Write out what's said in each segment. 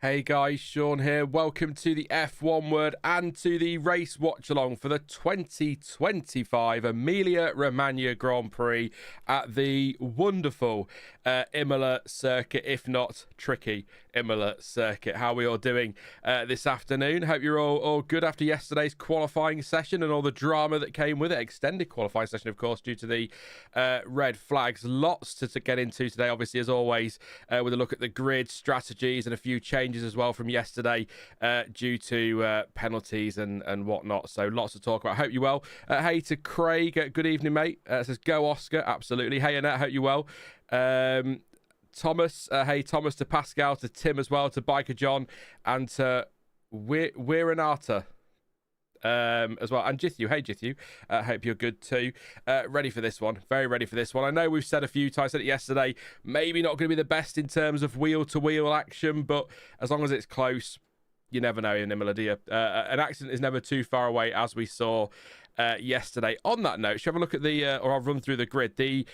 Hey guys, Sean here. Welcome to the F1 Word and to the race watch-along for the 2025 Emilia-Romagna Grand Prix at the wonderful Imola circuit, if not tricky Imola circuit. How are we all doing this afternoon? Hope you're all good after yesterday's qualifying session and all the drama that came with it. Extended qualifying session, of course, due to the red flags. Lots to get into today, obviously, as always, with a look at the grid strategies and a few changes as well from yesterday due to penalties and whatnot. So lots to talk about. Hope you're well. Hey to Craig. Good evening, mate. Says go Oscar. Absolutely. Hey Annette. Hope you're well. Thomas. Hey Thomas. To Pascal. To Tim as well. To Biker John. And to Wiranata. As well, and Jithu. Hey Jithu, hope you're good too. Ready for this one, very ready for this one. I know we've said a few times, said it yesterday, maybe not going to be the best in terms of wheel-to-wheel action, but as long as it's close, you never know in Imola, do you? An accident is never too far away, as we saw yesterday. On that note, shall we have a look at the, or I'll run through the grid. The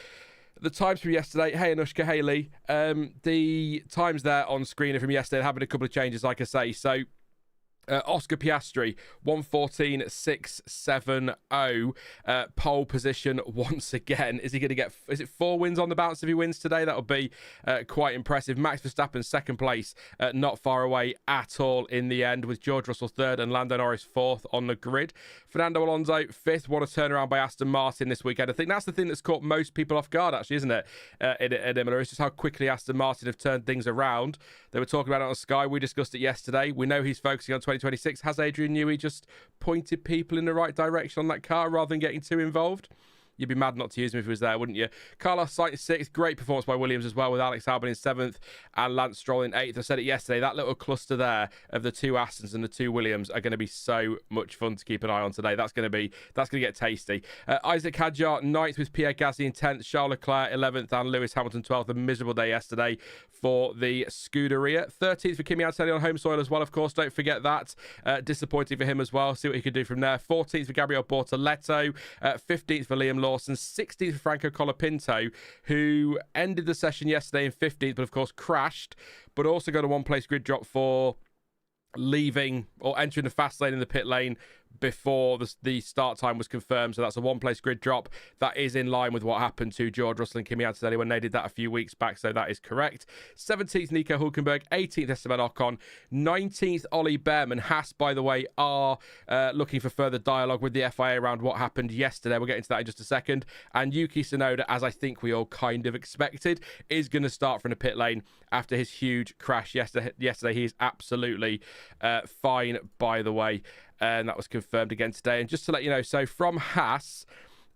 times from yesterday. Hey Anushka, hey Lee. The times there on screen are from yesterday. Having a couple of changes, like I say. So Oscar Piastri, 1:14.670, pole position once again. Is he going to get, is it 4 wins on the bounce if he wins today? That'll be quite impressive. Max Verstappen, second place, not far away at all in the end, with George Russell third and Lando Norris fourth on the grid. Fernando Alonso, fifth. What a turnaround by Aston Martin this weekend. I think that's the thing that's caught most people off guard, actually, isn't it, in Imola? It's just how quickly Aston Martin have turned things around. They were talking about it on Sky. We discussed it yesterday. We know he's focusing on 2026. Has Adrian Newey just pointed people in the right direction on that car rather than getting too involved? You'd be mad not to use him if he was there, wouldn't you? Carlos Sainz sixth. Great performance by Williams as well, with Alex Albon in seventh and Lance Stroll in eighth. I said it yesterday, that little cluster there of the two Astons and the two Williams are going to be so much fun to keep an eye on today. That's going to get tasty. Isaac Hadjar ninth, with Pierre Gasly in 10th, Charles Leclerc 11th and Lewis Hamilton 12th. A miserable day yesterday for the Scuderia. 13th for Kimi Antonelli on home soil as well, of course. Don't forget that. Disappointing for him as well. See what he could do from there. 14th for Gabriel Bortoleto. 15th for Liam Lawson. 16th for Franco Colapinto, who ended the session yesterday in 15th, but of course crashed, but also got a one-place grid drop for leaving or entering the fast lane in the pit lane before the start time was confirmed. So that's a one-place grid drop. That is in line with what happened to George Russell and Kimi Antonelli when they did that a few weeks back. So that is correct. 17th, Nico Hulkenberg. 18th, Esteban Ocon. 19th, Ollie Bearman. Haas, by the way, are looking for further dialogue with the FIA around what happened yesterday. We'll get into that in just a second. And Yuki Tsunoda, as I think we all kind of expected, is going to start from the pit lane after his huge crash yesterday. He is absolutely fine, by the way. And that was confirmed again today. And just to let you know, so from Haas,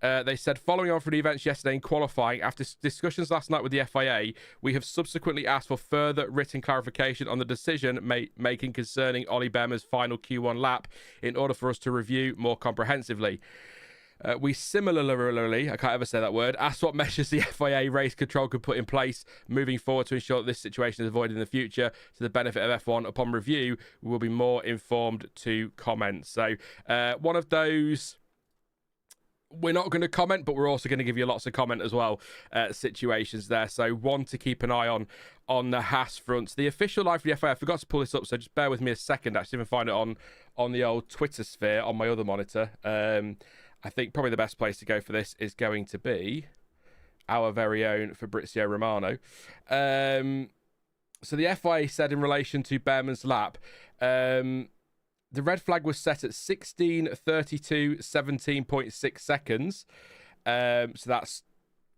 they said, following on from the events yesterday in qualifying, after discussions last night with the FIA, we have subsequently asked for further written clarification on the decision making concerning Ollie Bearman's final Q1 lap in order for us to review more comprehensively. We similarly, I can't ever say that word, asked what measures the FIA race control could put in place moving forward to ensure that this situation is avoided in the future to the benefit of F1. Upon review, we will be more informed to comment. So one of those, we're not going to comment, but we're also going to give you lots of comment as well, situations there. So one to keep an eye on the Haas front. The official line for the FIA, I forgot to pull this up, so just bear with me a second, actually, if I find it on the old Twitter sphere on my other monitor. I think probably the best place to go for this is going to be our very own Fabrizio Romano. So the FIA said in relation to Bearman's lap, the red flag was set at 16:32, 17.6 seconds. So that's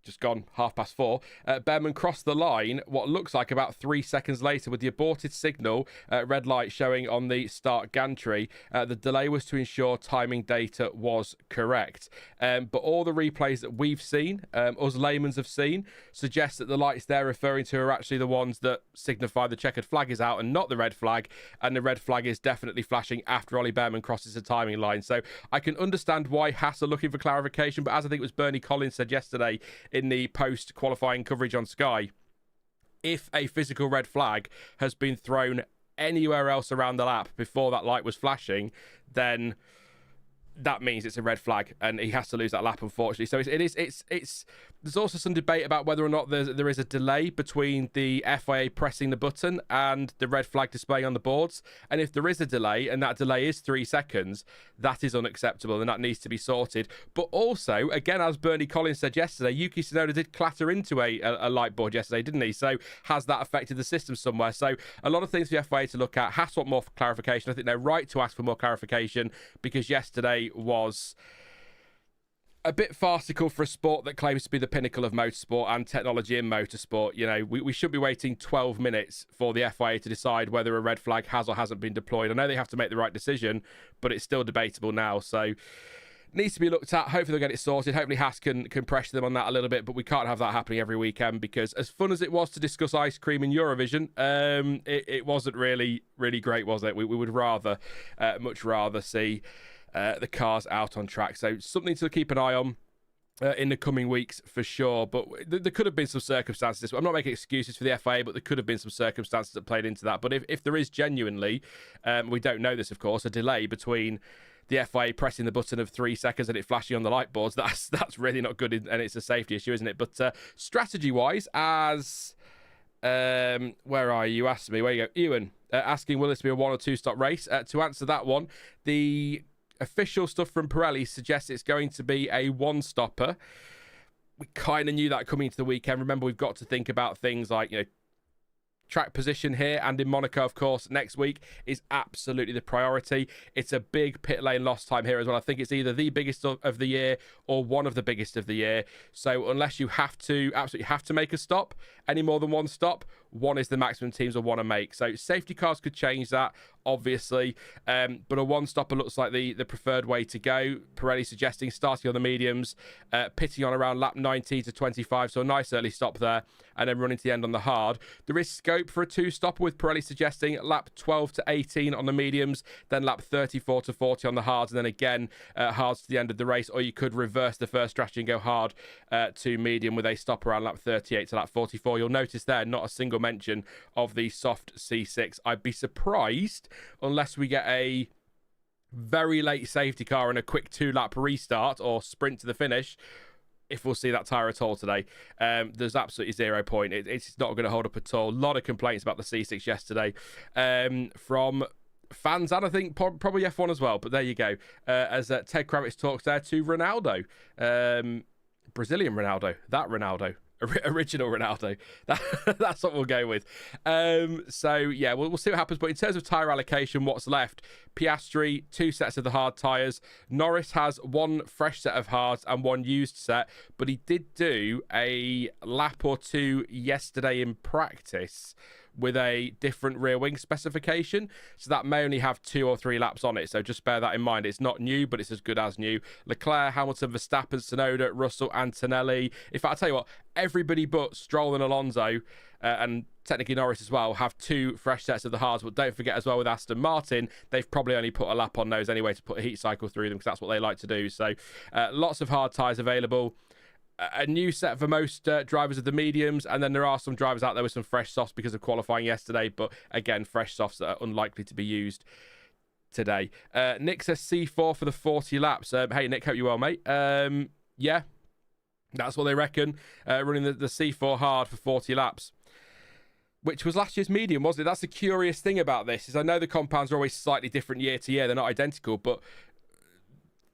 just gone 4:30. Bearman crossed the line what looks like about 3 seconds later with the aborted signal red light showing on the start gantry. The delay was to ensure timing data was correct. But all the replays that we've seen, us laymen's have seen, suggest that the lights they're referring to are actually the ones that signify the checkered flag is out and not the red flag. And the red flag is definitely flashing after Ollie Bearman crosses the timing line. So I can understand why Haas are looking for clarification, but as I think it was Bernie Collins said yesterday in the post-qualifying coverage on Sky, if a physical red flag has been thrown anywhere else around the lap before that light was flashing, then that means it's a red flag and he has to lose that lap, unfortunately. So it's there's also some debate about whether or not there is a delay between the FIA pressing the button and the red flag displaying on the boards. And if there is a delay, and that delay is 3 seconds, that is unacceptable and that needs to be sorted. But also, again, as Bernie Collins said yesterday, Yuki Tsunoda did clatter into a light board yesterday, didn't he? So has that affected the system somewhere? So a lot of things for the FIA to look at. Haas want more clarification. I think they're right to ask for more clarification, because yesterday was a bit farcical for a sport that claims to be the pinnacle of motorsport and technology in motorsport. You know, we should be waiting 12 minutes for the FIA to decide whether a red flag has or hasn't been deployed. I know they have to make the right decision, but it's still debatable now. So needs to be looked at. Hopefully they'll get it sorted. Hopefully Haas can pressure them on that a little bit, but we can't have that happening every weekend, because as fun as it was to discuss ice cream in Eurovision, it wasn't really great, was it? We would much rather see the cars out on track. So something to keep an eye on in the coming weeks for sure. But there could have been some circumstances. I'm not making excuses for the FIA, but there could have been some circumstances that played into that. But if there is genuinely, we don't know this, of course, a delay between the FIA pressing the button of 3 seconds and it flashing on the light boards, that's really not good, and it's a safety issue, isn't it? But strategy-wise, as where are you? Asked me. Where you go? Ewan asking, will this be a 1 or 2 stop race? To answer that one, the official stuff from Pirelli suggests it's going to be a 1-stopper. We kind of knew that coming into the weekend. Remember, we've got to think about things like, you know, track position here and in Monaco, of course, next week is absolutely the priority. It's a big pit lane loss time here as well. I think it's either the biggest of the year or one of the biggest of the year. So unless you absolutely have to make a stop, any more than 1 stop, 1 is the maximum teams will want to make. So safety cars could change that, obviously, but a 1-stopper looks like the preferred way to go. Pirelli suggesting starting on the mediums, pitting on around lap 19 to 25, so a nice early stop there, and then running to the end on the hard. There is scope for a 2-stopper, with Pirelli suggesting lap 12 to 18 on the mediums, then lap 34 to 40 on the hards, and then again hards to the end of the race. Or you could reverse the first strategy and go hard to medium with a stop around lap 38 to lap 44. You'll notice there not a single mention of the soft C6. I'd be surprised, unless we get a very late safety car and a quick 2-lap restart or sprint to the finish, if we'll see that tyre at all today. There's absolutely 0 point. It's not going to hold up at all. A lot of complaints about the C6 yesterday from fans, and I think probably F1 as well. But there you go. As Ted Kravitz talks there to Ronaldo. Brazilian Ronaldo. That Ronaldo. Original Ronaldo. That's what we'll go with. So yeah, we'll see what happens. But in terms of tyre allocation, what's left? Piastri, 2 sets of the hard tyres. Norris has 1 fresh set of hards and 1 used set, but he did do a lap or 2 yesterday in practice with a different rear wing specification, so that may only have 2 or 3 laps on it, so just bear that in mind. It's not new, but it's as good as new. Leclerc, Hamilton, Verstappen, Tsunoda, Russell, Antonelli. In fact, I'll tell you what, everybody but Stroll and Alonso, and technically Norris as well, have 2 fresh sets of the hards. But don't forget as well, with Aston Martin, they've probably only put a lap on those anyway to put a heat cycle through them, because that's what they like to do. So lots of hard tyres available. A new set for most drivers of the mediums, and then there are some drivers out there with some fresh softs because of qualifying yesterday, but again, fresh softs that are unlikely to be used today. Nick says C4 for the 40 laps. Hey Nick, hope you're well, mate. Yeah, that's what they reckon, running the C4 hard for 40 laps, which was last year's medium, wasn't it? That's the curious thing about this, is I know the compounds are always slightly different year to year, they're not identical, but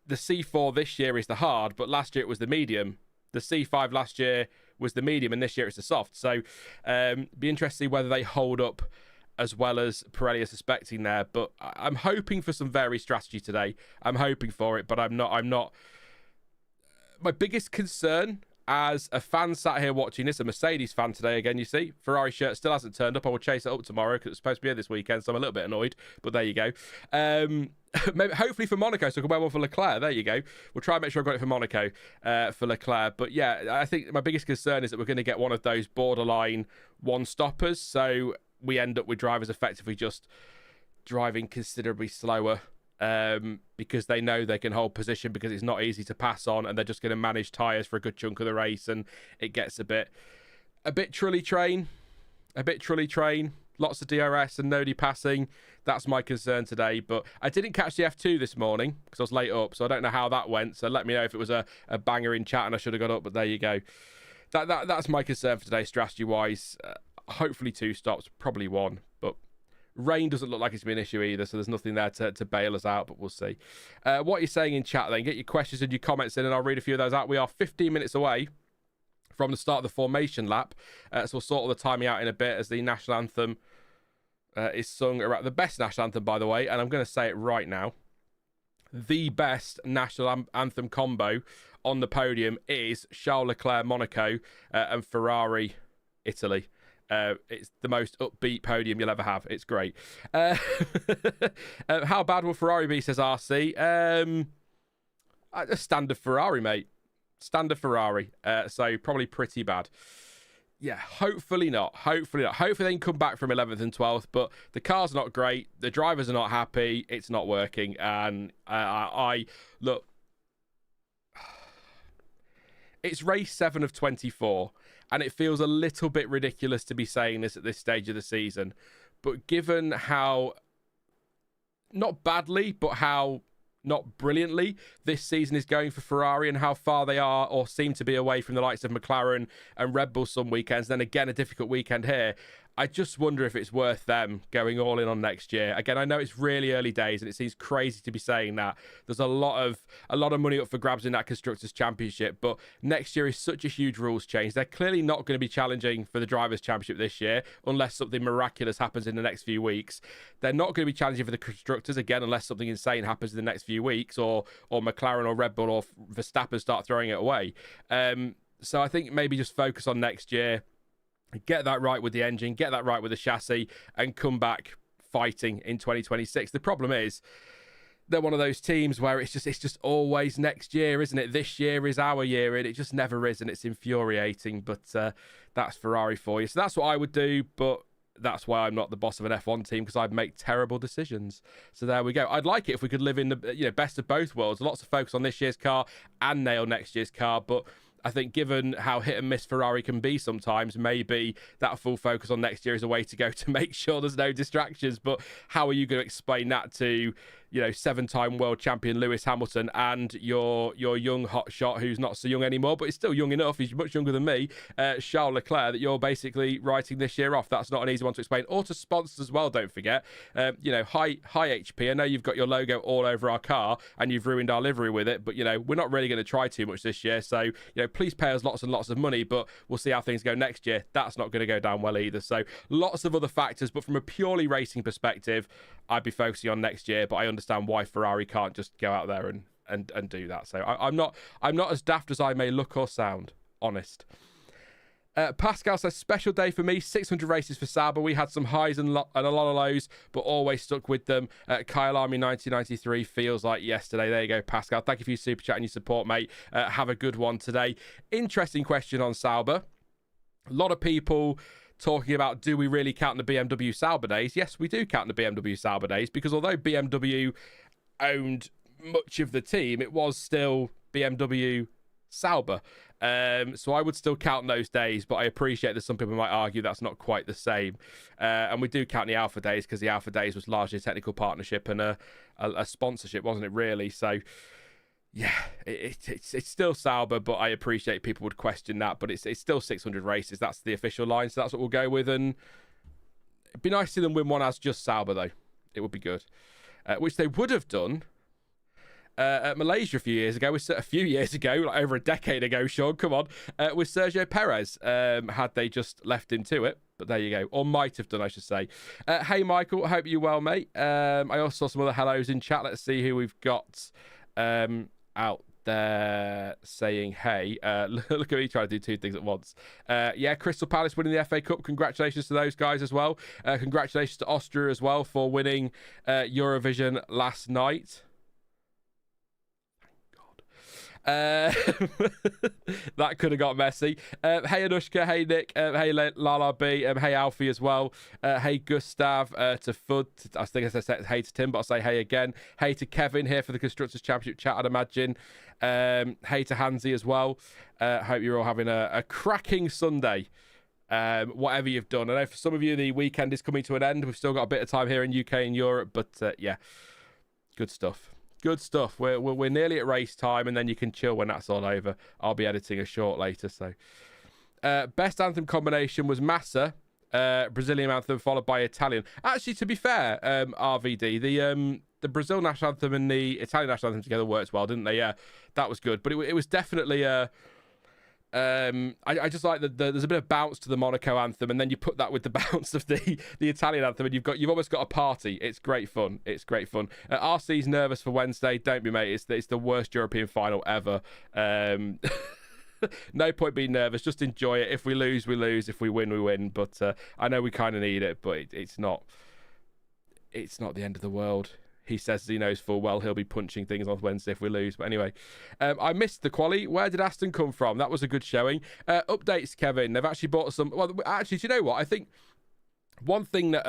the C4 this year is the hard, but last year it was the medium. The C5 last year was the medium, and this year it's the soft. So be interested to see whether they hold up as well as Pirelli are suspecting there. But I'm hoping for some varied strategy today. I'm hoping for it, but I'm not. My biggest concern as a fan sat here watching this, a Mercedes fan today again, you see, Ferrari shirt still hasn't turned up. I will chase it up tomorrow because it's supposed to be here this weekend, so I'm a little bit annoyed, but there you go. Maybe, hopefully for Monaco, so I can wear one for Leclerc. There you go. We'll try and make sure I've got it for Monaco for Leclerc. But yeah, I think my biggest concern is that we're going to get one of those borderline 1-stoppers, so we end up with drivers effectively just driving considerably slower because they know they can hold position because it's not easy to pass on, and they're just going to manage tyres for a good chunk of the race, and it gets a bit trully train. lots of DRS and no passing. That's my concern today. But I didn't catch the F2 this morning because I was late up, so I don't know how that went. So let me know if it was a banger in chat and I should have got up, but there you go. That's my concern for today, strategy-wise. Hopefully 2 stops, probably 1, but rain doesn't look like it's been an issue either, so there's nothing there to bail us out, but we'll see. What you're saying in chat then, get your questions and your comments in and I'll read a few of those out. We are 15 minutes away from the start of the formation lap, so we'll sort all the timing out in a bit as the national anthem is sung around. The best national anthem, by the way, and I'm going to say it right now, the best national anthem combo on the podium is Charles Leclerc, Monaco, and Ferrari, Italy. It's the most upbeat podium you'll ever have. It's great. How bad will Ferrari be, says RC? A standard Ferrari, mate. Standard Ferrari. So probably pretty bad. Yeah, hopefully not. Hopefully they can come back from 11th and 12th, but the car's not great. The drivers are not happy. It's not working. And I look, it's race 7 of 24. And it feels a little bit ridiculous to be saying this at this stage of the season. But given how, not badly, but how not brilliantly this season is going for Ferrari and how far they are or seem to be away from the likes of McLaren and Red Bull some weekends, then again a difficult weekend here, I just wonder if it's worth them going all in on next year. Again, I know it's really early days and it seems crazy to be saying that. There's a lot of money up for grabs in that Constructors' Championship, but next year is such a huge rules change. They're clearly not going to be challenging for the Drivers' Championship this year unless something miraculous happens in the next few weeks. They're not going to be challenging for the Constructors, again, unless something insane happens in the next few weeks or McLaren or Red Bull or Verstappen start throwing it away. So I think maybe just focus on next year. Get that right with the engine, get that right with the chassis, and come back fighting in 2026. The problem is, they're one of those teams where it's just always next year, isn't it? This year is our year, and it just never is, and it's infuriating. But that's Ferrari for you. So that's what I would do, but that's why I'm not the boss of an F1 team, because I'd make terrible decisions. So there we go. I'd like it if we could live in the best of both worlds. Lots of focus on this year's car and nail next year's car, but I think given how hit and miss Ferrari can be sometimes, maybe that full focus on next year is a way to go to make sure there's no distractions. But how are you going to explain that to, 7-time world champion Lewis Hamilton and your young hotshot who's not so young anymore, but he's still young enough, he's much younger than me, Charles Leclerc, that you're basically writing this year off? That's not an easy one to explain. Or to sponsors as well, don't forget. High HP. I know you've got your logo all over our car and you've ruined our livery with it, but we're not really going to try too much this year. So please pay us lots and lots of money, but we'll see how things go next year. That's not going to go down well either. So lots of other factors, but from a purely racing perspective, I'd be focusing on next year, but I understand why Ferrari can't just go out there and do that. So I'm not as daft as I may look or sound, honest. Pascal says, special day for me, 600 races for Sauber. We had some highs and a lot of lows, but always stuck with them. Kyle Army 1993 feels like yesterday. There you go, Pascal. Thank you for your super chat and your support, mate. Have a good one today. Interesting question on Sauber. A lot of people talking about, do we really count the BMW Sauber days? Yes, we do count the BMW Sauber days, because although BMW owned much of the team, it was still BMW Sauber. So I would still count those days, but I appreciate that some people might argue that's not quite the same. And we do count the Alpha days, because the Alpha days was largely a technical partnership and a sponsorship, wasn't it, really? So yeah, it's still Sauber, but I appreciate people would question that. But it's still 600 races. That's the official line, so that's what we'll go with. And it'd be nice to see them win one as just Sauber, though. It would be good. Which they would have done at Malaysia a few years ago, like over a decade ago, Sean, come on, with Sergio Perez, had they just left him to it. But there you go. Or might have done, I should say. Hey, Michael, I hope you're well, mate. I also saw some other hellos in chat. Let's see who we've got out there saying hey. Look at me trying to do two things at once. Crystal Palace winning the FA Cup. Congratulations to those guys as well. Congratulations to Austria as well for winning Eurovision last night. That could have got messy. Hey Anushka, hey Nick, hey Lala B, hey Alfie as well, hey Gustav, to Fud, I think I said hey to Tim, but I'll say hey again. Hey to Kevin here for the Constructors' Championship chat, I'd imagine. Hey to Hansi as well. Hope you're all having a cracking Sunday. whatever you've done. I know for some of you the weekend is coming to an end. We've still got a bit of time here in UK and Europe, but yeah, good stuff. Good stuff. We're nearly at race time, and then you can chill when that's all over. I'll be editing a short later. So, best anthem combination was Massa, Brazilian anthem followed by Italian. Actually, to be fair, RVD, the Brazil national anthem and the Italian national anthem together worked well, didn't they? Yeah, that was good. But it was definitely I just like there's a bit of bounce to the Monaco anthem, and then you put that with the bounce of the Italian anthem, and you've almost got a party. It's great fun. It's great fun. RC's nervous for Wednesday. Don't be, mate. It's the worst European final ever. No point being nervous. Just enjoy it. If we lose, we lose. If we win, we win. But I know we kind of need it, but it's not the end of the world. He says he knows full well he'll be punching things on Wednesday if we lose. But anyway, I missed the quali. Where did Aston come from? That was a good showing. Updates, Kevin. They've actually bought some... Well, actually, do you know what? I think one thing that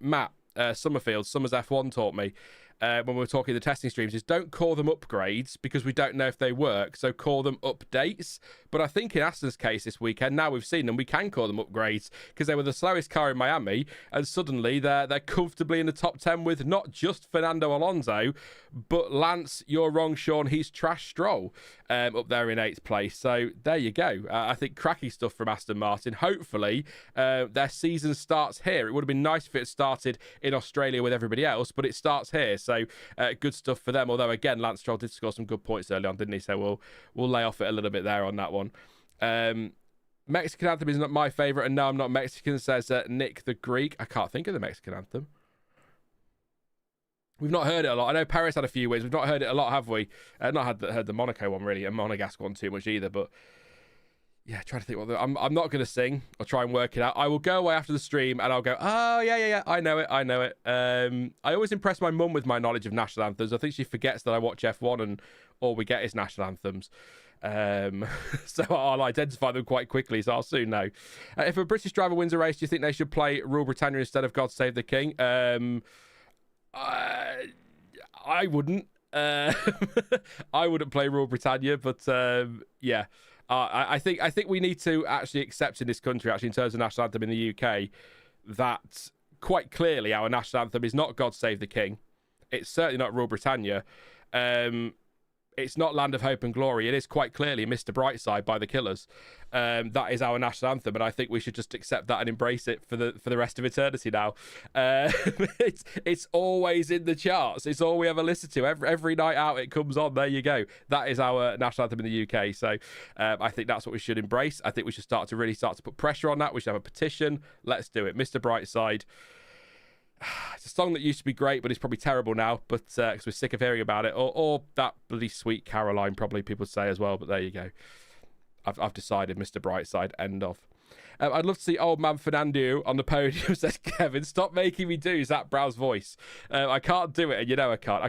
Matt Summers F1 taught me when we were talking the testing streams is don't call them upgrades because we don't know if they work. So call them updates. But I think in Aston's case this weekend, now we've seen them, we can call them upgrades because they were the slowest car in Miami, and suddenly they're comfortably in the top 10 with not just Fernando Alonso, but Lance, you're wrong, Sean, he's trash Stroll up there in 8th place. So there you go. I think cracky stuff from Aston Martin. Hopefully their season starts here. It would have been nice if it started in Australia with everybody else, but it starts here. So good stuff for them. Although again, Lance Stroll did score some good points early on, didn't he? So we'll lay off it a little bit there on that one. Mexican anthem is not my favourite, and no, I'm not Mexican, says Nick the Greek. I can't think of the Mexican anthem. We've not heard it a lot. I know Paris had a few wins. We've not heard it a lot, have we? Not heard the Monaco one really, and Monegasque one too much either. But yeah, trying to think what I'm not going to sing. I'll try and work it out. I will go away after the stream and I'll go, oh yeah, I know it. I always impress my mum with my knowledge of national anthems. I think she forgets that I watch F1 and all we get is national anthems. So I'll identify them quite quickly, so I'll soon know. If a British driver wins a race, do you think they should play Rule Britannia instead of God Save the King? I wouldn't. I wouldn't play Rule Britannia, but yeah. I think we need to actually accept in this country, actually in terms of national anthem in the UK, that quite clearly our national anthem is not God Save the King. It's certainly not Rule Britannia. It's not Land of Hope and Glory. It is quite clearly Mr. Brightside by the Killers. That is our national anthem, and I think we should just accept that and embrace it for the rest of eternity now. It's always in the charts. It's all we ever listen to. Every night out it comes on. There you go. That is our national anthem in the UK. So I think that's what we should embrace. I think we should start to put pressure on that. We should have a petition. Let's do it. Mr. Brightside. It's a song that used to be great, but it's probably terrible now. But because we're sick of hearing about it, or that bloody Sweet Caroline, probably people say as well. But there you go. I've decided, Mr. Brightside. End of. I'd love to see old man Fernando on the podium. Says Kevin. Stop making me do Zach Brow's voice. I can't do it, and you know I can't.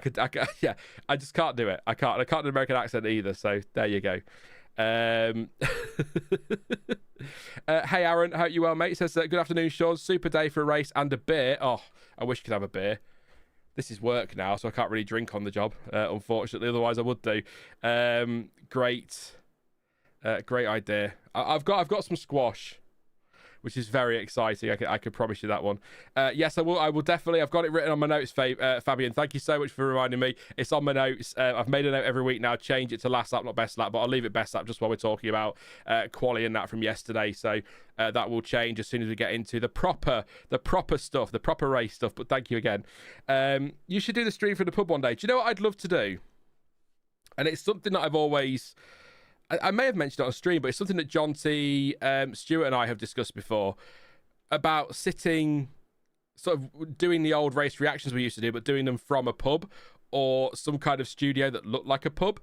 Yeah, I just can't do it. I can't do an American accent either. So there you go. Hey Aaron, hope you well, mate. Says good afternoon, Sean. Super day for a race and a beer. Oh, I wish I could have a beer. This is work now, so I can't really drink on the job, unfortunately. Otherwise, I would do. Great idea. I've got some squash, which is very exciting. I could promise you that one. Yes, I will definitely. I've got it written on my notes, Fabian. Thank you so much for reminding me. It's on my notes. I've made a note every week now. Change it to last lap, not best lap, but I'll leave it best lap just while we're talking about quali and that from yesterday. So that will change as soon as we get into the proper stuff, the proper race stuff. But thank you again. You should do the stream from the pub one day. Do you know what I'd love to do? And it's something that I've always... I may have mentioned it on stream, but it's something that John T, Stuart and I have discussed before about sitting, sort of doing the old race reactions we used to do, but doing them from a pub or some kind of studio that looked like a pub.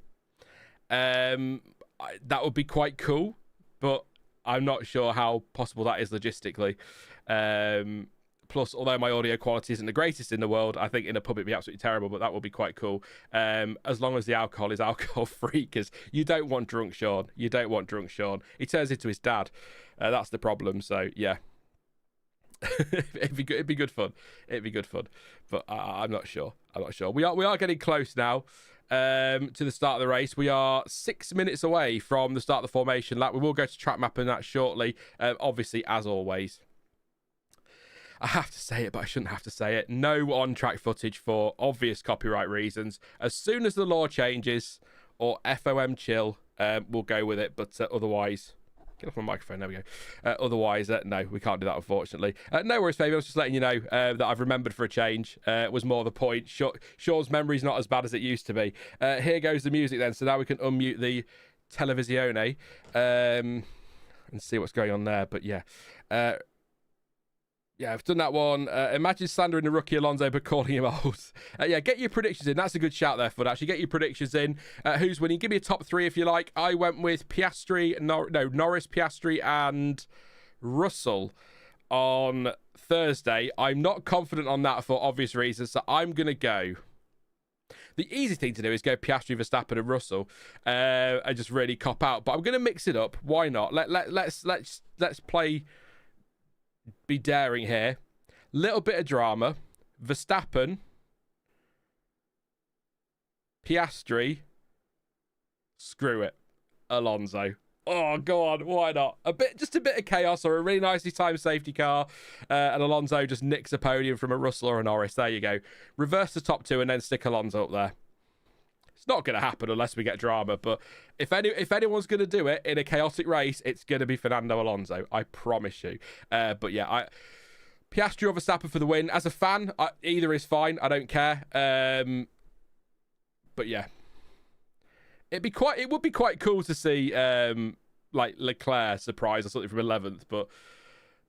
That would be quite cool, but I'm not sure how possible that is logistically. Plus, although my audio quality isn't the greatest in the world, I think in a pub it'd be absolutely terrible, but that would be quite cool. As long as the alcohol is alcohol-free, because you don't want drunk Sean. You don't want drunk Sean. He turns into his dad. That's the problem, so yeah. It'd be good fun. It'd be good fun. But I'm not sure. We are getting close now. to the start of the race. We are 6 minutes away from the start of the formation lap. We will go to track map and that shortly, obviously, as always. I have to say it, but I shouldn't have to say it. No on-track footage for obvious copyright reasons. As soon as the law changes, or FOM chill, we'll go with it. But otherwise, get off my microphone. There we go. Otherwise, no, we can't do that, unfortunately. No worries, Fabian. I was just letting you know that I've remembered for a change. Was more the point. Sean's memory's not as bad as it used to be. Here goes the music then. So now we can unmute the televisione and see what's going on there. But yeah. Yeah, I've done that one. Imagine slandering the rookie Alonso but calling him old. Yeah, get your predictions in. That's a good shout there, Fud. Actually, get your predictions in. Who's winning? Give me a top three if you like. I went with Piastri, Norris, Piastri, and Russell on Thursday. I'm not confident on that for obvious reasons, so I'm going to go. The easy thing to do is go Piastri, Verstappen, and Russell, and just really cop out. But I'm going to mix it up. Why not? Let's play. Be daring here. Little bit of drama. Verstappen, Piastri, screw it, Alonso. Oh, go on, why not? Just a bit of chaos or a really nicely timed safety car, and Alonso just nicks a podium from a Russell or a Norris. There you go. Reverse the top two and then stick Alonso up there. It's not going to happen unless we get drama, but if anyone's going to do it in a chaotic race, it's going to be Fernando Alonso. I promise you. But yeah, Piastri or Verstappen for the win. As a fan, either is fine. I don't care. But yeah, it would be quite cool to see like Leclerc surprise or something from 11th, but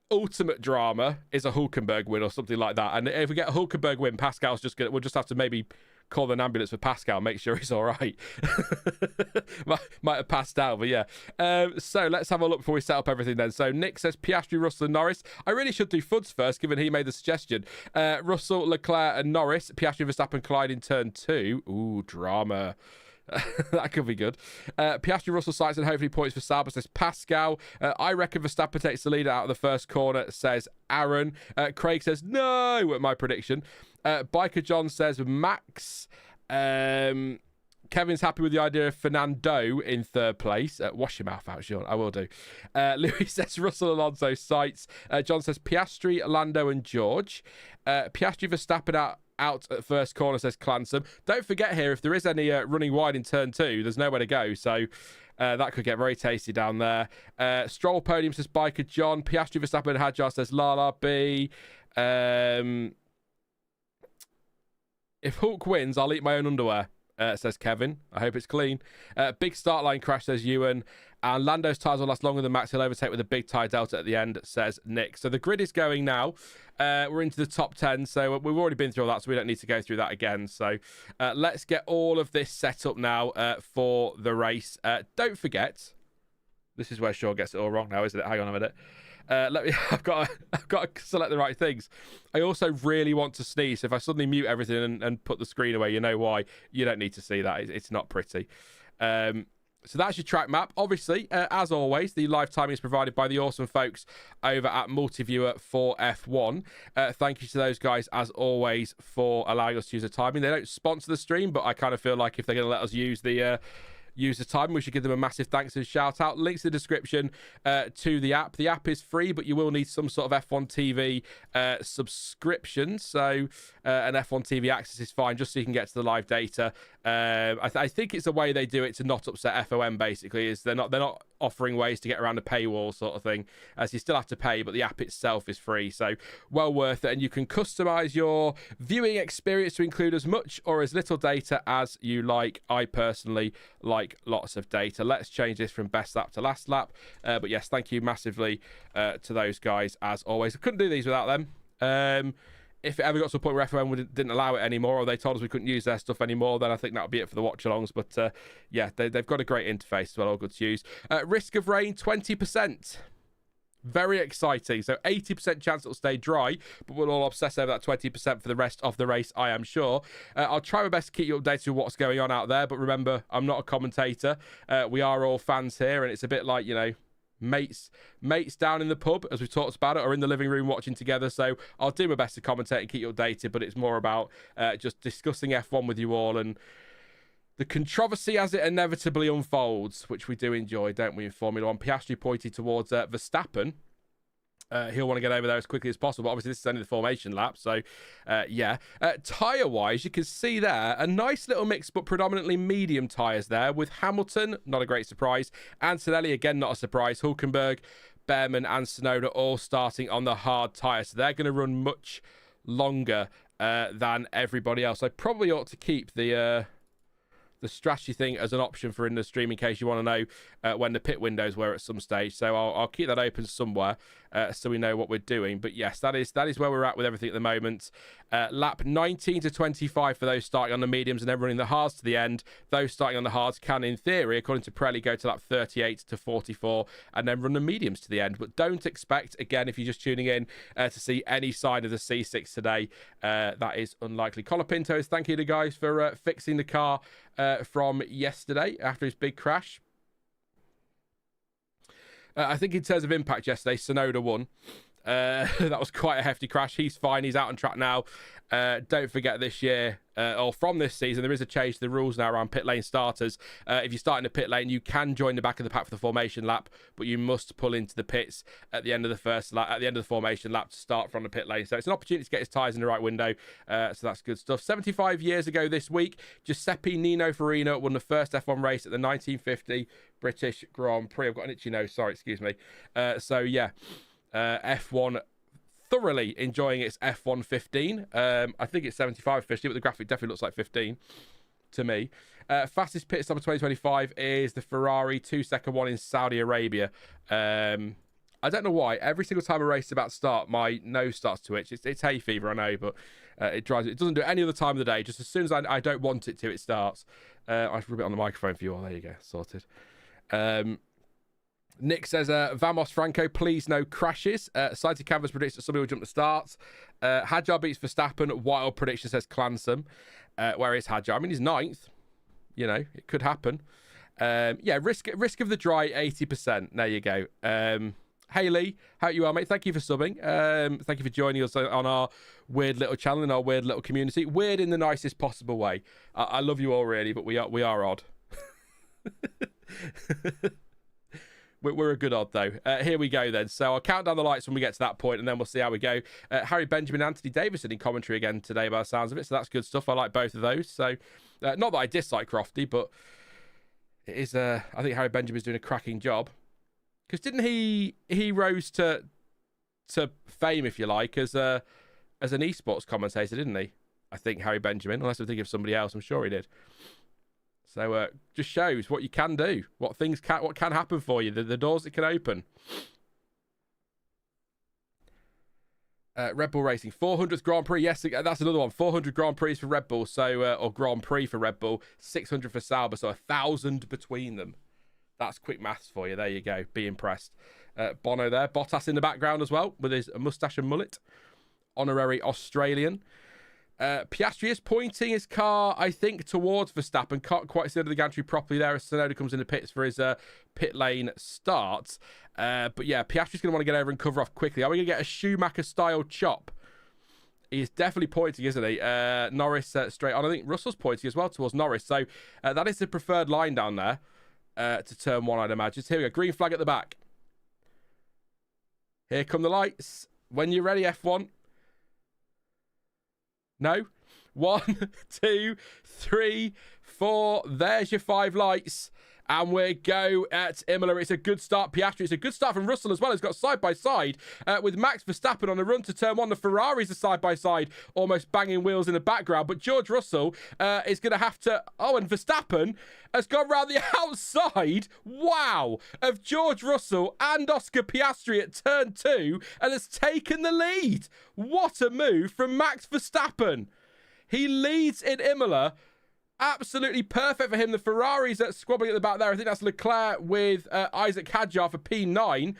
ultimate drama is a Hulkenberg win or something like that. And if we get a Hulkenberg win, we'll just have to maybe call an ambulance for Pascal, make sure he's all right. might have passed out, but yeah. So let's have a look before we set up everything then. So Nick says Piastri, Russell and Norris. I really should do Fuds first, given he made the suggestion. Russell, Leclerc and Norris. Piastri, Verstappen collide in turn 2. Ooh, drama. That could be good. Piastri, Russell, Sainz and hopefully points for Sauber, says Pascal. I reckon Verstappen takes the lead out of the first corner, says Aaron. Craig says no at my prediction. Biker John says Max. Kevin's happy with the idea of Fernando in third place. Wash your mouth out, Sean. I will do. Louis says Russell, Alonso, Sites. John says Piastri, Lando and George. Piastri, Verstappen out at first corner, says Clansom. Don't forget here, if there is any running wide in turn 2, there's nowhere to go. So that could get very tasty down there. Stroll podium, says Biker John. Piastri, Verstappen and Hadjar, says Lala B. If Hulk wins, I'll eat my own underwear, says Kevin. I hope it's clean. Big start line crash, says Ewan. And Lando's tyres will last longer than Max. He'll overtake with a big tyre delta at the end, says Nick. So the grid is going now. We're into the top 10. So we've already been through all that, so we don't need to go through that again. So let's get all of this set up now for the race. Don't forget, this is where Shaw gets it all wrong now, isn't it? Hang on a minute. I've got to select the right things. I also really want to sneeze. So if I suddenly mute everything and put the screen away, you know why. You don't need to see that. It's not pretty. So that's your track map. Obviously, as always, the live timing is provided by the awesome folks over at Multiviewer for F1. Thank you to those guys, as always, for allowing us to use the timing. They don't sponsor the stream, but I kind of feel like if they're going to let us use the time, we should give them a massive thanks and shout out. Links in the description to the app. The app is free, but you will need some sort of F1 TV subscription. So an F1 TV access is fine, just so you can get to the live data. I think it's a way they do it to not upset FOM. Basically, is they're not offering ways to get around a paywall sort of thing, as you still have to pay, but the app itself is free, so well worth it. And you can customize your viewing experience to include as much or as little data as you like. I personally like lots of data. Let's change this from best lap to last lap. But yes, thank you massively to those guys, as always. I couldn't do these without them. If it ever got to a point where FOM didn't allow it anymore, or they told us we couldn't use their stuff anymore, then I think that would be it for the watch-alongs. But yeah, they've got a great interface as well, all good to use. Risk of rain, 20%. Very exciting. So 80% chance it'll stay dry, but we'll all obsess over that 20% for the rest of the race, I am sure. I'll try my best to keep you updated with what's going on out there, but remember, I'm not a commentator. We are all fans here, and it's a bit like, you know, mates down in the pub, as we've talked about it, or in the living room watching together. So I'll do my best to commentate and keep you updated, but it's more about just discussing F1 with you all and The controversy as it inevitably unfolds, which we do enjoy, don't we, in Formula One. Piastri pointed towards Verstappen. He'll want to get over there as quickly as possible. Obviously, this is only the formation lap, so yeah. Tyre-wise, you can see there a nice little mix, but predominantly medium tyres there, with Hamilton, not a great surprise. Antonelli, again, not a surprise. Hulkenberg, Bearman and Tsunoda all starting on the hard tyres. So they're going to run much longer than everybody else. I probably ought to keep the strategy thing as an option for in the stream in case you want to know when the pit windows were at some stage. So I'll keep that open somewhere so we know what we're doing. But yes, that is where we're at with everything at the moment. Lap 19 to 25 for those starting on the mediums and then running the hards to the end. Those starting on the hards can, in theory, according to Pirelli, go to lap 38 to 44 and then run the mediums to the end. But don't expect, again, if you're just tuning in, to see any sign of the C6 today. That is unlikely. Colapintos, thank you to guys for fixing the car from yesterday after his big crash. I think in terms of impact yesterday, Tsunoda won. That was quite a hefty crash. He's fine. He's out on track now. Don't forget this year, or from this season, there is a change to the rules now around pit lane starters. If you start in the pit lane, you can join the back of the pack for the formation lap, but you must pull into the pits at the end of the first lap, at the end of the formation lap to start from the pit lane. So it's an opportunity to get his tyres in the right window. So that's good stuff. 75 years ago this week, Giuseppe Nino Farina won the first F1 race at the 1950 British Grand Prix. I've got an itchy nose. Sorry, excuse me. So yeah, F1 thoroughly enjoying its F1 15. I think it's 75 officially, but the graphic definitely looks like 15 to me. Fastest pit stop of 2025 is the Ferrari 2-second one in Saudi Arabia. I don't know why. Every single time a race is about to start, my nose starts to itch. It's hay fever, I know, but it doesn't do it any other time of the day. Just as soon as I don't want it to, it starts. I should rub it on the microphone for you all. There you go. Sorted. Nick says, Vamos Franco, please no crashes. Sighted Canvas predicts that somebody will jump the starts. Hadjar beats Verstappen. Wild prediction says Clansom. Where is Hadjar? I mean, he's 9th. You know, it could happen. Yeah, risk of the dry, 80%. There you go. Hey, Lee, how you are, mate? Thank you for subbing. Thank you for joining us on our weird little channel, in our weird little community. Weird in the nicest possible way. I love you all, really, but we are odd. We're a good odd, though. Here we go, then. So I'll count down the lights when we get to that point, and then we'll see how we go. Harry Benjamin, Anthony Davison in commentary again today, by the sounds of it. So that's good stuff. I like both of those. So not that I dislike Crofty, but it is. I think Harry Benjamin's doing a cracking job. Because didn't he rose to fame, if you like, as an esports commentator, didn't he? I think Harry Benjamin, unless I'm thinking of somebody else. I'm sure he did. So just shows what you can do, what can happen for you, the doors it can open. Red Bull Racing, 400th Grand Prix. Yes, that's another one. 400 Grand Prix for Red Bull, so or Grand Prix for Red Bull, 600 for Sauber, so 1,000 between them. That's quick maths for you. There you go. Be impressed. Bono there. Bottas in the background as well with his moustache and mullet. Honorary Australian. Piastri is pointing his car, I think, towards Verstappen. Can't quite see the gantry properly there as Tsunoda comes in the pits for his pit lane start. But yeah, Piastri's going to want to get over and cover off quickly. Are we going to get a Schumacher-style chop? He's definitely pointing, isn't he? Norris straight on. I think Russell's pointing as well towards Norris. So that is the preferred line down there to turn one, I'd imagine. So here we go. Green flag at the back. Here come the lights. When you're ready, F1. No. 1, 2, 3, 4. There's your 5 lights. And we go at Imola. It's a good start, Piastri. It's a good start from Russell as well. He's got side-by-side with Max Verstappen on the run to turn 1. The Ferraris are side-by-side, almost banging wheels in the background. But George Russell is going to have to... Oh, and Verstappen has gone round the outside, wow, of George Russell and Oscar Piastri at turn 2 and has taken the lead. What a move from Max Verstappen. He leads in Imola. Absolutely perfect for him. The Ferraris are squabbling at the back there. I think that's Leclerc with Isaac Hadjar for P9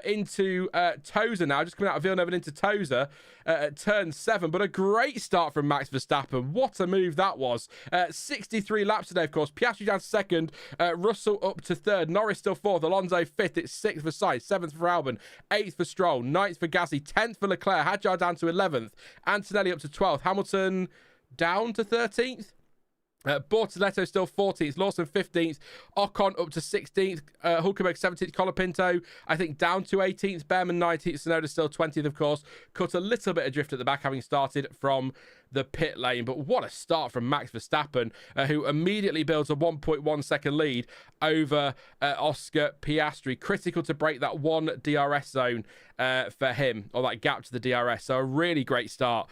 into Tozer now. Just coming out of Villeneuve and into Tozer at turn 7. But a great start from Max Verstappen. What a move that was. 63 laps today, of course. Piastri down to 2nd. Russell up to 3rd. Norris still 4th. Alonso 5th. It's 6th for Sainz. 7th for Albon. 8th for Stroll. 9th for Gasly. 10th for Leclerc. Hadjar down to 11th. Antonelli up to 12th. Hamilton down to 13th. Bortoleto still 14th, Lawson 15th, Ocon up to 16th, Hulkenberg 17th, Colapinto I think down to 18th, Bearman 19th, Tsunoda still 20th of course, cut a little bit adrift at the back having started from the pit lane, but what a start from Max Verstappen, who immediately builds a 1.1 second lead over Oscar Piastri, critical to break that one DRS zone for him, or that gap to the DRS. So a really great start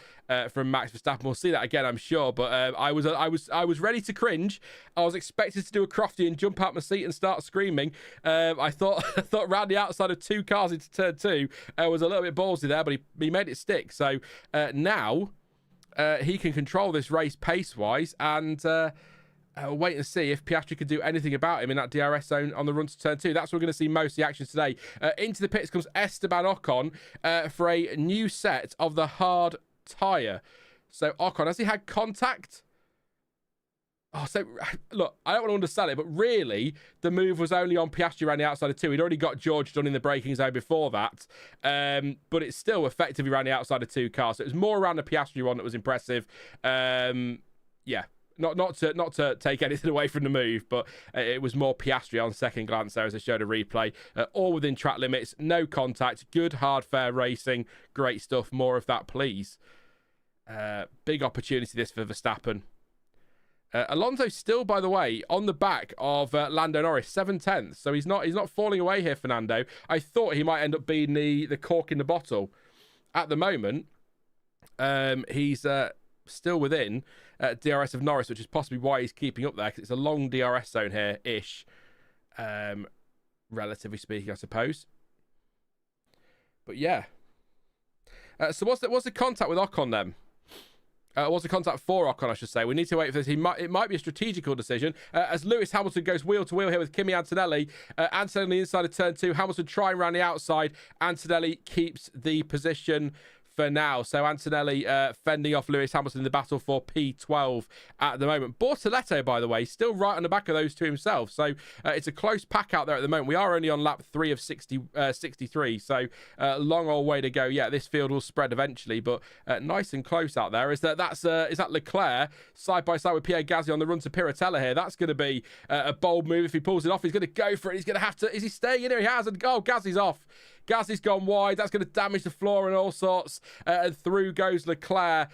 from Max Verstappen. We'll see that again, I'm sure, but I was ready to cringe. I was expected to do a crofty and jump out my seat and start screaming. I thought round the outside of 2 cars into turn 2 was a little bit ballsy there, but he made it stick. So now he can control this race pace-wise, and we'll wait and see if Piastri can do anything about him in that DRS zone on the run to turn 2. That's where we're going to see most of the action today. Into the pits comes Esteban Ocon for a new set of the hard tyre. So Ocon, has he had contact? Oh, so look, I don't want to undersell it, but really the move was only on Piastri around the outside of 2. He'd already got George done in the braking zone before that, but it's still effectively around the outside of 2 cars. So it was more around the Piastri one that was impressive. Yeah, not to take anything away from the move, but it was more Piastri on second glance there as I showed a replay. All within track limits, no contact, good hard fair racing, great stuff. More of that, please. Big opportunity this for Verstappen. Alonso still, by the way, on the back of Lando Norris, 7/10. So he's not falling away here, Fernando. I thought he might end up being the cork in the bottle. At the moment, he's still within DRS of Norris, which is possibly why he's keeping up there, because it's a long DRS zone here-ish, relatively speaking, I suppose. But yeah. So what's the contact with Ocon then? What's the contact for Ocon, I should say? We need to wait for this. It might be a strategical decision. As Lewis Hamilton goes wheel to wheel here with Kimi Antonelli. Antonelli on the inside of turn 2. Hamilton trying around the outside. Antonelli keeps the position for now. So Antonelli fending off Lewis Hamilton in the battle for P12 at the moment. Bortoleto, by the way, still right on the back of those two himself. So it's a close pack out there at the moment. We are only on lap 3 of 63. So long old way to go. Yeah, this field will spread eventually, but nice and close out there. Is that Leclerc side by side with Pierre Gasly on the run to Piratella here? That's going to be a bold move. If he pulls it off, he's going to go for it. He's going to have to. Is he staying in here? He has. And Gasly's off. Gasly's gone wide. That's going to damage the floor and all sorts. And through goes Leclerc.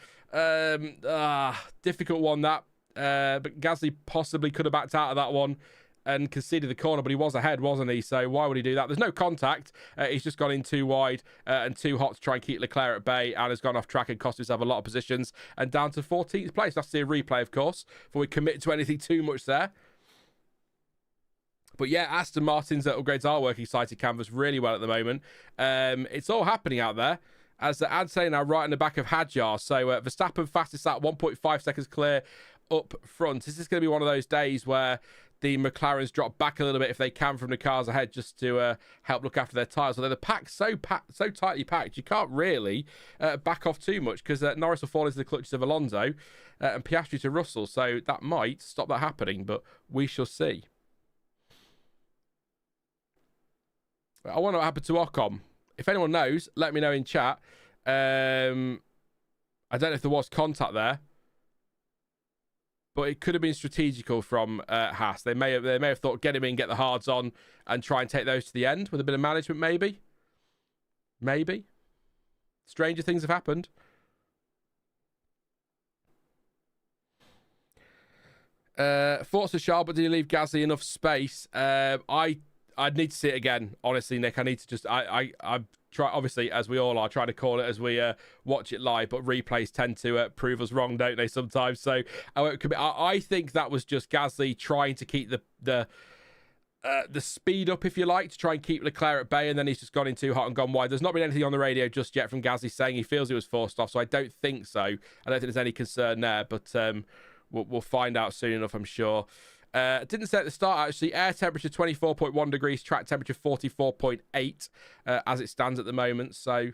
Difficult one, that. But Gasly possibly could have backed out of that one and conceded the corner, but he was ahead, wasn't he? So why would he do that? There's no contact. He's just gone in too wide and too hot to try and keep Leclerc at bay, and has gone off track and cost himself a lot of positions and down to 14th place. That's the replay, of course, before we commit to anything too much there. But yeah, Aston Martin's upgrades are working sighted canvas really well at the moment. It's all happening out there. As Antonelli now right in the back of Hadjar. So Verstappen fastest lap, 1.5 seconds clear up front. This is going to be one of those days where the McLarens drop back a little bit if they can from the cars ahead, just to help look after their tyres. Although the pack's so tightly packed, you can't really back off too much, because Norris will fall into the clutches of Alonso and Piastri to Russell. So that might stop that happening, but we shall see. I wonder what happened to Ocon. If anyone knows, let me know in chat. I don't know if there was contact there, but it could have been strategical from Haas. They may have thought, get him in, get the hards on, and try and take those to the end with a bit of management, maybe. Maybe. Stranger things have happened. Forza Charles, but did he leave Gasly enough space? I'd need to see it again, honestly, Nick. I need to just... I try, obviously, as we all are, trying to call it as we watch it live, but replays tend to prove us wrong, don't they, sometimes? So I think that was just Gasly trying to keep the speed up, if you like, to try and keep Leclerc at bay, and then he's just gone in too hot and gone wide. There's not been anything on the radio just yet from Gasly saying he feels he was forced off, so I don't think so. I don't think there's any concern there, but we'll find out soon enough, I'm sure. Didn't say at the start, actually. Air temperature 24.1 degrees, track temperature 44.8 as it stands at the moment. So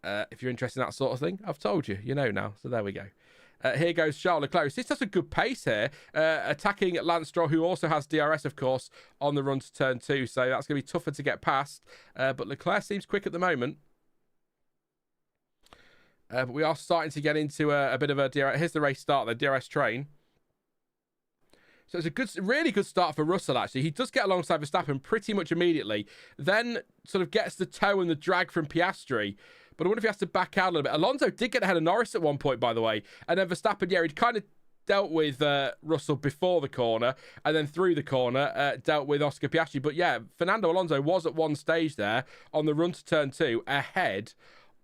if you're interested in that sort of thing, I've told you. You know now. So there we go. Here goes Charles Leclerc. This has a good pace here, attacking Lance Stroll, who also has DRS, of course, on the run to turn 2. So that's going to be tougher to get past. But Leclerc seems quick at the moment. But we are starting to get into a bit of a DRS. Here's the race start, the DRS train. So it's a good, really good start for Russell, actually. He does get alongside Verstappen pretty much immediately, then sort of gets the tow and the drag from Piastri. But I wonder if he has to back out a little bit. Alonso did get ahead of Norris at one point, by the way. And then Verstappen, yeah, he'd kind of dealt with Russell before the corner, and then through the corner, dealt with Oscar Piastri. But yeah, Fernando Alonso was at one stage there on the run to turn 2 ahead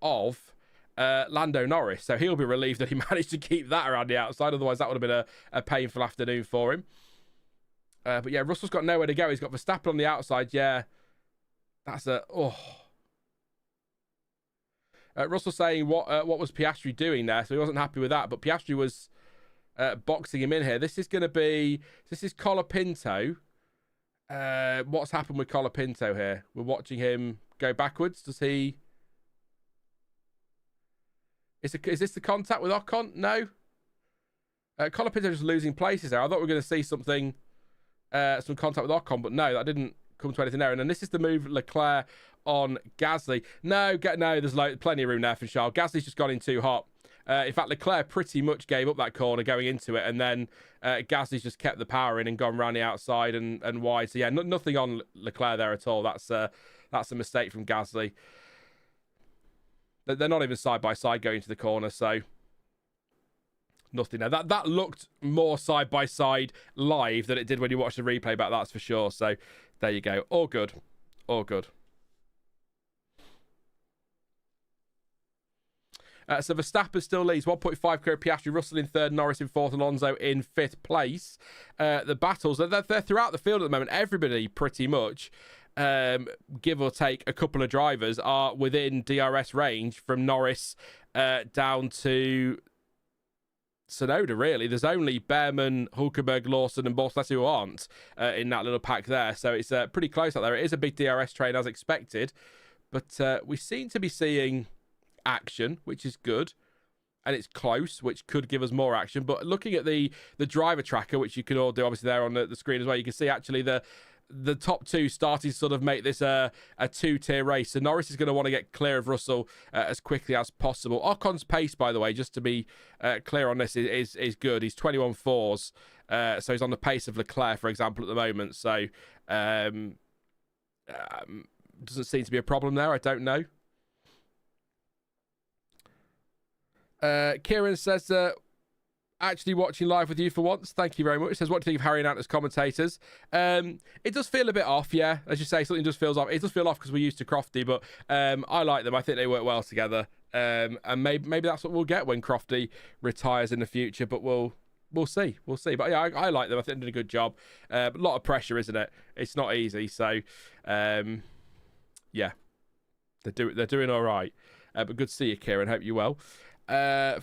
of Lando Norris. So he'll be relieved that he managed to keep that around the outside. Otherwise, that would have been a painful afternoon for him. But yeah, Russell's got nowhere to go. He's got Verstappen on the outside. Yeah, that's Russell saying what was Piastri doing there, so he wasn't happy with that. But Piastri was boxing him in here. This is Colapinto. What's happened with Colapinto here? We're watching him go backwards. Does he? Is this the contact with Ocon? No. Colapinto just losing places there. I thought we were going to see something, some contact with Ocon, but no, that didn't come to anything there. And then this is the move Leclerc on Gasly. No, there's plenty of room there for Charles. Gasly's just gone in too hot. In fact, Leclerc pretty much gave up that corner going into it, and then Gasly's just kept the power in and gone round the outside and wide. So yeah, nothing on Leclerc there at all. That's a mistake from Gasly. They're not even side by side going into the corner, so nothing there. That looked more side by side live than it did when you watched the replay back. That's for sure. So there you go. All good. So Verstappen still leads 1.5 clear of Piastri, Russell in third, Norris in fourth, Alonso in fifth place. The battles, they're throughout the field at the moment. Everybody pretty much, give or take a couple of drivers, are within DRS range from Norris down to Tsunoda, really. There's only Bearman, Hulkenberg, Lawson and Bortoleto who aren't in that little pack there. So it's pretty close out there. It is a big DRS train as expected. But we seem to be seeing action, which is good, and it's close, which could give us more action. But looking at the driver tracker, which you can all do obviously there on the screen as well, you can see actually the top two starting to sort of make this a two-tier race. So Norris is going to want to get clear of Russell as quickly as possible. Ocon's pace, by the way, just to be clear on this, is good. He's 21.4s, so he's on the pace of Leclerc, for example, at the moment. So doesn't seem to be a problem there. I don't know. Kieran says, actually watching live with you for once. Thank you very much. Says, what do you think of Harry and Ant as commentators? It does feel a bit off, yeah. As you say, something just feels off. It does feel off because we're used to Crofty, but I like them. I think they work well together. And maybe that's what we'll get when Crofty retires in the future, but we'll see. We'll see. But yeah, I like them. I think they did a good job. A lot of pressure, isn't it? It's not easy. So, yeah, they're doing all right. But good to see you, Kieran. Hope you're well. It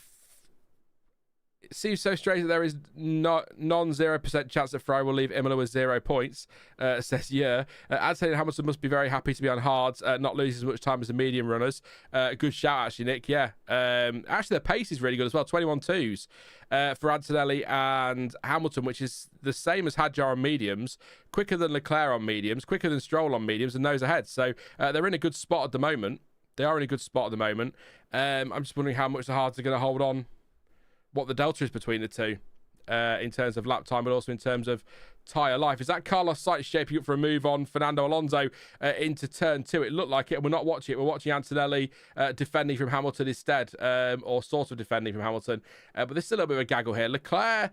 seems so strange that there is non-0% chance that Ferrari will leave Imola with 0 points, says yeah. Antonelli and Hamilton must be very happy to be on hards, not losing as much time as the medium runners. Good shout, actually, Nick. Yeah. Actually, their pace is really good as well. 21.2s for Antonelli and Hamilton, which is the same as Hadjar on mediums, quicker than Leclerc on mediums, quicker than Stroll on mediums, and nose ahead. So they're in a good spot at the moment. They are in a good spot at the moment. I'm just wondering how much the hards are going to hold on, what the delta is between the two in terms of lap time, but also in terms of tyre life. Is that Carlos Sainz shaping up for a move on Fernando Alonso into turn 2? It looked like it. We're not watching it. We're watching Antonelli defending from Hamilton instead, or sort of defending from Hamilton. But this is a little bit of a gaggle here. Leclerc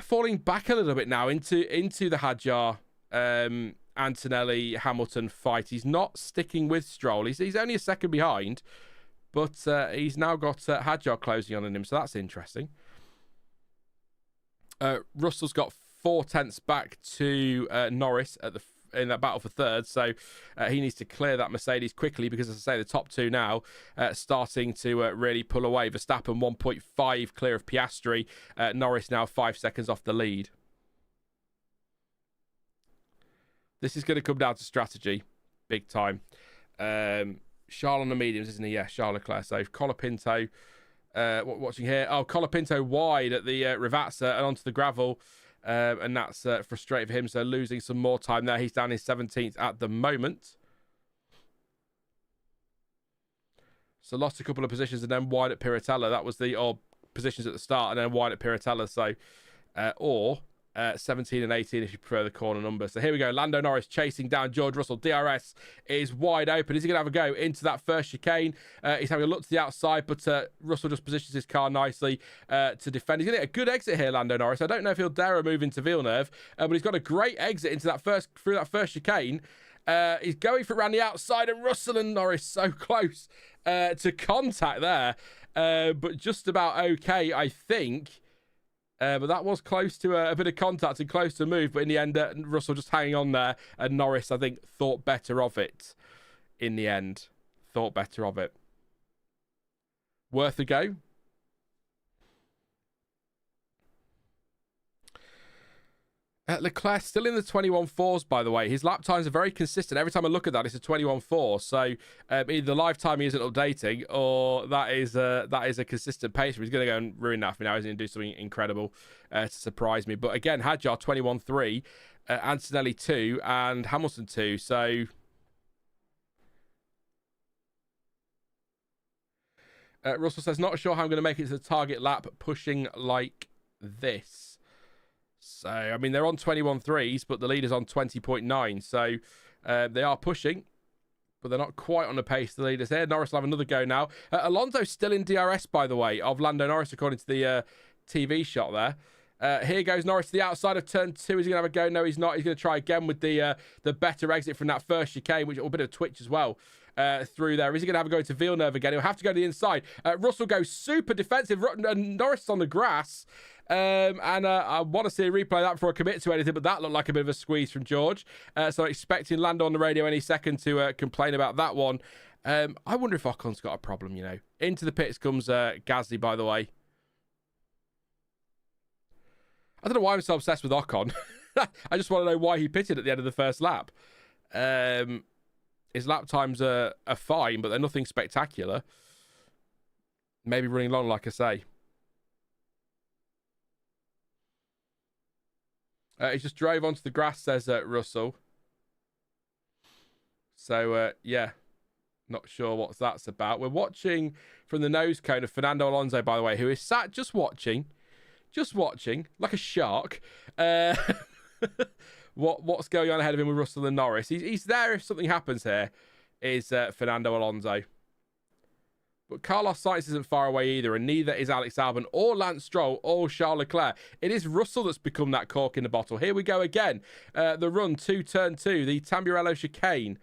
falling back a little bit now into the Hadjar Antonelli Hamilton fight. He's not sticking with Stroll. He's only a second behind, but he's now got Hadjar closing on him, so that's interesting. Russell's got 4 tenths back to Norris in that battle for third, so he needs to clear that Mercedes quickly because, as I say, the top two now starting to really pull away. Verstappen 1.5 clear of Piastri. Norris now 5 seconds off the lead. This is going to come down to strategy, big time. Charles on the mediums, isn't he? Yeah, Charles Leclerc safe. Colapinto, watching here. Oh, Colapinto wide at the Rivazza and onto the gravel. And that's frustrating for him, so losing some more time there. He's down in 17th at the moment. So lost a couple of positions and then wide at Piratella. That was positions at the start and then wide at Piratella. So or 17 and 18 if you prefer the corner number. So here we go. Lando Norris chasing down George Russell. DRS is wide open. Is he going to have a go into that first chicane? He's having a look to the outside, but Russell just positions his car nicely to defend. He's going to get a good exit here, Lando Norris. I don't know if he'll dare a move into Villeneuve, but he's got a great exit into that through that first chicane. He's going for it around the outside, and Russell and Norris so close to contact there, but just about okay, I think. But that was close to a bit of contact and close to move. But in the end, Russell just hanging on there. And Norris, I think, thought better of it in the end. Thought better of it. Worth a go. Leclerc still in the 21.4s, by the way. His lap times are very consistent. Every time I look at that, it's a 21.4. So either the live time he isn't updating, or that is a consistent pace. He's going to go and ruin that for me now. He's going to do something incredible to surprise me. But again, Hadjar 21.3, Antonelli 2, and Hamilton 2. So Russell says, not sure how I'm going to make it to the target lap pushing like this. So, I mean, they're on 21.3s, but the leader's on 20.9. So, they are pushing, but they're not quite on the pace the leaders here. Norris will have another go now. Alonso's still in DRS, by the way, of Lando Norris, according to the TV shot there. Here goes Norris to the outside of turn 2. Is he going to have a go? No, he's not. He's going to try again with the better exit from that first chicane, which a bit of twitch as well. Through there. Is he going to have a go to Villeneuve again? He'll have to go to the inside. Russell goes super defensive. Norris is on the grass. I want to see a replay of that before I commit to anything, but that looked like a bit of a squeeze from George. So expecting Lando on the radio any second to complain about that one. I wonder if Ocon's got a problem, you know. Into the pits comes Gasly, by the way. I don't know why I'm so obsessed with Ocon. I just want to know why he pitted at the end of the first lap. His lap times are fine, but they're nothing spectacular. Maybe running long, like I say. He just drove onto the grass, says Russell. So, yeah. Not sure what that's about. We're watching from the nose cone of Fernando Alonso, by the way, who is sat just watching, like a shark. What's going on ahead of him with Russell and Norris. He's there if something happens here, is Fernando Alonso. But Carlos Sainz isn't far away either, and neither is Alex Albon or Lance Stroll or Charles Leclerc. It is Russell that's become that cork in the bottle. Here we go again. The run to turn 2, the Tamburello chicane.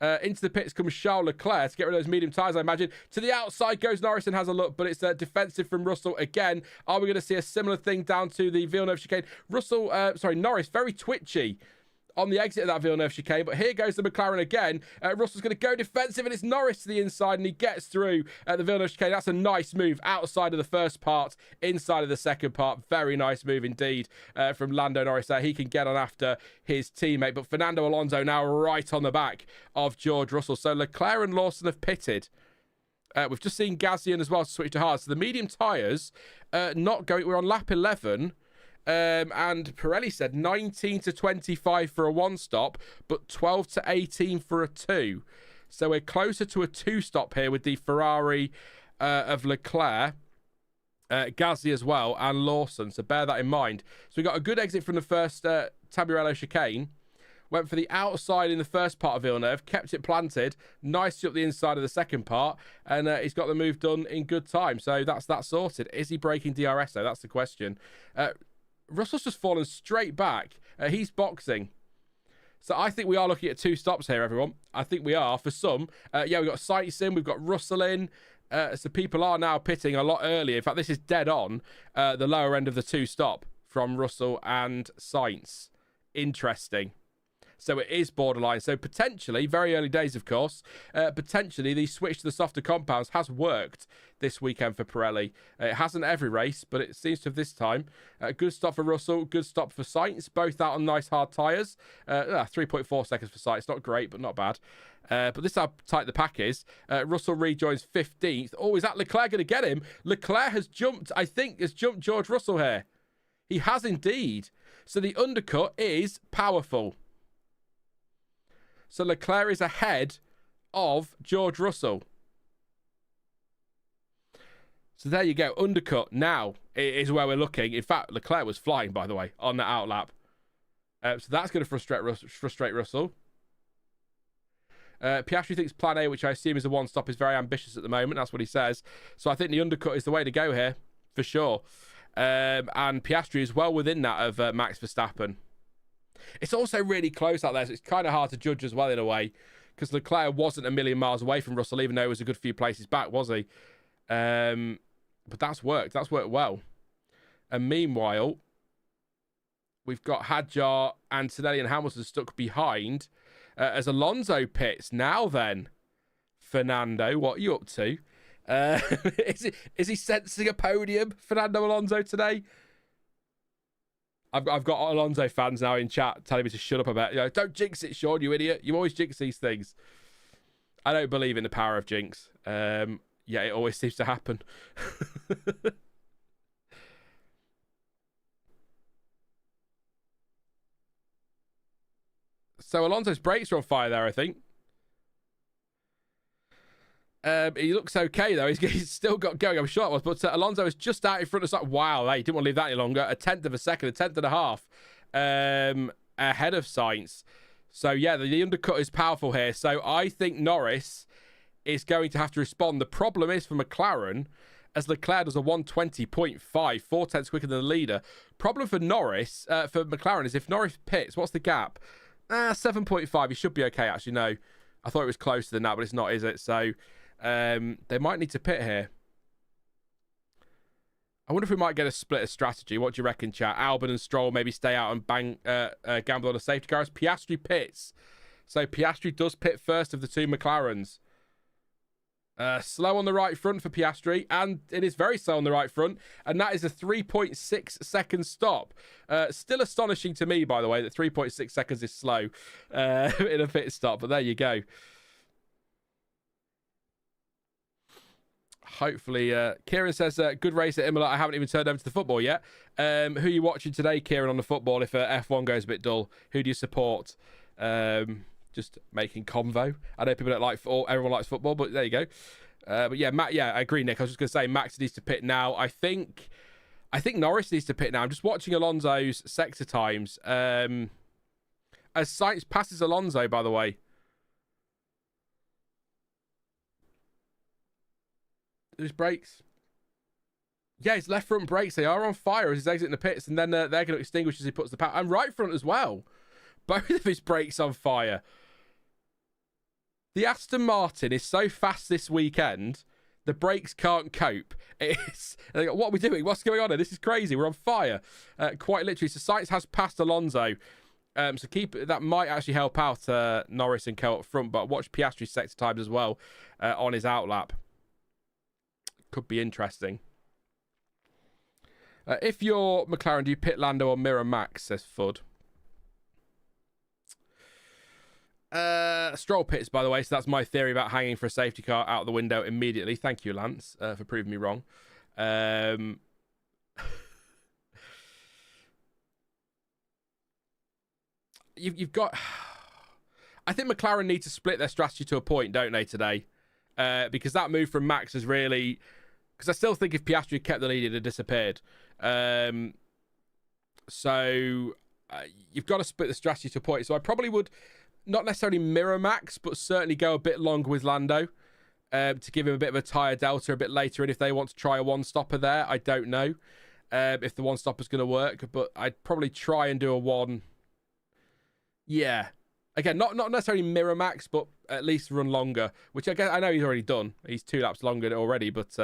Into the pits comes Charles Leclerc to get rid of those medium tyres, I imagine. To the outside goes Norris and has a look, but it's defensive from Russell again. Are we going to see a similar thing down to the Villeneuve chicane? Norris, very twitchy on the exit of that Villeneuve chicane, but here goes the McLaren again. Russell's going to go defensive, and it's Norris to the inside, and he gets through the Villeneuve chicane. That's a nice move outside of the first part, inside of the second part. Very nice move indeed from Lando Norris there. He can get on after his teammate, but Fernando Alonso now right on the back of George Russell. So Leclerc and Lawson have pitted. We've just seen Gasly as well switch to hard. So the medium tyres not going. We're on lap 11. And Pirelli said 19 to 25 for a one stop, but 12 to 18 for a two. So we're closer to a two stop here with the Ferrari of Leclerc, Gasly as well, and Lawson. So bear that in mind. So we got a good exit from the first Tamburello chicane. Went for the outside in the first part of Villeneuve, kept it planted, nicely up the inside of the second part, and he's got the move done in good time. So that's that sorted. Is he breaking DRS though? That's the question. Russell's just fallen straight back. He's boxing. So I think we are looking at two stops here, everyone. I think we are for some. We've got Sainz in, we've got Russell in. So people are now pitting a lot earlier. In fact, this is dead on the lower end of the two stop from Russell and Sainz. Interesting. So it is borderline. So potentially, very early days, of course, potentially the switch to the softer compounds has worked this weekend for Pirelli. It hasn't every race, but it seems to have this time. Good stop for Russell, good stop for Sainz, both out on nice hard tyres. 3.4 seconds for Sainz, not great, but not bad. But this is how tight the pack is. Russell rejoins 15th. Oh, is that Leclerc going to get him? Leclerc has jumped George Russell here. He has indeed. So the undercut is powerful. So Leclerc is ahead of George Russell. So there you go. Undercut now. is where we're looking. In fact, Leclerc was flying, by the way, on that outlap. So that's going to frustrate Russell. Piastri thinks plan A, which I assume is a one-stop, is very ambitious at the moment. That's what he says. So I think the undercut is the way to go here, for sure. And Piastri is well within that of Max Verstappen. It's also really close out there, so it's kind of hard to judge as well in a way, because Leclerc wasn't a million miles away from Russell, even though he was a good few places back, was he? But that's worked. That's worked well. And meanwhile, we've got Hadjar, Antonelli and Hamilton stuck behind as Alonso pits. Now then, Fernando, what are you up to? Is he sensing a podium, Fernando Alonso, today? I've got Alonso fans now in chat telling me to shut up about it. Don't jinx it, Sean, you idiot. You always jinx these things. I don't believe in the power of jinx. Yeah, it always seems to happen. So Alonso's brakes are on fire there, I think. He looks okay, though. He's still got going. I'm sure it was. But Alonso is just out in front of... Wow, hey, didn't want to leave that any longer. A tenth of a second, a tenth and a half ahead of Sainz. So, yeah, the undercut is powerful here. So I think Norris is going to have to respond. The problem is for McLaren, as Leclerc does a 120.5, 4 tenths quicker than the leader. Problem for Norris, for McLaren, is if Norris pits, what's the gap? 7.5. He should be okay, actually. No, I thought it was closer than that, but it's not, is it? So they might need to pit here. I wonder if we might get a split of strategy. What do you reckon, chat? Albon and Stroll maybe stay out and gamble on a safety car. Piastri pits. So Piastri does pit first of the two McLarens. Slow on the right front for Piastri, and it is very slow on the right front, and that is a 3.6 second stop. Still astonishing to me, by the way, that 3.6 seconds is slow in a pit stop, but there you go. Hopefully, Kieran says, good race at Imola. I haven't even turned over to the football yet. Who are you watching today, Kieran, on the football? If F1 goes a bit dull, who do you support? Just making convo. I know people don't like football. Everyone likes football, but there you go. But yeah, I agree, Nick. I was just going to say Max needs to pit now. I think Norris needs to pit now. I'm just watching Alonso's sector times. As Sainz passes Alonso, by the way. His brakes. Yeah, his left front brakes, they are on fire as he's exiting the pits, and then they're going to extinguish as he puts the power. And right front as well. Both of his brakes on fire. The Aston Martin is so fast this weekend, the brakes can't cope. It's what are we doing? What's going on here? This is crazy. We're on fire. Quite literally. So Sainz has passed Alonso. So that might actually help out Norris and Co up front. But watch Piastri's sector times as well on his outlap. Could be interesting. If you're McLaren, do you pit Lando or mirror Max, says Fudd. Stroll pits, by the way, so that's my theory about hanging for a safety car out the window immediately. Thank you, Lance, for proving me wrong. You've got... I think McLaren need to split their strategy to a point, don't they, today? Because that move from Max is really... Because I still think if Piastri had kept the lead, it had disappeared. So you've got to split the strategy to a point. So I probably would... Not necessarily mirror Max, but certainly go a bit longer with Lando to give him a bit of a tyre delta a bit later. And if they want to try a one-stopper there, I don't know if the one-stopper's going to work. But I'd probably try and do a one. Yeah. Again, not necessarily mirror Max, but at least run longer. Which I know he's already done. He's 2 laps longer already, but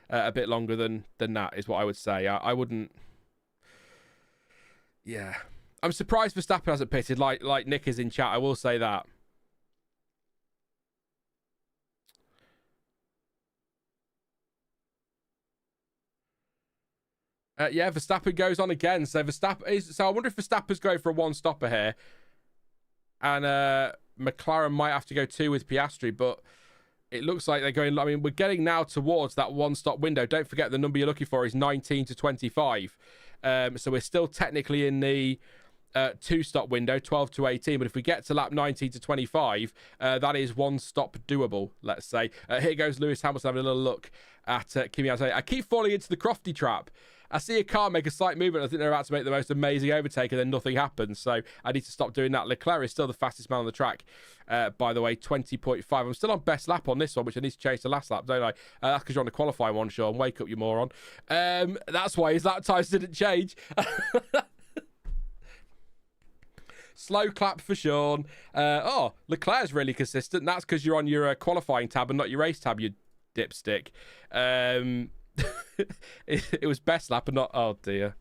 a bit longer than that is what I would say. I wouldn't... Yeah. I'm surprised Verstappen hasn't pitted like Nick is in chat. I will say that. Yeah, Verstappen goes on again. So I wonder if Verstappen's going for a one-stopper here. And McLaren might have to go 2 with Piastri, but it looks like they're going... I mean, we're getting now towards that one-stop window. Don't forget the number you're looking for is 19 to 25. So we're still technically in the... 2-stop window, 12 to 18, but if we get to lap 19 to 25, that is one stop doable, let's say. Here goes Lewis Hamilton having a little look at Kimi Antonelli. I keep falling into the Crofty trap. I see a car make a slight movement. I think they're about to make the most amazing overtake, and then nothing happens. So I need to stop doing that. Leclerc is still the fastest man on the track, by the way, 20.5. I'm still on best lap on this one, which I need to change to last lap, don't I? That's because you're on the qualifying one, Sean. Wake up, you moron. That's why his lap times didn't change. Slow clap for Sean. Leclerc's really consistent. That's because you're on your qualifying tab and not your race tab, you dipstick. It was best lap and not... Oh, dear.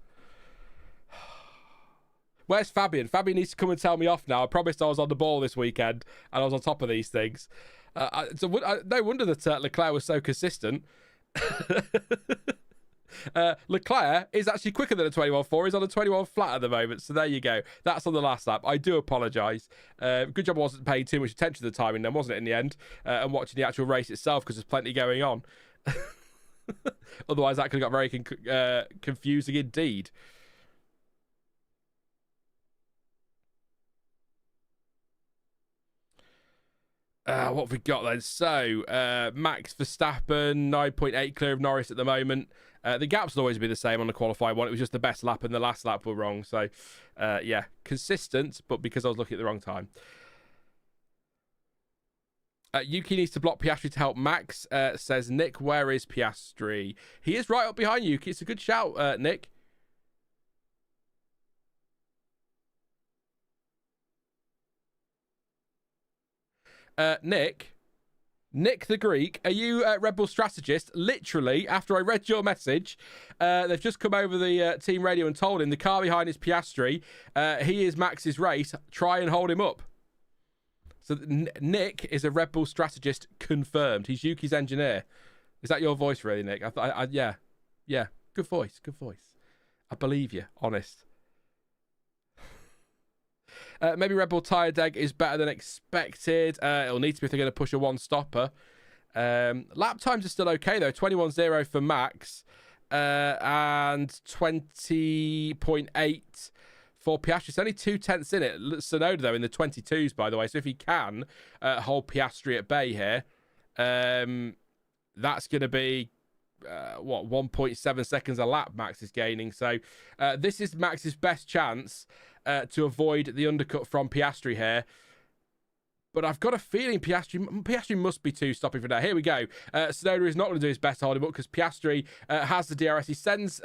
Where's Fabian? Fabian needs to come and tell me off now. I promised I was on the ball this weekend and I was on top of these things. No wonder that Leclerc was so consistent. Leclerc is actually quicker than a 21.4. He's on a 21 flat at the moment. So there you go. That's on the last lap. I do apologise. Good job I wasn't paying too much attention to the timing then, wasn't it, in the end? And watching the actual race itself, because there's plenty going on. Otherwise, that could have got very confusing indeed. What have we got then? So, Max Verstappen, 9.8 clear of Norris at the moment. The gaps will always be the same on the qualified one. It was just the best lap and the last lap were wrong. So, yeah, consistent, but because I was looking at the wrong time. Yuki needs to block Piastri to help Max, says Nick. Where is Piastri? He is right up behind Yuki. It's a good shout, Nick. Nick the Greek, are you a Red Bull strategist? Literally, after I read your message, they've just come over the team radio and told him the car behind is Piastri. He is Max's race. Try and hold him up. So Nick is a Red Bull strategist confirmed. He's Yuki's engineer. Is that your voice, really, Nick? Yeah. Good voice. I believe you. Honest. Maybe Red Bull tyre deg is better than expected. It'll need to be if they're going to push a one-stopper. Lap times are still okay, though. 21.0 for Max. And 20.8 for Piastri. It's only 2/10 in it. Tsunoda, though, in the 22s, by the way. So if he can hold Piastri at bay here, that's going to be, 1.7 seconds a lap Max is gaining. So this is Max's best chance to avoid the undercut from Piastri here. But I've got a feeling Piastri must be stopping for now. Here we go. Tsunoda is not going to do his best to hold him up because Piastri has the DRS. He sends...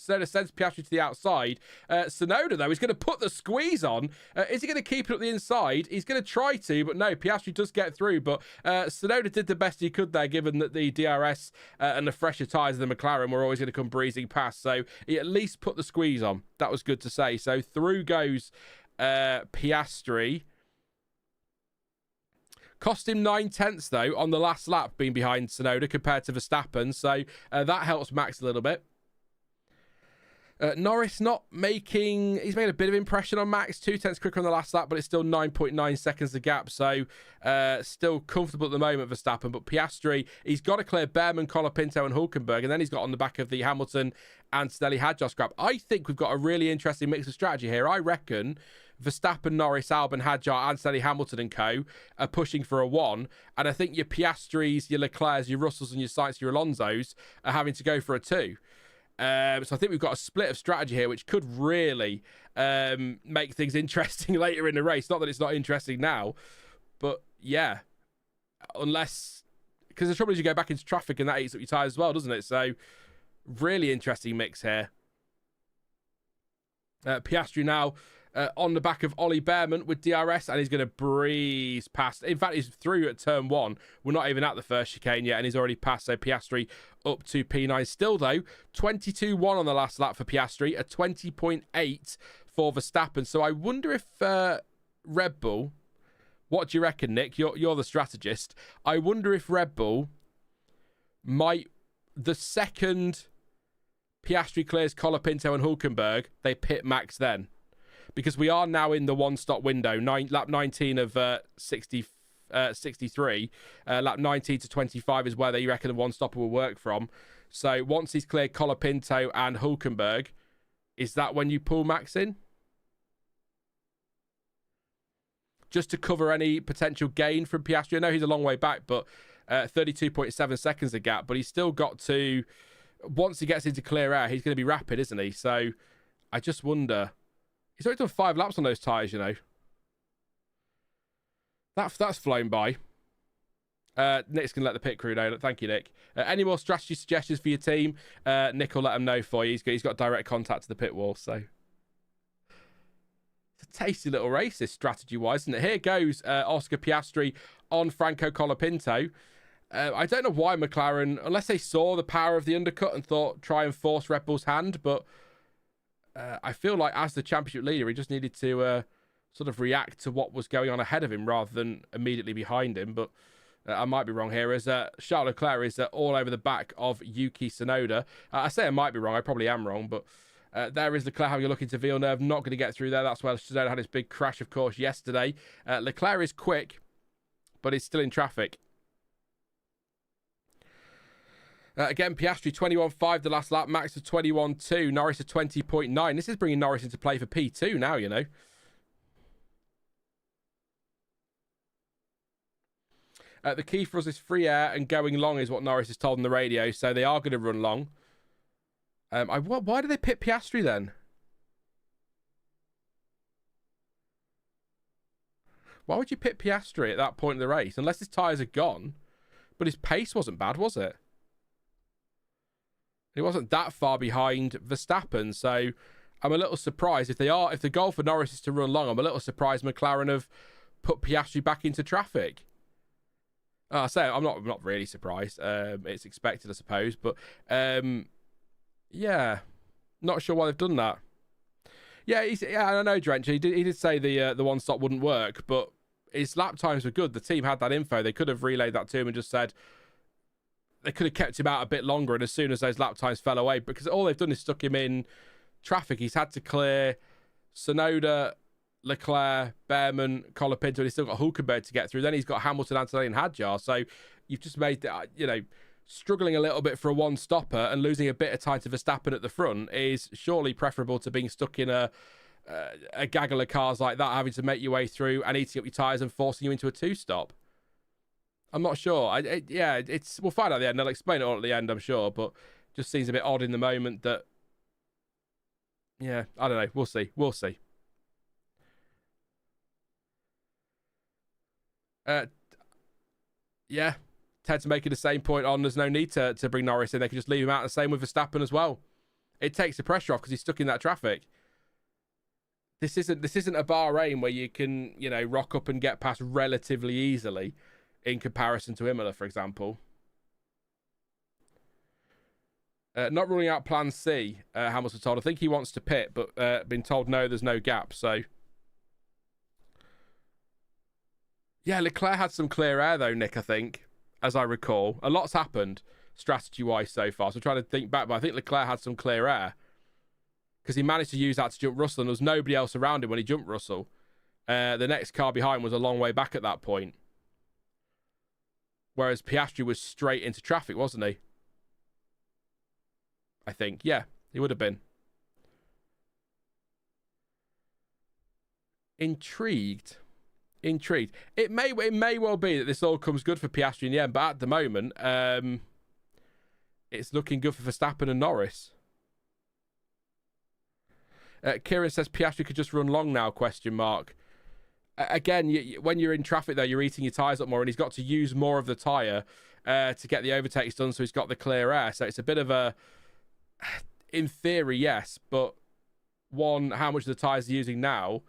Tsunoda sends Piastri to the outside. Tsunoda, though, is going to put the squeeze on. Is he going to keep it up the inside? He's going to try to, but no, Piastri does get through. But Tsunoda did the best he could there, given that the DRS and the fresher tyres of the McLaren were always going to come breezing past. So he at least put the squeeze on. That was good to say. So through goes Piastri. Cost him 9/10, though, on the last lap being behind Tsunoda compared to Verstappen. So that helps Max a little bit. Norris not making... He's made a bit of impression on Max. 2/10 quicker on the last lap, but it's still 9.9 seconds the gap. So still comfortable at the moment, Verstappen. But Piastri, he's got to clear Bearman, Colapinto and Hulkenberg. And then he's got on the back of the Hamilton and Antonelli Hadjar scrap. I think we've got a really interesting mix of strategy here. I reckon Verstappen, Norris, Albon, Hadjar, Antonelli, Hamilton and co are pushing for a 1. And I think your Piastris, your Leclercs, your Russells and your Sainz, your Alonsos are having to go for a 2. So I think we've got a split of strategy here, which could really make things interesting later in the race. Not that it's not interesting now, but yeah, unless... Because the trouble is you go back into traffic and that eats up your tyres as well, doesn't it? So really interesting mix here. Piastri now on the back of Ollie Bearman with DRS, and he's going to breeze past. In fact, he's through at turn 1. We're not even at the first chicane yet, and he's already passed. So Piastri up to P9. Still, though, 22.1 on the last lap for Piastri, a 20.8 for Verstappen. So I wonder if Red Bull... What do you reckon, Nick? You're the strategist. I wonder if Red Bull might... The second Piastri clears Colapinto and Hulkenberg, they pit Max then. Because we are now in the one-stop window. Lap 19 of 63. Lap 19 to 25 is where they reckon the one-stopper will work from. So once he's cleared Colapinto and Hulkenberg, is that when you pull Max in? Just to cover any potential gain from Piastri. I know he's a long way back, but 32.7 seconds the gap. But he's still got to... once he gets into clear air, he's going to be rapid, isn't he? So I just wonder. He's already done 5 laps on those tyres, you know. That's flown by. Nick's going to let the pit crew know. Thank you, Nick. Any more strategy suggestions for your team? Nick will let them know for you. He's got direct contact to the pit wall, so... It's a tasty little race, this strategy-wise, isn't it? Here goes Oscar Piastri on Franco Colapinto. I don't know why McLaren, unless they saw the power of the undercut and thought, try and force Red Bull's hand, but I feel like as the championship leader, he just needed to sort of react to what was going on ahead of him rather than immediately behind him, but I might be wrong here, as Charles Leclerc is all over the back of Yuki Tsunoda. I say I might be wrong, I probably am wrong, but there is Leclerc having a look into Villeneuve, not going to get through there. That's where Tsunoda had his big crash, of course, yesterday. Leclerc is quick, but he's still in traffic. Again, Piastri 21.5 the last lap, Max of 21.2, Norris of 20.9. This is bringing Norris into play for P2 now, you know. The key for us is free air and going long is what Norris is told on the radio, so they are going to run long. Why did they pit Piastri then? Why would you pit Piastri at that point in the race? Unless his tyres are gone. But his pace wasn't bad, was it? He wasn't that far behind Verstappen, so I'm a little surprised. If the goal for Norris is to run long, I'm a little surprised McLaren have put Piastri back into traffic. I say I'm not really surprised. It's expected, I suppose, but yeah, not sure why they've done that. Yeah, I know, Drench. He did say the one stop wouldn't work, but his lap times were good. The team had that info. They could have relayed that to him and just said they could have kept him out a bit longer. And as soon as those lap times fell away, because all they've done is stuck him in traffic. He's had to clear Tsunoda, Leclerc, Bearman, Colapinto, and he's still got Hulkenberg to get through. Then he's got Hamilton, Antonelli, and Hadjar. So you've just made that, struggling a little bit for a one-stopper and losing a bit of time to Verstappen at the front is surely preferable to being stuck in a gaggle of cars like that, having to make your way through and eating up your tyres and forcing you into a two-stop. I'm not sure. We'll find out at the end. They'll explain it all at the end, I'm sure, but just seems a bit odd in the moment that, yeah, I don't know. We'll see. Yeah, Ted's making the same point on there's no need to bring Norris in. They can just leave him out. The same with Verstappen as well. It takes the pressure off because he's stuck in that traffic. This isn't a Bahrain where you can, rock up and get past relatively easily in comparison to Imola, for example. Not ruling out plan C, Hamilton told. I think he wants to pit, but been told no, there's no gap, so... Yeah, Leclerc had some clear air, though, Nick, I think, as I recall. A lot's happened strategy-wise so far, so I'm trying to think back, but I think Leclerc had some clear air because he managed to use that to jump Russell, and there was nobody else around him when he jumped Russell. The next car behind was a long way back at that point, whereas Piastri was straight into traffic, wasn't he? I think. Yeah, he would have been. Intrigued. It may well be that this all comes good for Piastri in the end, but at the moment, it's looking good for Verstappen and Norris. Kieran says Piastri could just run long now, ? Again, when you're in traffic, though, you're eating your tyres up more, and he's got to use more of the tyre to get the overtakes done, so he's got the clear air. So it's a bit of a... In theory, yes, but one, how much of the tyres are using now...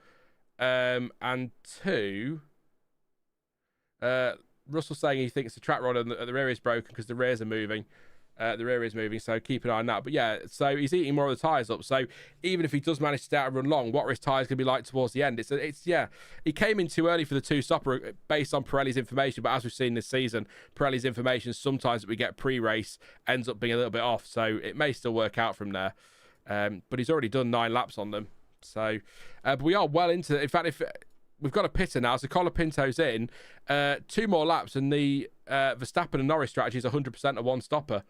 and two, Russell saying he thinks the track rod at the rear is broken because the rears are moving. The rear is moving, so keep an eye on that. But yeah, so he's eating more of the tyres up. So even if he does manage to stay out and run long, what are his tyres going to be like towards the end? He came in too early for the two-stopper based on Pirelli's information. But as we've seen this season, Pirelli's information sometimes that we get pre-race ends up being a little bit off. So it may still work out from there. But he's already done 9 laps on them. So, but we are well into... In fact, if we've got a pitter now, so Colapinto's in. 2 more laps, and the Verstappen and Norris strategy is 100% a one-stopper.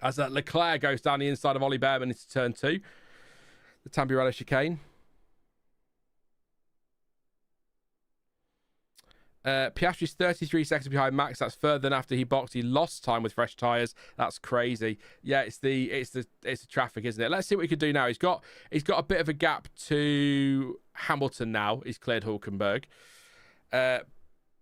As Leclerc goes down the inside of Ollie Bearman into turn 2. The Tamburello chicane. Piastri's 33 seconds behind Max. That's further than after he boxed. He lost time with fresh tyres. That's crazy. Yeah, it's the traffic, isn't it? Let's see what he can do now. He's got a bit of a gap to Hamilton now. He's cleared Hulkenberg.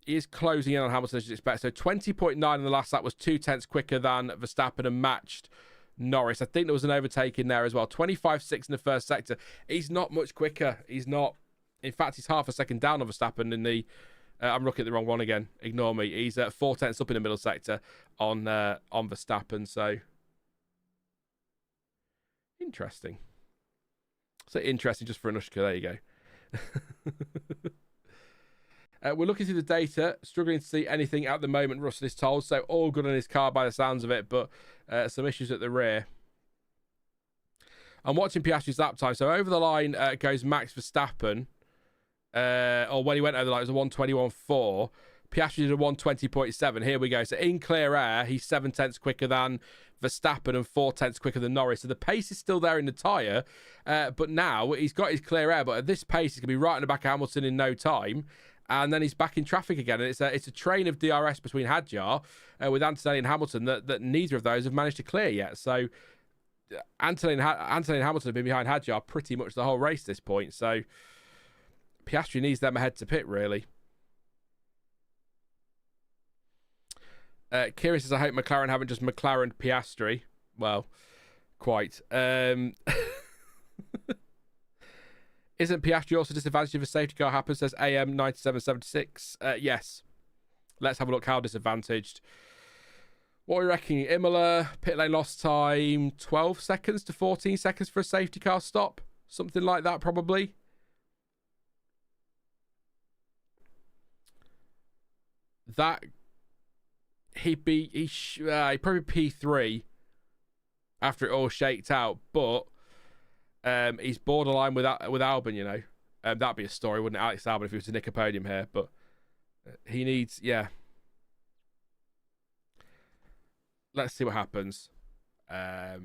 He is closing in on Hamilton as you'd expect. So 20.9 in the last lap was 2/10 quicker than Verstappen and matched Norris. I think there was an overtaking there as well. 25.6 in the first sector. He's not much quicker. He's not. In fact, he's half a second down on Verstappen in the. I'm looking at the wrong one again. Ignore me. He's 4/10 up in the middle sector on Verstappen. So interesting. So interesting just for Anushka. There you go. We're looking through the data, struggling to see anything at the moment, Russell is told. So all good on his car by the sounds of it, but some issues at the rear. I'm watching Piastri's lap time. So over the line goes Max Verstappen. Or when he went over the line, it was a 1:21.4. Piastri did a 1:20.7. Here we go. So in clear air, he's 7/10 quicker than Verstappen and 4/10 quicker than Norris. So the pace is still there in the tyre, but now he's got his clear air. But at this pace, he's going to be right in the back of Hamilton in no time. And then he's back in traffic again. And it's a train of DRS between Hadjar with Antonelli and Hamilton that neither of those have managed to clear yet. So Antonelli and Hamilton have been behind Hadjar pretty much the whole race at this point. So Piastri needs them ahead to pit, really. Kieran says, I hope McLaren haven't just McLaren Piastri. Well, quite. Isn't Piastri also disadvantaged if a safety car happens? Says AM9776. Yes. Let's have a look how disadvantaged. What are we reckoning? Imola, pit lane lost time, 12 seconds to 14 seconds for a safety car stop. Something like that, probably. That he'd probably P3 after it all shaked out, but he's borderline with Albon, you know. That'd be a story, wouldn't it, Alex Albon, if he was to nick a podium here? But he needs, yeah. Let's see what happens. But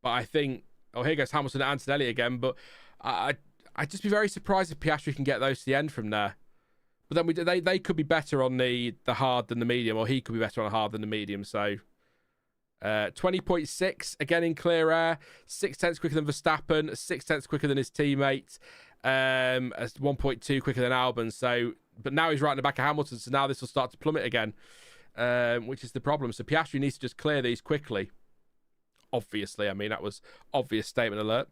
I think, here goes Hamilton and Antonelli again. But I'd just be very surprised if Piastri can get those to the end from there. But then they could be better on the hard than the medium, or he could be better on the hard than the medium. So 20.6 again in clear air, 6/10 quicker than Verstappen, 6/10 quicker than his teammate, 1.2 quicker than Albon. So, but now he's right in the back of Hamilton, so now this will start to plummet again, which is the problem. So Piastri needs to just clear these quickly. Obviously, I mean that was obvious statement alert.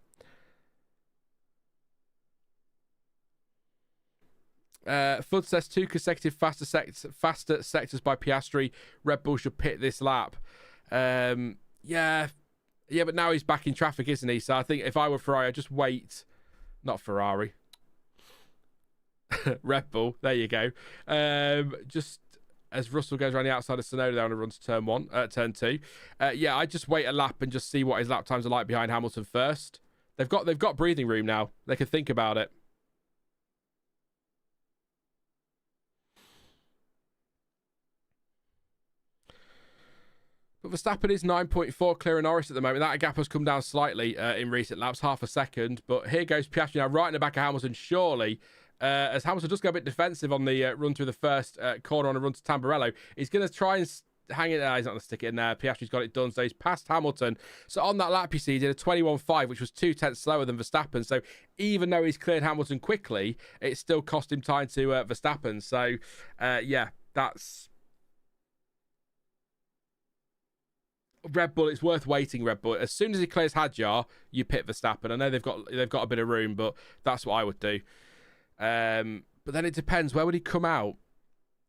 Fudd says 2 consecutive faster sectors by Piastri. Red Bull should pit this lap. Yeah, but now he's back in traffic, isn't he? So I think if I were Ferrari, I'd just wait. Not Ferrari. Red Bull. There you go. Just as Russell goes around the outside of Tsunoda there on a run to turn 2. Yeah, I'd just wait a lap and just see what his lap times are like behind Hamilton first. They've got breathing room now. They can think about it. But Verstappen is 9.4 clear of Norris at the moment. That gap has come down slightly in recent laps, half a second. But here goes Piastri now right in the back of Hamilton, surely. As Hamilton does go a bit defensive on the run through the first corner on a run to Tamburello. He's going to try and hang it there. He's not going to stick it in there. Piastri's got it done, so he's passed Hamilton. So on that lap, you see, he did a 21.5, which was 2/10 slower than Verstappen. So even though he's cleared Hamilton quickly, it still cost him time to Verstappen. So, yeah, that's... Red Bull, it's worth waiting, Red Bull. As soon as he clears Hadjar, you pit Verstappen. I know they've got a bit of room, but that's what I would do. But then it depends. Where would he come out?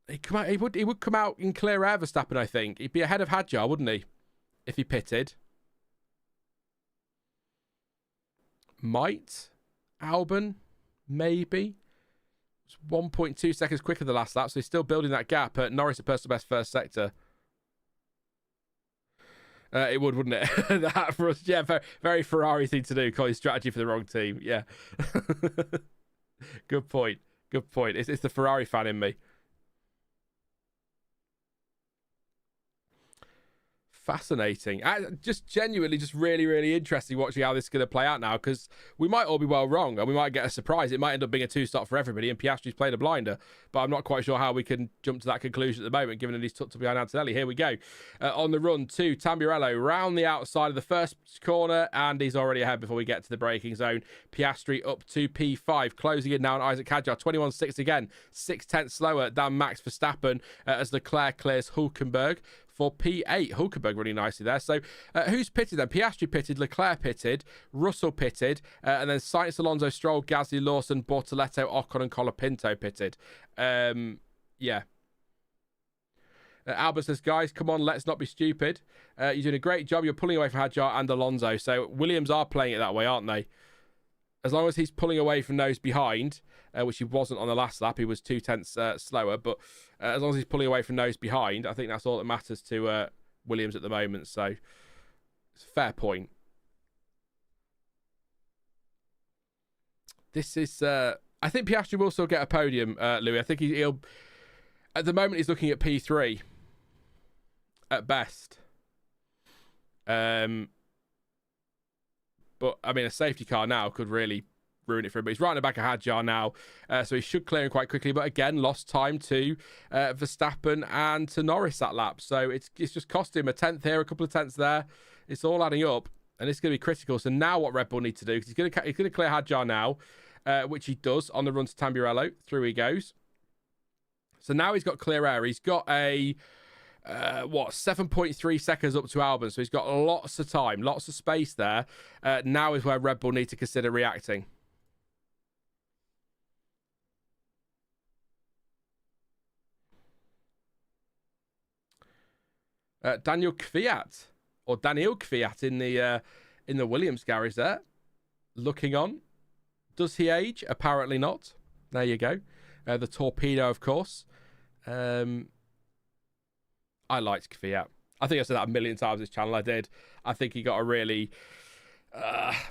He would come out in clear air, Verstappen, I think. He'd be ahead of Hadjar, wouldn't he? If he pitted. Might. Albon. Maybe. It's 1.2 seconds quicker than the last lap, so he's still building that gap. Norris, a personal best first sector. It would, wouldn't it? That for us, yeah, very, very Ferrari thing to do. Call his strategy for the wrong team. Yeah. Good point. Good point. It's the Ferrari fan in me. Fascinating. Just genuinely, just really, really interesting watching how this is going to play out now, because we might all be well wrong and we might get a surprise. It might end up being a 2-stop for everybody and Piastri's played a blinder, but I'm not quite sure how we can jump to that conclusion at the moment, given that he's tucked behind Antonelli. Here we go. On the run to Tamburello, round the outside of the first corner, and he's already ahead before we get to the braking zone. Piastri up to P5, closing in now on Isaac Hadjar, 21.6 again, 6/10 slower than Max Verstappen, as Leclerc clears Hulkenberg for P8. Hulkenberg really nicely there. So who's pitted then? Piastri pitted, Leclerc pitted, Russell pitted, and then Sainz, Alonso, Stroll, Gasly, Lawson, Bortoleto, Ocon and Colapinto pitted. Yeah. Albert says, guys, come on, let's not be stupid. You're doing a great job. You're pulling away from Hadjar and Alonso. So Williams are playing it that way, aren't they? As long as he's pulling away from those behind, which he wasn't on the last lap, he was 0.2 slower, but as long as he's pulling away from those behind, I think that's all that matters to Williams at the moment. So it's a fair point. This is, I think Piastri will still get a podium, Louis. I think he'll, at the moment, he's looking at P3 at best. But, I mean, a safety car now could really ruin it for him. But he's right in the back of Hadjar now, so he should clear him quite quickly. But, again, lost time to Verstappen and to Norris that lap. So it's just cost him a 10th here, a couple of tenths there. It's all adding up, and it's going to be critical. So now what Red Bull need to do, because he's going to clear Hadjar now, which he does on the run to Tamburello. Through he goes. So now he's got clear air. He's got a... 7.3 seconds up to Albon, so he's got lots of time, lots of space there. Now is where Red Bull need to consider reacting. Daniel Kvyat in the Williams garage there, looking on. Does he age? Apparently not. There you go. The torpedo, of course. I liked Kvyat. I think I said that a million times this channel. I did. I think he got a really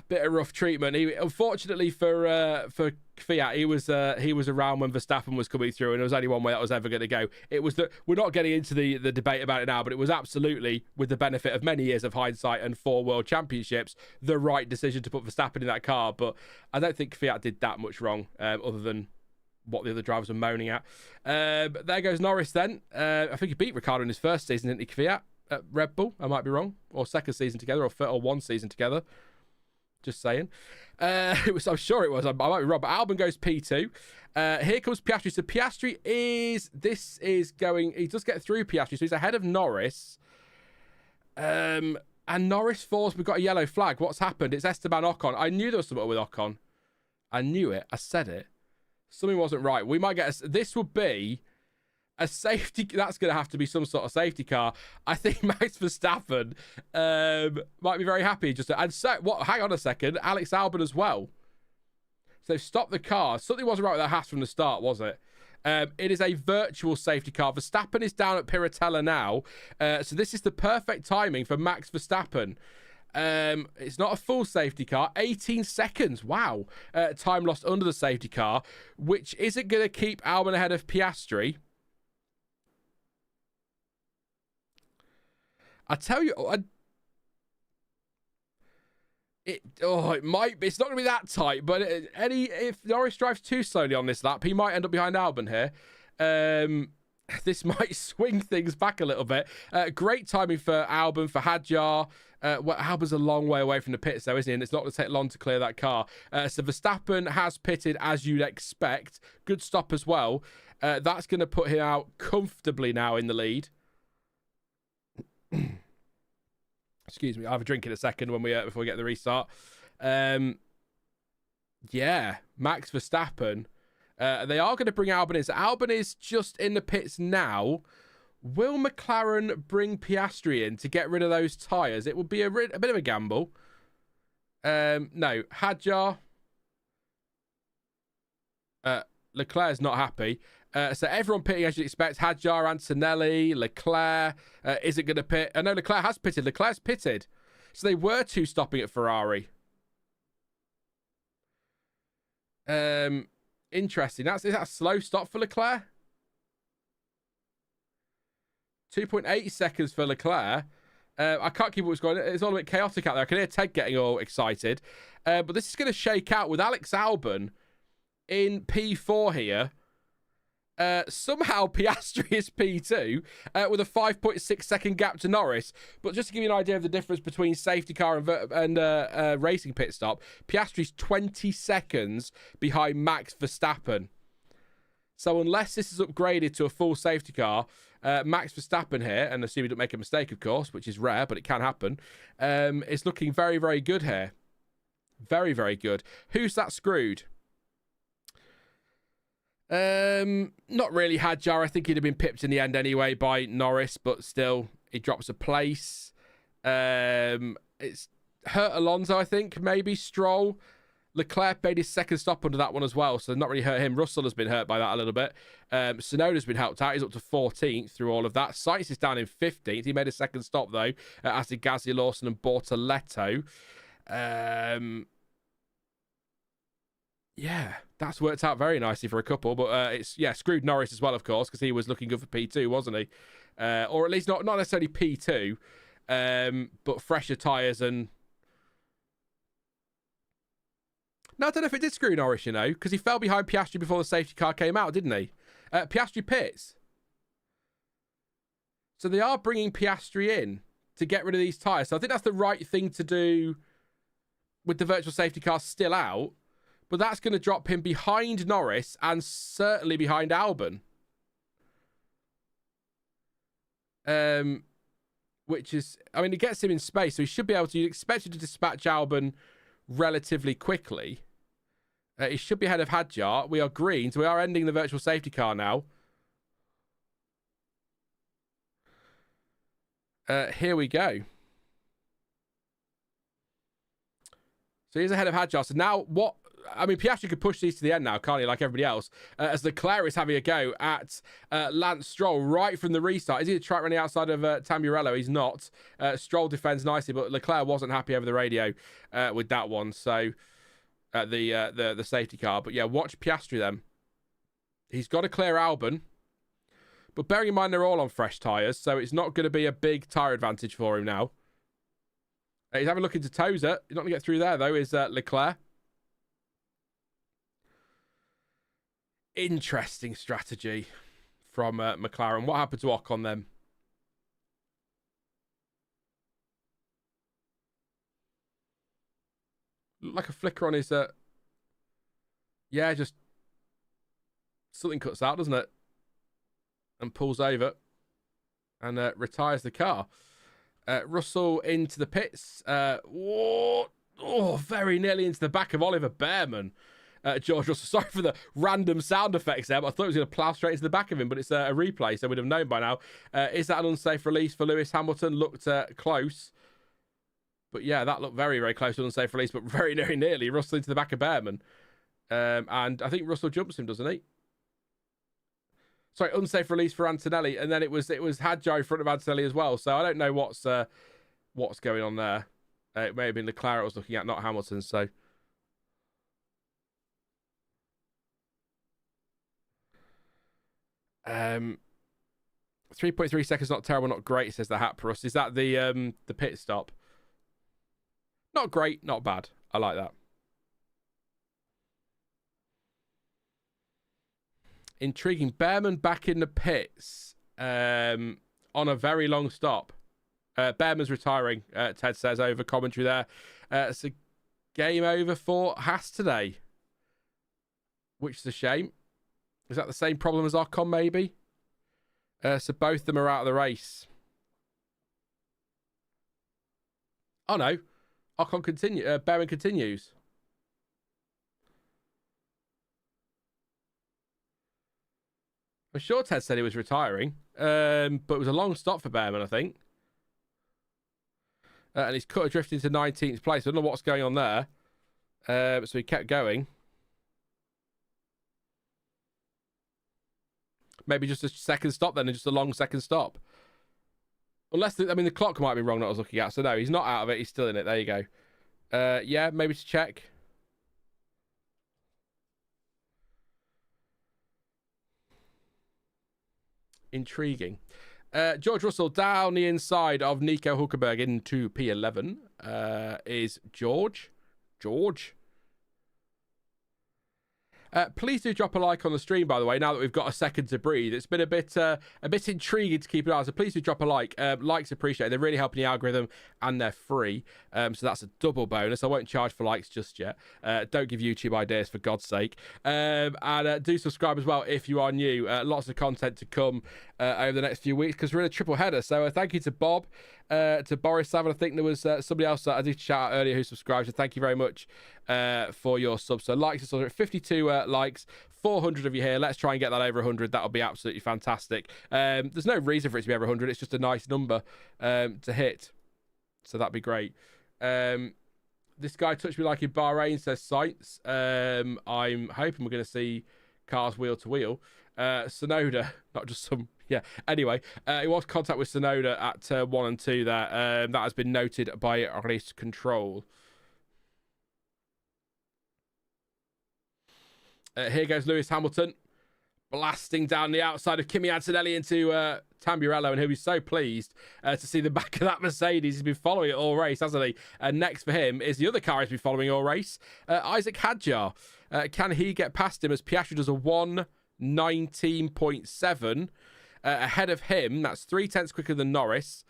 bit of rough treatment. Unfortunately for Kvyat, he was around when Verstappen was coming through, and there was only one way that was ever going to go. It was we're not getting into the debate about it now, but it was absolutely, with the benefit of many years of hindsight and 4 world championships, the right decision to put Verstappen in that car. But I don't think Kvyat did that much wrong, other than what the other drivers were moaning at. But there goes Norris then. I think he beat Ricciardo in his first season, didn't he, Kvyat, at Red Bull? I might be wrong. Or second season together, or one season together. Just saying. I'm sure it was. I might be wrong. But Albon goes P2. Here comes Piastri. So Piastri he does get through Piastri, so he's ahead of Norris. And Norris falls. We've got a yellow flag. What's happened? It's Esteban Ocon. I knew there was something with Ocon. I knew it. I said it. Something wasn't right. We might get this would be a safety. That's going to have to be some sort of safety car. I think Max Verstappen might be very happy. Hang on a second. Alex Albon as well. So they've stopped the car. Something wasn't right with that Haas from the start, was it? It is a virtual safety car. Verstappen is down at Piratella now. So this is the perfect timing for Max Verstappen. It's not a full safety car. 18 seconds. Wow. Time lost under the safety car, which isn't going to keep Albon ahead of Piastri. I tell you, it might be. It's not going to be that tight, but if Norris drives too slowly on this lap, he might end up behind Albon here. This might swing things back a little bit. Great timing for Albon, for Hadjar. Albon's a long way away from the pits, though, isn't he? And it's not going to take long to clear that car. So Verstappen has pitted as you'd expect. Good stop as well. That's going to put him out comfortably now in the lead. Excuse me. I'll have a drink in a second when before we get the restart. Yeah, Max Verstappen. They are going to bring Albon in. So Albon is just in the pits now. Will McLaren bring Piastri in to get rid of those tyres? It would be a bit of a gamble. No, Hadjar. Leclerc's not happy. So everyone pitting as you'd expect. Hadjar, Antonelli, Leclerc. Isn't going to pit. No, Leclerc has pitted. Leclerc's pitted. So they were two stopping at Ferrari. Interesting. Is that a slow stop for Leclerc? 2.8 seconds for Leclerc. I can't keep what's going on. It's all a bit chaotic out there. I can hear Ted getting all excited. But this is going to shake out with Alex Albon in P4 here. Somehow Piastri is P2 with a 5.6 second gap to Norris. But just to give you an idea of the difference between safety car and racing pit stop, Piastri's 20 seconds behind Max Verstappen. So unless this is upgraded to a full safety car, Max Verstappen here, and assume he don't make a mistake, of course, which is rare, but it can happen, is looking very, very good here. Very, very good. Who's that screwed? Not really Hadjar. I think he'd have been pipped in the end anyway by Norris, but still, he drops a place. It's hurt Alonso, I think, maybe Stroll. Leclerc made his second stop under that one as well, so not really hurt him. Russell has been hurt by that a little bit. Tsunoda's been helped out. He's up to 14th through all of that. Sainz is down in 15th. He made a second stop, though, as did Gabriel, Lawson and Bortoleto. Yeah, that's worked out very nicely for a couple, but it's screwed Norris as well, of course, because he was looking good for P2, wasn't he? Or at least not necessarily P2, but fresher tyres and... No, I don't know if it did screw Norris, you know, because he fell behind Piastri before the safety car came out, didn't he? Piastri pits. So they are bringing Piastri in to get rid of these tyres. So I think that's the right thing to do with the virtual safety car still out. But that's going to drop him behind Norris and certainly behind Albon. Which is, I mean, it gets him in space, so he should be able to, you'd expect him to dispatch Albon relatively quickly. He should be ahead of Hadjar. We are green, so we are ending the virtual safety car now. Here we go. So he's ahead of Hadjar. So now what... I mean, Piastri could push these to the end now, can't he, like everybody else? As Leclerc is having a go at Lance Stroll right from the restart. Is he trying running outside of Tamburello? He's not. Stroll defends nicely, but Leclerc wasn't happy over the radio with that one. So the safety car. But yeah, watch Piastri then. He's got to clear Albon. But bearing in mind they're all on fresh tyres, so it's not going to be a big tyre advantage for him now. He's having a look into Tozer. He's not going to get through there, though, is Leclerc. Interesting strategy from McLaren. What happened to Ocon then? Looked like a flicker on his... Yeah, just... Something cuts out, doesn't it? And pulls over. And retires the car. Russell into the pits. Very nearly into the back of Oliver Bearman. George Russell. Sorry for the random sound effects there, but I thought it was going to plough straight into the back of him, but it's a replay, so we'd have known by now. Is that an unsafe release for Lewis Hamilton? Looked close. But yeah, that looked very, very close to an unsafe release, but very, very nearly. Russell into the back of Bearman. And I think Russell jumps him, doesn't he? Sorry, unsafe release for Antonelli, and then it was Hadjar in front of Antonelli as well, so I don't know what's going on there. It may have been Leclerc I was looking at, not Hamilton, so... 3.3 seconds, not terrible, not great, says the Hat Prus. Is that the pit stop? Not great, not bad. I like that. Intriguing. Bearman back in the pits on a very long stop. Bearman's retiring, Ted says over commentary there. It's a game over for Haas today, which is a shame. Is that the same problem as Ocon, maybe? So both of them are out of the race. Oh, no. Ocon Bearman continues. I'm sure Ted said he was retiring. But it was a long stop for Bearman, I think. And he's cut adrift into 19th place. I don't know what's going on there. So he kept going. Maybe just a second stop then, and just a long second stop. Unless, the clock might be wrong that I was looking at. So no, he's not out of it. He's still in it. There you go. Yeah, maybe to check. Intriguing. George Russell down the inside of Nico Hulkenberg into P11 is George. Please do drop a like on the stream, by the way, now that we've got a second to breathe. It's been a bit intriguing to keep an eye on, so please do drop a like. Likes appreciated. They're really helping the algorithm, and they're free. So that's a double bonus. I won't charge for likes just yet. Don't give YouTube ideas, for God's sake. And do subscribe as well if you are new. Lots of content to come over the next few weeks, because we're in a triple header. So thank you to Bob, to Boris Savin. I think there was somebody else that I did shout out earlier who subscribed, so thank you very much for your subs. So likes are 52 likes, 400 of you here. Let's try and get that over 100. That'll be absolutely fantastic. There's no reason for it to be over 100. It's just a nice number to hit, so that'd be great. This guy touched me like in Bahrain, says Sainz. I'm hoping we're going to see cars wheel to wheel. Tsunoda, not just some. Yeah. Anyway, it was contact with Tsunoda at 1 and 2 there. That has been noted by race control. Here goes Lewis Hamilton, blasting down the outside of Kimi Antonelli into Tamburello, and he'll be so pleased to see the back of that Mercedes. He's been following it all race, hasn't he? And next for him is the other car he's been following all race, Isaac Hadjar. Can he get past him as Piastri does a 1:19.7 ahead of him? That's 0.3 quicker than Norris,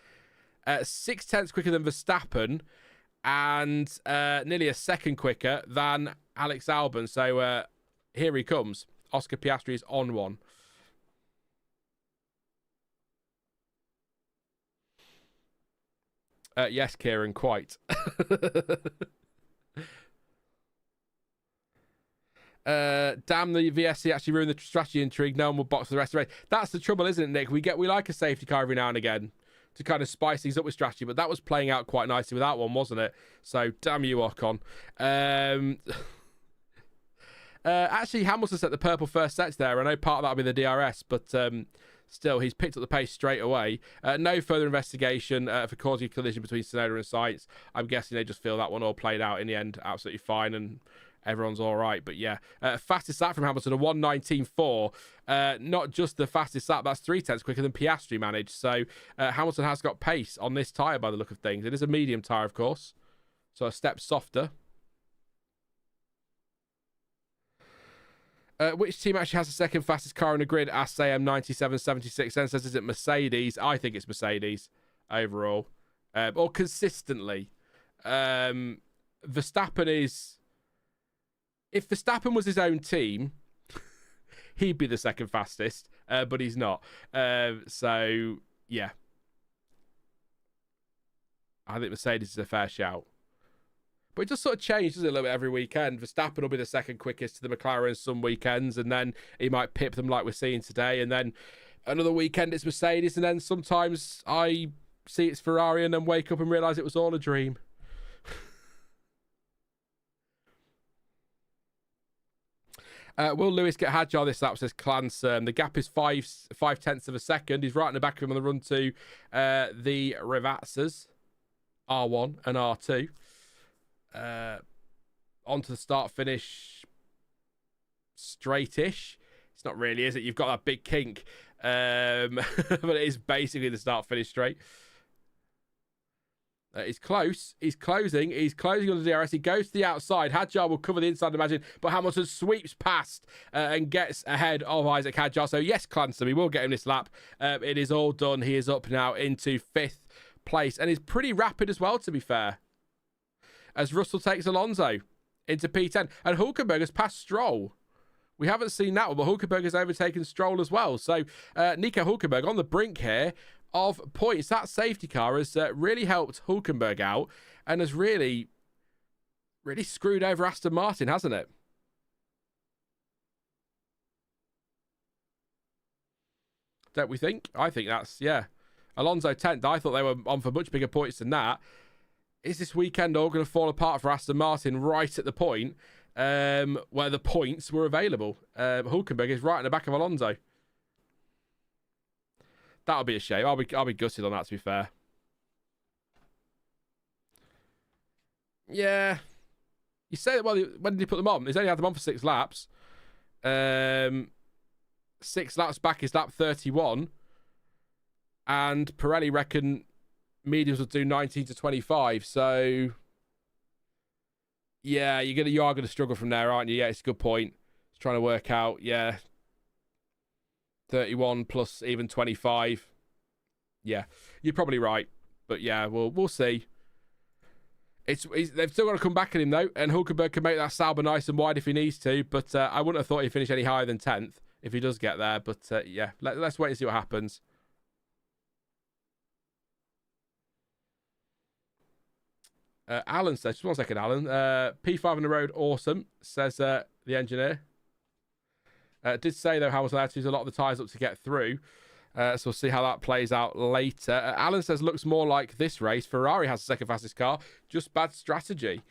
0.6 quicker than Verstappen, and nearly a second quicker than Alex Albon. So here he comes. Oscar Piastri is on one. Yes, Kieran, quite. Damn, the VSC actually ruined the strategy intrigue. No one will box for the rest of the race. That's the trouble, isn't it, Nick? We like a safety car every now and again to kind of spice things up with strategy, but that was playing out quite nicely with that one, wasn't it? So damn you, Ocon. Actually, Hamilton set the purple first sets there. I know part of that will be the DRS, but still, he's picked up the pace straight away. No further investigation for causing a collision between Tsunoda and Sainz. I'm guessing they just feel that one all played out in the end absolutely fine, and everyone's all right. But yeah, fastest lap from Hamilton, a 1:19.4. Not just the fastest lap, that's 0.3 quicker than Piastri managed. So Hamilton has got pace on this tyre by the look of things. It is a medium tyre, of course, so a step softer. Which team actually has the second fastest car on the grid? Asks AM9776 and says, is it Mercedes? I think it's Mercedes overall. Or consistently. Verstappen is... If Verstappen was his own team, he'd be the second fastest, but he's not. So, yeah. I think Mercedes is a fair shout. But it just sort of changes, doesn't it, a little bit every weekend. Verstappen will be the second quickest to the McLaren some weekends, and then he might pip them like we're seeing today. And then another weekend it's Mercedes, and then sometimes I see it's Ferrari and then wake up and realise it was all a dream. Will Lewis get Hadjar this lap, says Clanson. The gap is 5/10 of a second. He's right in the back of him on the run to the Rivazzas, R1 and R2. Onto the start finish straightish. It's not really, is it? You've got that big kink, but it is basically the start finish straight. He's close. He's closing on the DRS. He goes to the outside. Hadjar will cover the inside, imagine, but Hamilton sweeps past and gets ahead of Isaac Hadjar. So yes, Clancy, we will get him this lap. It is all done. He is up now into 5th place, and he's pretty rapid as well, to be fair, as Russell takes Alonso into P10. And Hulkenberg has passed Stroll. We haven't seen that one, but Hulkenberg has overtaken Stroll as well. So Nico Hulkenberg on the brink here of points. That safety car has really helped Hulkenberg out and has really screwed over Aston Martin, hasn't it? Don't we think? I think that's, yeah. Alonso 10th. I thought they were on for much bigger points than that. Is this weekend all going to fall apart for Aston Martin right at the point where the points were available? Hulkenberg is right in the back of Alonso. That'll be a shame. I'll be gutted on that, to be fair. Yeah. You say that, well, when did he put them on? He's only had them on for 6 laps. 6 laps back is lap 31. And Pirelli reckon mediums will do 19 to 25. So, yeah, you are gonna struggle from there, aren't you? Yeah, it's a good point. It's trying to work out, 31 plus even 25. Yeah, you're probably right. But yeah, we'll see. They've still got to come back at him though, and Hulkenberg can make that Sauber nice and wide if he needs to. But I wouldn't have thought he'd finish any higher than 10th if he does get there. But let's wait and see what happens. Alan says, just 1 second, Alan. P5 on the road, awesome, says the engineer. Did say, though, Hamilton had to use a lot of the tyres up to get through. So we'll see how that plays out later. Alan says, looks more like this race. Ferrari has the second fastest car. Just bad strategy.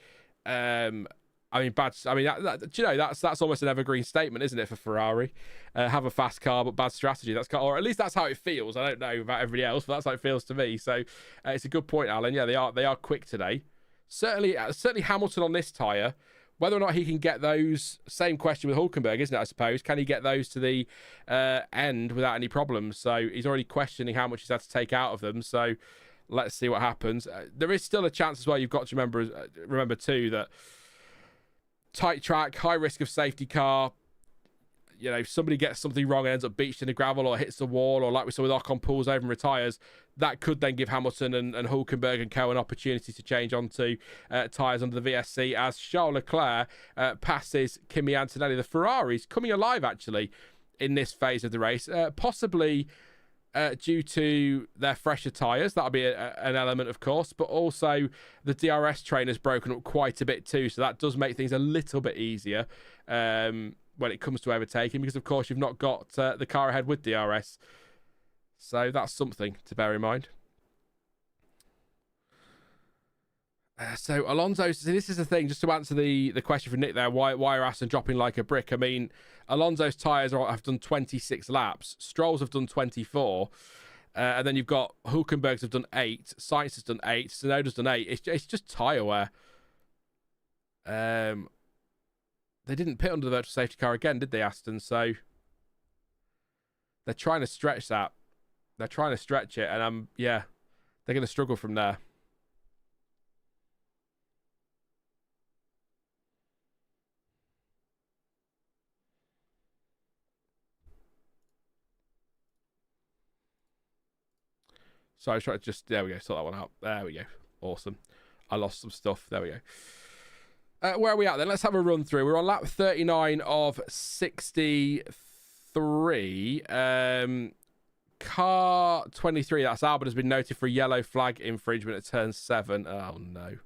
Do you know, that's almost an evergreen statement, isn't it, for Ferrari? Have a fast car, but bad strategy. Or at least that's how it feels. I don't know about everybody else, but that's how it feels to me. So it's a good point, Alan. Yeah, they are quick today. Certainly Hamilton on this tyre. Whether or not he can get those, same question with Hulkenberg, isn't it, I suppose? Can he get those to the end without any problems? So he's already questioning how much he's had to take out of them. So let's see what happens. There is still a chance as well. You've got to remember too, that tight track, high risk of safety car. You know, if somebody gets something wrong and ends up beached in the gravel or hits the wall, or like we saw with Ocon, pulls over and retires, that could then give Hamilton and Hulkenberg and co an opportunity to change onto tyres under the VSC as Charles Leclerc passes Kimi Antonelli. The Ferraris coming alive, actually, in this phase of the race, possibly due to their fresher tyres. That'll be an element, of course, but also the DRS train has broken up quite a bit too, so that does make things a little bit easier when it comes to overtaking, because of course you've not got the car ahead with DRS. So that's something to bear in mind. So Alonso, so this is the thing, just to answer the question from Nick there, why are Aston dropping like a brick? I mean, Alonso's tyres have done 26 laps, Stroll's have done 24, and then you've got Hulkenberg's have done 8, Sainz has done 8, Tsunoda's done 8. It's just tyre wear. They didn't pit under the virtual safety car again, did they, Aston? So they're trying to stretch that. They're trying to stretch it, and they're going to struggle from there. So I was trying to there we go, sort that one out. There we go. Awesome. I lost some stuff. There we go. Where are we at then? Let's have a run through. We're on lap 39 of 63. Car 23, that's Albon, has been noted for a yellow flag infringement at turn 7. Oh, no.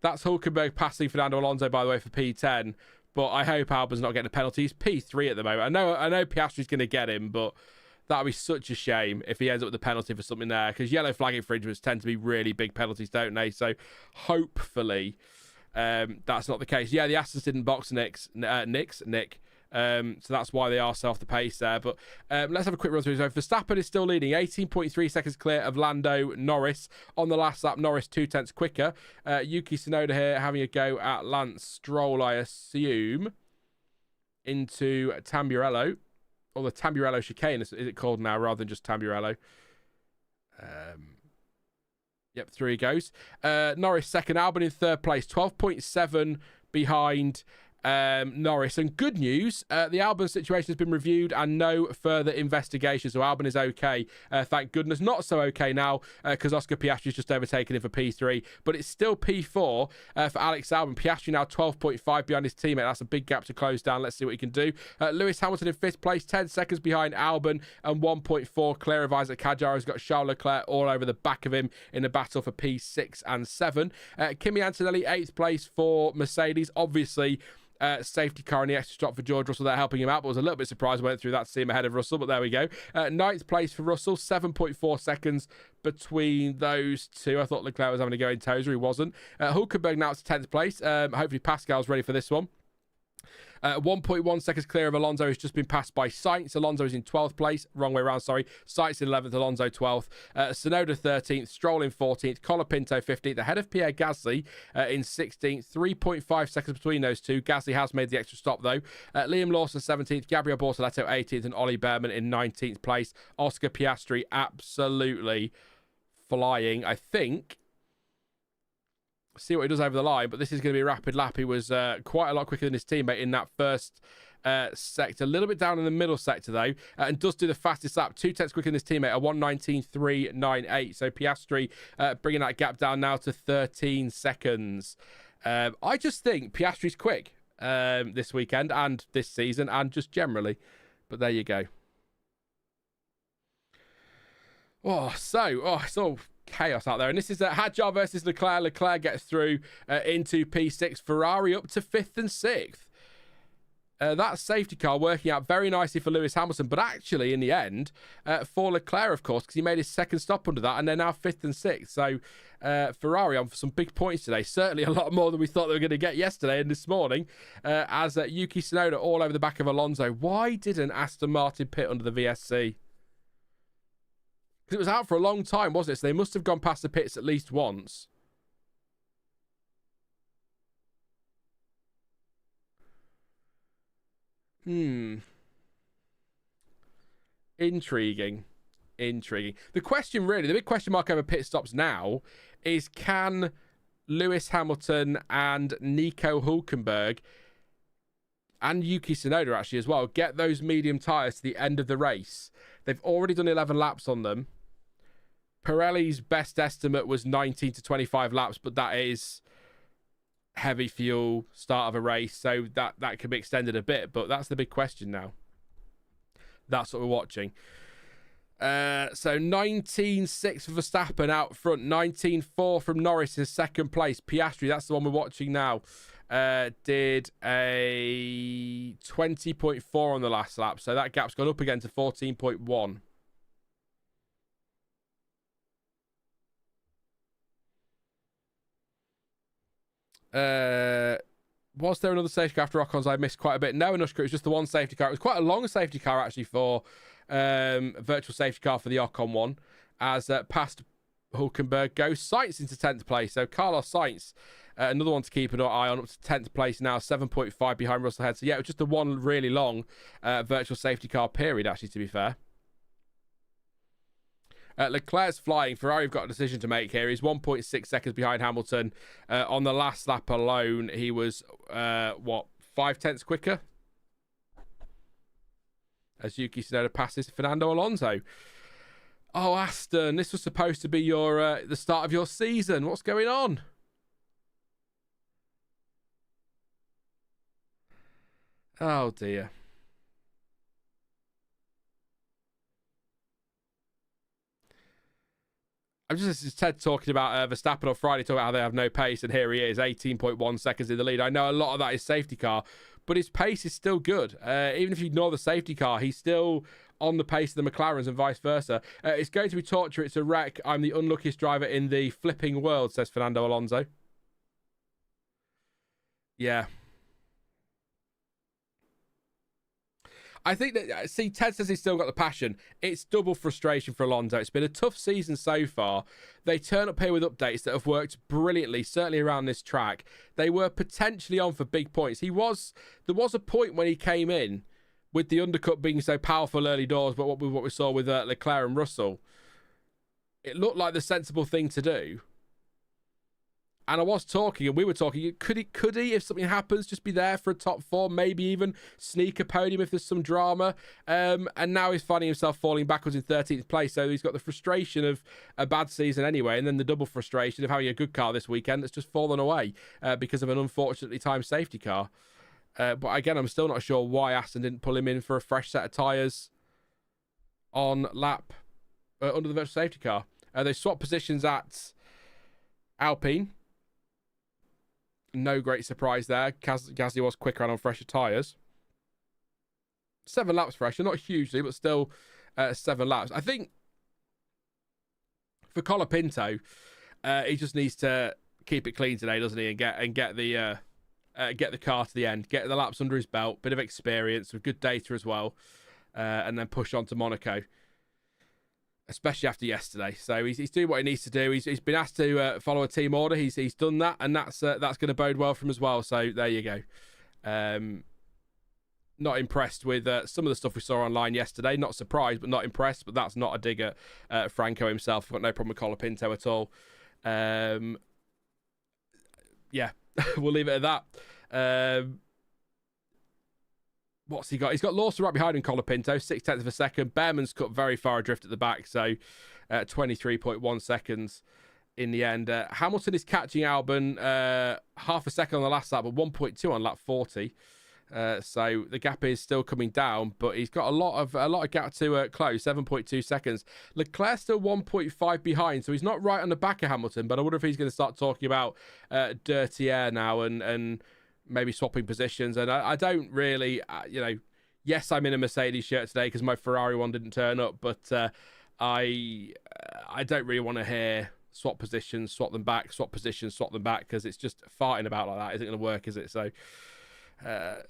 That's Hulkenberg passing Fernando Alonso, by the way, for P10. But I hope Albon's not getting a penalty. He's P3 at the moment. I know Piastri's going to get him, but that would be such a shame if he ends up with a penalty for something there, because yellow flag infringements tend to be really big penalties, don't they? So hopefully that's not the case. Yeah, the Astons didn't box Nick. So that's why they are off the pace there. But let's have a quick run through. So Verstappen is still leading, 18.3 seconds clear of Lando. Norris on the last lap, Norris 0.2 quicker. Yuki Tsunoda here having a go at Lance Stroll, I assume, into Tamburello. Or the Tamburello chicane, is it called now, rather than just Tamburello? Yep, through he goes. Norris second, Albon in third place, 12.7 behind Norris. And good news, the Albon situation has been reviewed and no further investigation. So Albon is okay, thank goodness. Not so okay now because Oscar Piastri has just overtaken him for P3, but it's still P4 for Alex Albon. Piastri now 12.5 behind his teammate. That's a big gap to close down. Let's see what he can do. Lewis Hamilton in 5th place, 10 seconds behind Albon and 1.4 clear of Isaac Hadjar. Has got Charles Leclerc all over the back of him in the battle for P6 and 7. Kimi Antonelli 8th place for Mercedes. Obviously, safety car and the extra stop for George Russell there helping him out, but was a little bit surprised when I went through that to see him ahead of Russell, but there we go. 9th place for Russell, 7.4 seconds between those two. I thought Leclerc was having to go in Tozer, he wasn't. Hulkenberg now to 10th place. Hopefully Pascal's ready for this one. 1.1 seconds clear of Alonso, who's just been passed by Sainz. Alonso is in 12th place. Wrong way around, sorry. Sainz in 11th, Alonso 12th. Tsunoda 13th, Stroll in 14th, Colapinto 15th, ahead of Pierre Gasly in 16th. 3.5 seconds between those two. Gasly has made the extra stop, though. Liam Lawson 17th, Gabriel Bortoleto 18th, and Ollie Bearman in 19th place. Oscar Piastri absolutely flying. I think... see what he does over the line, but this is going to be a rapid lap. He was quite a lot quicker than his teammate in that first sector. A little bit down in the middle sector, though, and does do the fastest lap. 2/10 quicker than his teammate, a 1:19.398. So Piastri bringing that gap down now to 13 seconds. I just think Piastri's quick this weekend and this season and just generally. But there you go. It's all chaos out there, and this is Hadjar versus Leclerc. Leclerc gets through into P6. Ferrari up to 5th and 6th. That safety car working out very nicely for Lewis Hamilton, but actually in the end for Leclerc, of course, because he made his second stop under that, and they're now 5th and 6th. So Ferrari on for some big points today, certainly a lot more than we thought they were going to get yesterday and this morning, as Yuki Tsunoda all over the back of Alonso. Why didn't Aston Martin pit under the VSC? It was out for a long time, wasn't it? So they must have gone past the pits at least once. Intriguing. The question really, the big question mark over pit stops now is, can Lewis Hamilton and Nico Hulkenberg and Yuki Tsunoda actually as well get those medium tyres to the end of the race? They've already done 11 laps on them. Pirelli's best estimate was 19 to 25 laps, but that is heavy fuel, start of a race, so that could be extended a bit, but that's the big question now. That's what we're watching. So 19.6 for Verstappen out front, 19.4 from Norris in second place. Piastri, that's the one we're watching now, did a 20.4 on the last lap, so that gap's gone up again to 14.1. Was there another safety car after Ocon's? I missed quite a bit. No, Anushka, it was just the one safety car. It was quite a long safety car actually for virtual safety car for the Ocon one, as past Hulkenberg goes. Sainz into 10th place, so Carlos Sainz, another one to keep an eye on, up to 10th place now, 7.5 behind Russell Head. So yeah, it was just the one really long virtual safety car period actually, to be fair. Leclerc's flying. Ferrari have got a decision to make here. He's 1.6 seconds behind Hamilton. On the last lap alone, he was, 5/10 quicker? As Yuki Tsunoda passes Fernando Alonso. Oh, Aston, this was supposed to be your the start of your season. What's going on? Oh, dear. I'm just Ted talking about Verstappen on Friday, talking about how they have no pace, and here he is, 18.1 seconds in the lead. I know a lot of that is safety car, but his pace is still good. Even if you ignore the safety car, he's still on the pace of the McLarens and vice versa. It's going to be torture. It's a wreck. I'm the unluckiest driver in the flipping world, says Fernando Alonso. Yeah. I think that, see, Ted says he's still got the passion. It's double frustration for Alonso. It's been a tough season so far. They turn up here with updates that have worked brilliantly, certainly around this track. They were potentially on for big points. There was a point when he came in with the undercut being so powerful early doors, but what we saw with Leclerc and Russell, it looked like the sensible thing to do. And I was talking, and we were talking, could he, if something happens, just be there for a top four, maybe even sneak a podium if there's some drama? And now he's finding himself falling backwards in 13th place. So he's got the frustration of a bad season anyway, and then the double frustration of having a good car this weekend that's just fallen away because of an unfortunately timed safety car. But again, I'm still not sure why Aston didn't pull him in for a fresh set of tyres on lap under the virtual safety car. They swapped positions at Alpine. No great surprise there. Gasly was quicker and on fresher tyres. 7 laps fresher, not hugely, but still 7 laps. I think for Colapinto, he just needs to keep it clean today, doesn't he? And get the get the car to the end, get the laps under his belt, bit of experience with good data as well, and then push on to Monaco, especially after yesterday. So he's doing what he needs to do. He's been asked to follow a team order. He's done that, and that's going to bode well for him as well. So there you go. Not impressed with some of the stuff we saw online yesterday. Not surprised, but not impressed. But that's not a dig at Franco himself. I've got no problem with Colapinto at all. Yeah, we'll leave it at that. What's he got? He's got Lawson right behind him, Colapinto, 0.6 of a second. Bearman's cut very far adrift at the back, so 23.1 seconds in the end. Hamilton is catching Albon half a second on the last lap, but 1.2 on lap 40. So the gap is still coming down, but he's got a lot of gap to close, 7.2 seconds. Leclerc still 1.5 behind, so he's not right on the back of Hamilton, but I wonder if he's going to start talking about dirty air now and maybe swapping positions. And I don't really, yes, I'm in a Mercedes shirt today because my Ferrari one didn't turn up, but I don't really want to hear swap positions, swap them back, swap positions, swap them back, because it's just farting about like that. Isn't going to work, is it? So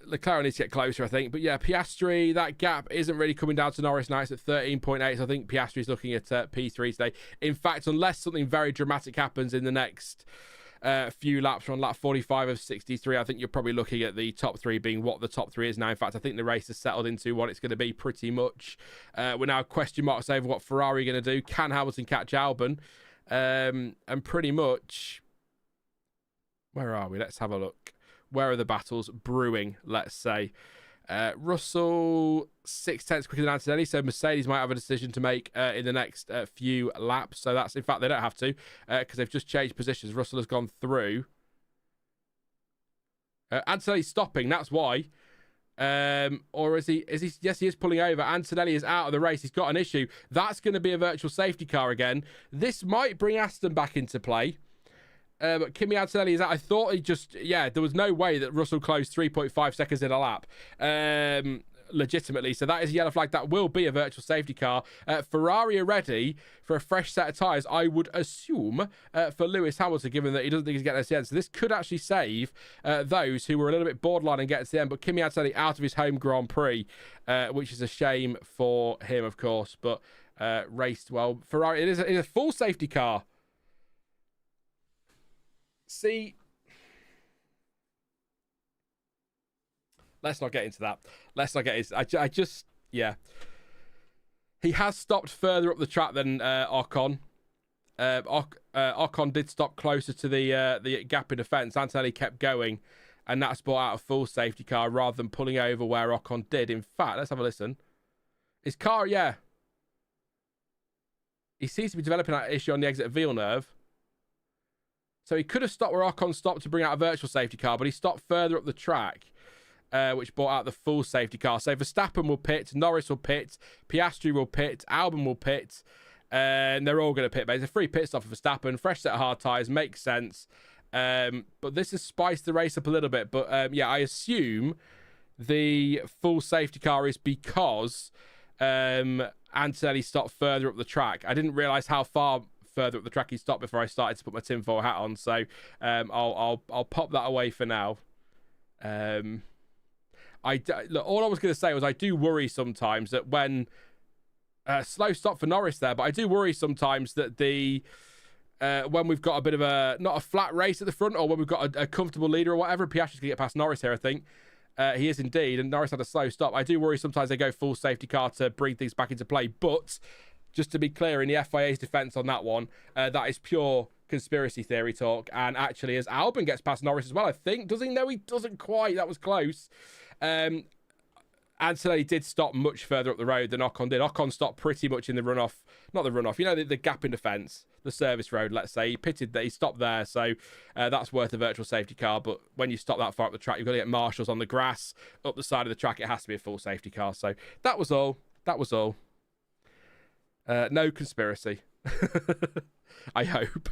Leclerc needs to get closer, I think. But yeah, Piastri, that gap isn't really coming down to Norris now. It's at 13.8. So I think Piastri's looking at P3 today. In fact, unless something very dramatic happens in the next few laps, on lap 45 of 63, I think you're probably looking at the top three being what the top three is now. In fact, I think the race has settled into what it's going to be pretty much. We're now question marks over what Ferrari are going to do. Can Hamilton catch Albon? And pretty much, where are we? Let's have a look. Where are the battles brewing, let's say? Russell, 0.6 quicker than Antonelli, so Mercedes might have a decision to make in the next few laps. So that's, in fact, they don't have to, because they've just changed positions. Russell has gone through. Antonelli's stopping, that's why. Or is he? Yes, he is pulling over. Antonelli is out of the race. He's got an issue. That's going to be a virtual safety car again. This might bring Aston back into play. But Kimi Antonelli is out. I thought he just... Yeah, there was no way that Russell closed 3.5 seconds in a lap. Legitimately. So that is a yellow flag. That will be a virtual safety car. Ferrari are ready for a fresh set of tyres, I would assume, for Lewis Hamilton, given that he doesn't think he's getting to the end. So this could actually save those who were a little bit borderline and get to the end. But Kimi Antonelli out of his home Grand Prix, which is a shame for him, of course. But raced well. Ferrari, it is a full safety car. See, let's not get into that. I just, yeah. He has stopped further up the track than Ocon. Ocon did stop closer to the gap in the fence. Antonelli kept going, and that's brought out a full safety car rather than pulling over where Ocon did. In fact, let's have a listen. His car, yeah. He seems to be developing that issue on the exit of Villeneuve. So he could have stopped where Ocon stopped to bring out a virtual safety car, but he stopped further up the track, which brought out the full safety car. So Verstappen will pit, Norris will pit, Piastri will pit, Albon will pit, and they're all going to pit. But it's a free pit stop for Verstappen, fresh set of hard tyres, makes sense. But this has spiced the race up a little bit. But yeah, I assume the full safety car is because Antonelli stopped further up the track. I didn't realise how far further up the track he stopped before I started to put my tinfoil hat on, so I'll pop that away for now. Look, all I was going to say was I do worry sometimes that when slow stop for Norris there, but I do worry sometimes that the when we've got a bit of a not a flat race at the front, or when we've got a comfortable leader or whatever. Piastri's going to get past Norris here, I think. He is indeed, and Norris had a slow stop. I do worry sometimes they go full safety car to bring things back into play, but just to be clear, in the FIA's defence on that one, that is pure conspiracy theory talk. And actually, as Albon gets past Norris as well, I think. Does he? No, he doesn't quite. That was close. Antonelli did stop much further up the road than Ocon did. Ocon stopped pretty much in the runoff. Not the runoff. You know, the gap in the fence, the service road, let's say. He pitted there. He stopped there. So that's worth a virtual safety car. But when you stop that far up the track, you've got to get marshals on the grass. Up the side of the track, it has to be a full safety car. So that was all. That was all. No conspiracy. I hope.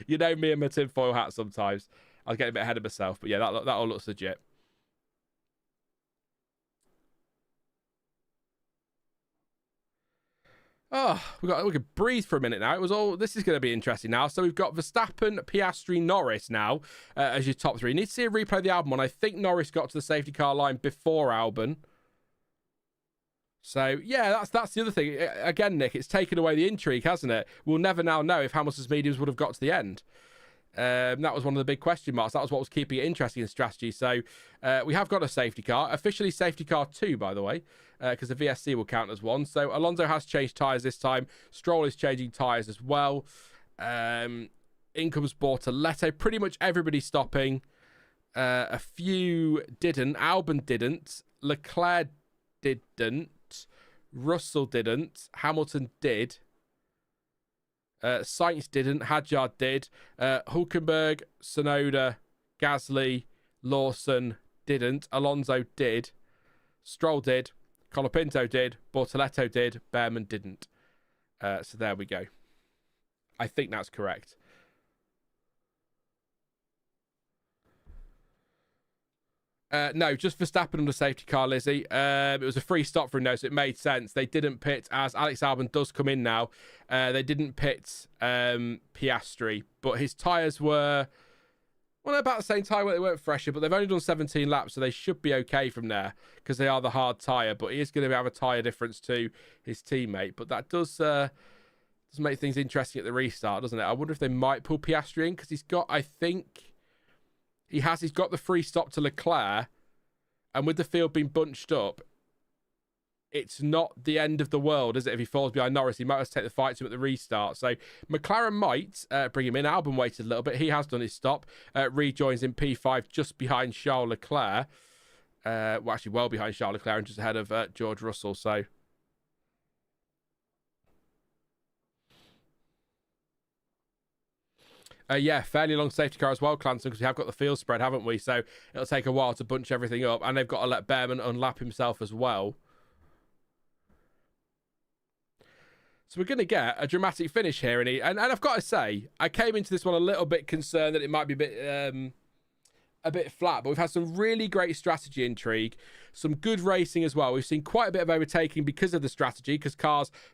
You know me and my tinfoil hat sometimes. I'll get a bit ahead of myself. But yeah, that all looks legit. Oh, we could breathe for a minute now. This is going to be interesting now. So we've got Verstappen, Piastri, Norris now as your top three. Need to see a replay of the Albon one. I think Norris got to the safety car line before Albon. So yeah, that's the other thing. Again, Nick, it's taken away the intrigue, hasn't it? We'll never now know if Hamilton's mediums would have got to the end. That was one of the big question marks. That was what was keeping it interesting in strategy. So we have got a safety car, officially safety car 2, by the way, because the VSC will count as 1. So Alonso has changed tyres this time. Stroll is changing tyres as well. In comes Bortoleto. Pretty much everybody stopping. A few didn't. Albon didn't. Leclerc didn't. Russell didn't. Hamilton did. Sainz didn't. Hadjar did. Hulkenberg, Tsunoda, Gasly, Lawson didn't. Alonso did. Stroll did. Colapinto did. Bortoleto did. Bearman didn't. So there we go. I think that's correct. No, just Verstappen on the safety car, Lizzie. It was a free stop for him, though, so it made sense. They didn't pit, as Alex Albon does come in now. They didn't pit Piastri, but his tyres were, well, about the same tyre. They weren't fresher, but they've only done 17 laps, so they should be okay from there because they are the hard tyre. But he is going to have a tyre difference to his teammate. But that does make things interesting at the restart, doesn't it? I wonder if they might pull Piastri in because he's got, I think... He's got the free stop to Leclerc, and with the field being bunched up, it's not the end of the world, is it? If he falls behind Norris, he might have to take the fight to him at the restart. So McLaren might bring him in. Albon waited a little bit. He has done his stop. Rejoins in P5 just behind Charles Leclerc. Well, actually well behind Charles Leclerc and just ahead of George Russell. So... yeah, fairly long safety car as well, Clanton, because we have got the field spread, haven't we? So it'll take a while to bunch everything up, and they've got to let Bearman unlap himself as well. So we're going to get a dramatic finish here, and I've got to say, I came into this one a little bit concerned that it might be a bit flat, but we've had some really great strategy intrigue, some good racing as well. We've seen quite a bit of overtaking because of the strategy, because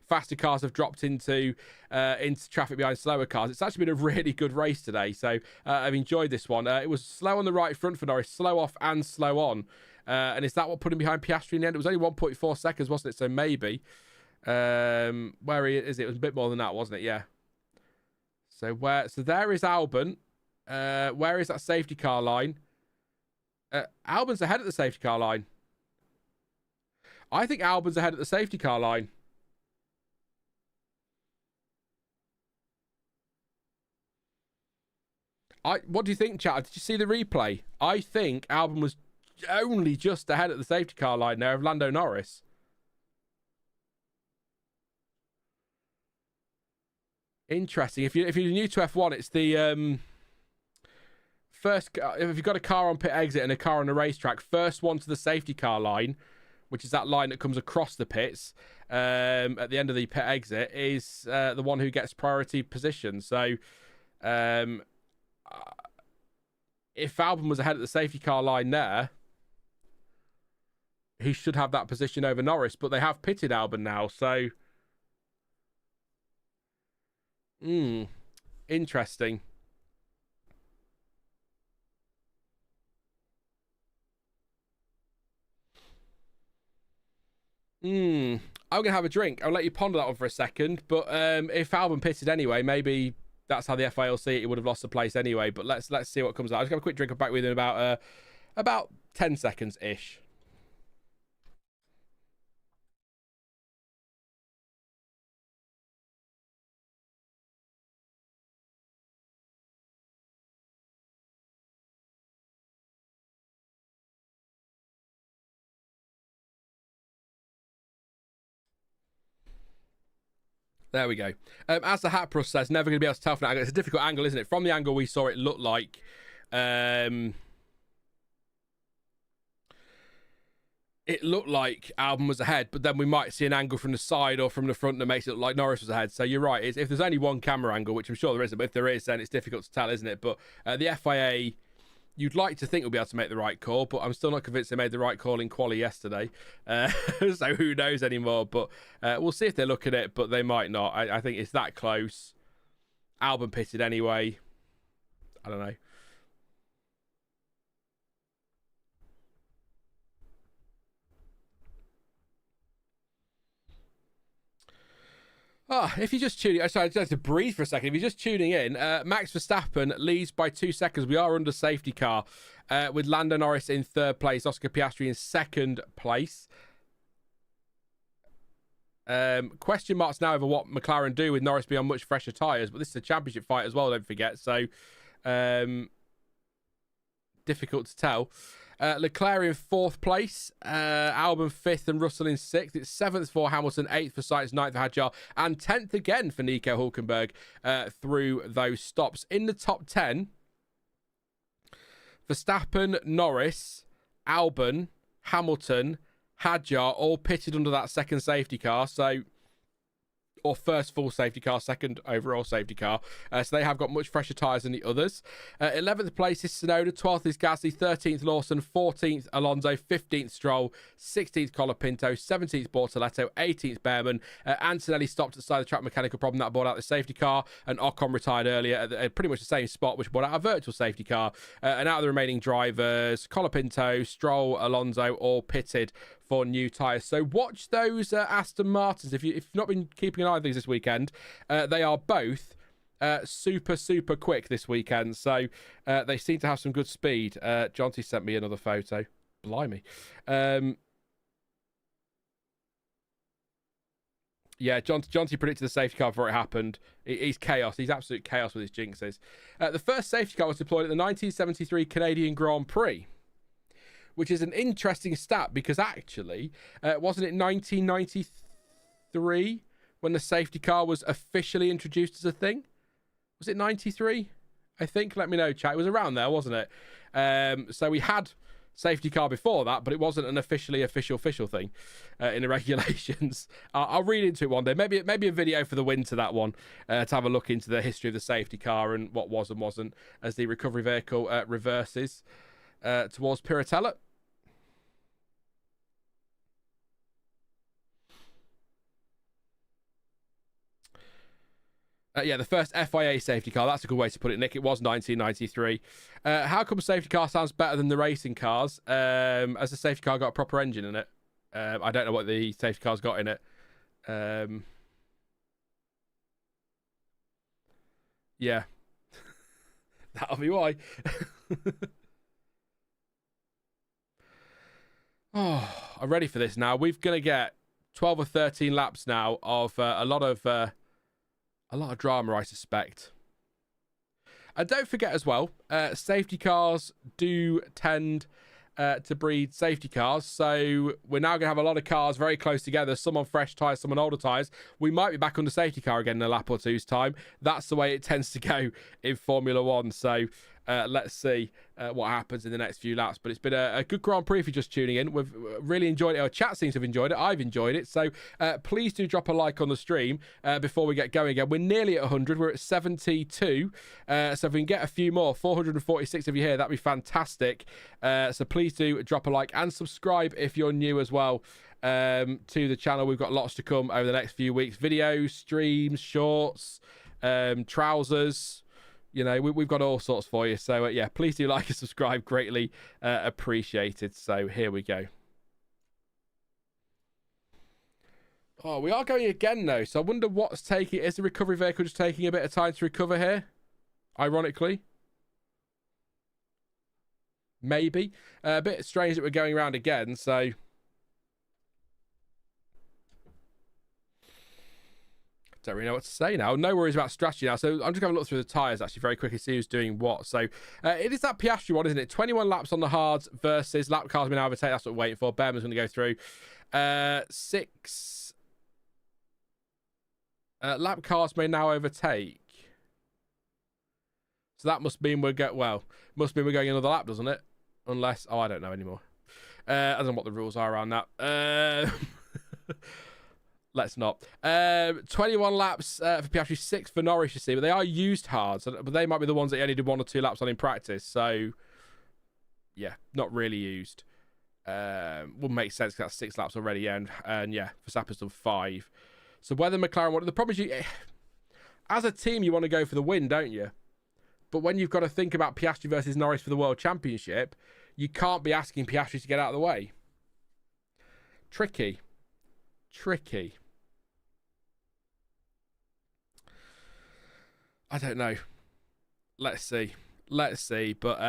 faster cars have dropped into traffic behind slower cars. It's actually been a really good race today, so I've enjoyed this one. It was slow on the right front for Norris, slow off and slow on, and is that what put him behind Piastri in the end? It was only 1.4 seconds, wasn't it? So maybe where is it? It was a bit more than that, wasn't it? Yeah. So there is Albon. Where is that safety car line? Albon's ahead at the safety car line. I think Albon's ahead at the safety car line. What do you think, chat? Did you see the replay? I think Albon was only just ahead at the safety car line there of Lando Norris. Interesting. If you're new to F1, it's the first. If you've got a car on pit exit and a car on the racetrack, first one to the safety car line, which is that line that comes across the pits at the end of the pit exit, is the one who gets priority position. So if Albon was ahead at the safety car line there, he should have that position over Norris, but they have pitted Albon now, so interesting. I'm going to have a drink. I'll let you ponder that one for a second. But if Albon pitted anyway, maybe that's how the FIA will see it. He would have lost the place anyway. But let's see what comes out. I'll just have a quick drink. I'm back with you in about 10 seconds-ish. There we go. As the Hatprus says, never going to be able to tell from that angle. It's a difficult angle, isn't it? From the angle we saw, it looked like Albon was ahead, but then we might see an angle from the side or from the front that makes it look like Norris was ahead. So you're right. If there's only one camera angle, which I'm sure there isn't, but if there is, then it's difficult to tell, isn't it? But the FIA You'd like to think we'll be able to make the right call, but I'm still not convinced they made the right call in quali yesterday. So who knows anymore? But we'll see if they look at it, but they might not. I think it's that close. Albon pitted anyway. I don't know. If you're just tuning, sorry, I just have to breathe for a second. If you're just tuning in, Max Verstappen leads by 2 seconds. We are under safety car with Lando Norris in 3rd place, Oscar Piastri in 2nd place. Question marks now over what McLaren do with Norris being on much fresher tyres, but this is a championship fight as well, don't forget. So, difficult to tell. Leclerc in 4th place, Albon 5th and Russell in 6th. It's 7th for Hamilton, 8th for Sainz, 9th for Hadjar, and 10th again for Nico Hulkenberg through those stops. In the top 10, Verstappen, Norris, Albon, Hamilton, Hadjar all pitted under that 2nd safety car. So, or 1st full safety car, 2nd overall safety car. So they have got much fresher tyres than the others. 11th place is Tsunoda, 12th is Gasly, 13th Lawson, 14th Alonso, 15th Stroll, 16th Colapinto, 17th Bortoleto, 18th Bearman. Antonelli stopped at the side of the track mechanical problem that brought out the safety car, and Ocon retired earlier at pretty much the same spot, which brought out a virtual safety car. And out of the remaining drivers, Colapinto, Stroll, Alonso all pitted for new tyres. So watch those Aston Martins. If you've not been keeping an eye on these this weekend, they are both super quick this weekend. So they seem to have some good speed. Jonty sent me another photo. Blimey. Yeah, Jonty predicted the safety car before it happened. He's chaos. He's absolute chaos with his jinxes. The first safety car was deployed at the 1973 Canadian Grand Prix, which is an interesting stat because actually, wasn't it 1993 when the safety car was officially introduced as a thing? Was it 93? I think. Let me know, chat. It was around there, wasn't it? So we had safety car before that, but it wasn't an official thing in the regulations. I'll read into it one day. Maybe a video for the win to that one to have a look into the history of the safety car and what was and wasn't as the recovery vehicle reverses towards Piratella. Yeah, the first FIA safety car. That's a good way to put it, Nick. It was 1993. How come safety car sounds better than the racing cars? Has the safety car got a proper engine in it? I don't know what the safety car's got in it. Yeah. That'll be why. Oh, I'm ready for this now. We're going to get 12 or 13 laps now of a lot of drama, I suspect. And don't forget as well, safety cars do tend to breed safety cars. So we're now going to have a lot of cars very close together, some on fresh tyres, some on older tyres. We might be back on the safety car again in a lap or two's time. That's the way it tends to go in Formula One. So let's see what happens in the next few laps. But it's been a good Grand Prix if you're just tuning in. We've really enjoyed it. Our chat seems to have enjoyed it. I've enjoyed it. So please do drop a like on the stream before we get going again. We're nearly at 100. We're at 72. So if we can get a few more, 446 of you here, that'd be fantastic. So please do drop a like and subscribe if you're new as well to the channel. We've got lots to come over the next few weeks. Videos, streams, shorts, trousers. You know, we've got all sorts for you. So, yeah, please do like and subscribe. Greatly appreciated. So, here we go. Oh, we are going again, though. So, I wonder what's taking... Is the recovery vehicle just taking a bit of time to recover here? Ironically. Maybe. A bit strange that we're going around again, so... Don't really know what to say now. No worries about strategy now. So I'm just going to look through the tyres actually very quickly, see who's doing what. So it is that Piastri one, isn't it? 21 laps on the hards versus lap cars been overtaken. That's what we're waiting for. Bearman's going to go through. 6 lap cars may now overtake. So that must mean we're going another lap, doesn't it? Unless, I don't know anymore. I don't know what the rules are around that. Let's not. 21 laps for Piastri, 6 for Norris, you see. But they are used hard. But they might be the ones that he only did 1 or 2 laps on in practice. So yeah, not really used. Wouldn't make sense because that's 6 laps already, yeah, and yeah, Verstappen's done 5. So whether McLaren, the problem is as a team, you want to go for the win, don't you? But when you've got to think about Piastri versus Norris for the World Championship, you can't be asking Piastri to get out of the way. Tricky. I don't know. Let's see. But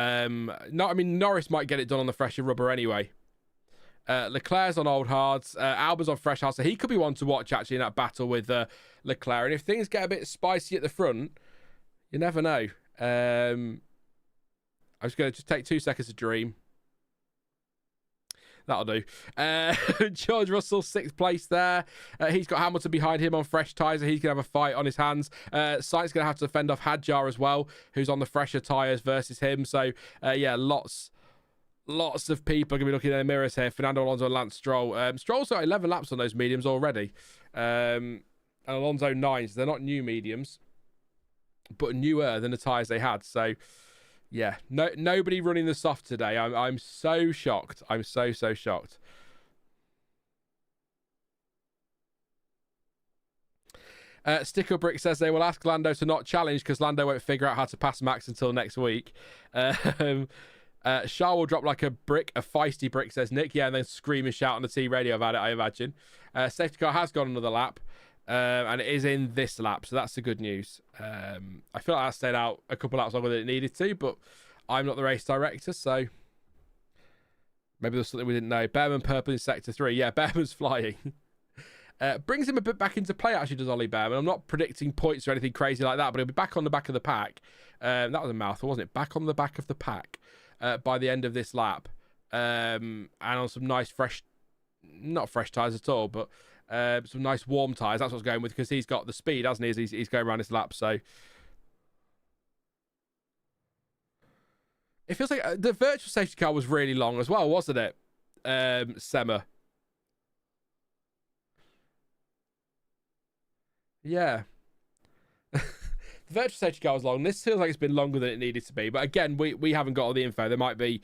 no, I mean, Norris might get it done on the fresher rubber anyway. Leclerc's on old hards. Albon's on fresh hards, so he could be one to watch actually in that battle with Leclerc. And if things get a bit spicy at the front, you never know. I'm just going to take 2 seconds to dream. That'll do. George Russell, 6th place there. He's got Hamilton behind him on fresh tyres, so he's going to have a fight on his hands. Sainz going to have to fend off Hadjar as well, who's on the fresher tyres versus him. So, yeah, lots of people are going to be looking in their mirrors here. Fernando, Alonso, and Lance Stroll. Stroll's got 11 laps on those mediums already. And Alonso 9, so they're not new mediums, but newer than the tyres they had. So, yeah, nobody running the soft today. I'm so shocked. I'm so shocked. Sticker Brick says they will ask Lando to not challenge because Lando won't figure out how to pass Max until next week. Shah will drop like a feisty brick, says Nick. Yeah, and then scream and shout on the T radio about it, I imagine. Safety car has gone another lap. And it is in this lap, so that's the good news. I feel like I stayed out a couple laps longer than it needed to, but I'm not the race director, so maybe there's something we didn't know. Bearman purple in sector 3. Yeah, Bearman's flying. Brings him a bit back into play, actually, does Ollie Bearman. I'm not predicting points or anything crazy like that, but he'll be back on the back of the pack. That was a mouthful, wasn't it? Back on the back of the pack by the end of this lap. And on some nice not fresh tyres at all, but some nice warm tyres. That's what's going with, because he's got the speed, hasn't he, as he's going around this lap. So it feels like the virtual safety car was really long as well, wasn't it? Sema. Yeah. The virtual safety car was long. This feels like it's been longer than it needed to be. But again, we haven't got all the info. There might be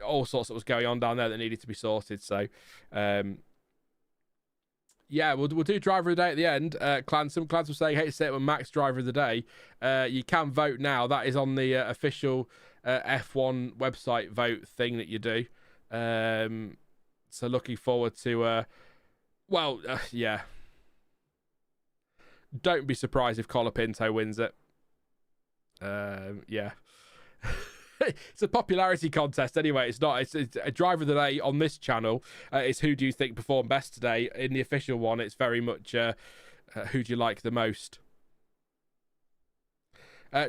all sorts that was going on down there that needed to be sorted. So, yeah, we'll do driver of the day at the end. Clancy was saying, hate to say it, when Max driver of the day. You can vote now. That is on the official F1 website vote thing that you do. So looking forward to, yeah. Don't be surprised if Colapinto wins it. Yeah. It's a popularity contest anyway. It's not. It's a driver of the day on this channel. It's who do you think performed best today. In the official one, it's very much who do you like the most.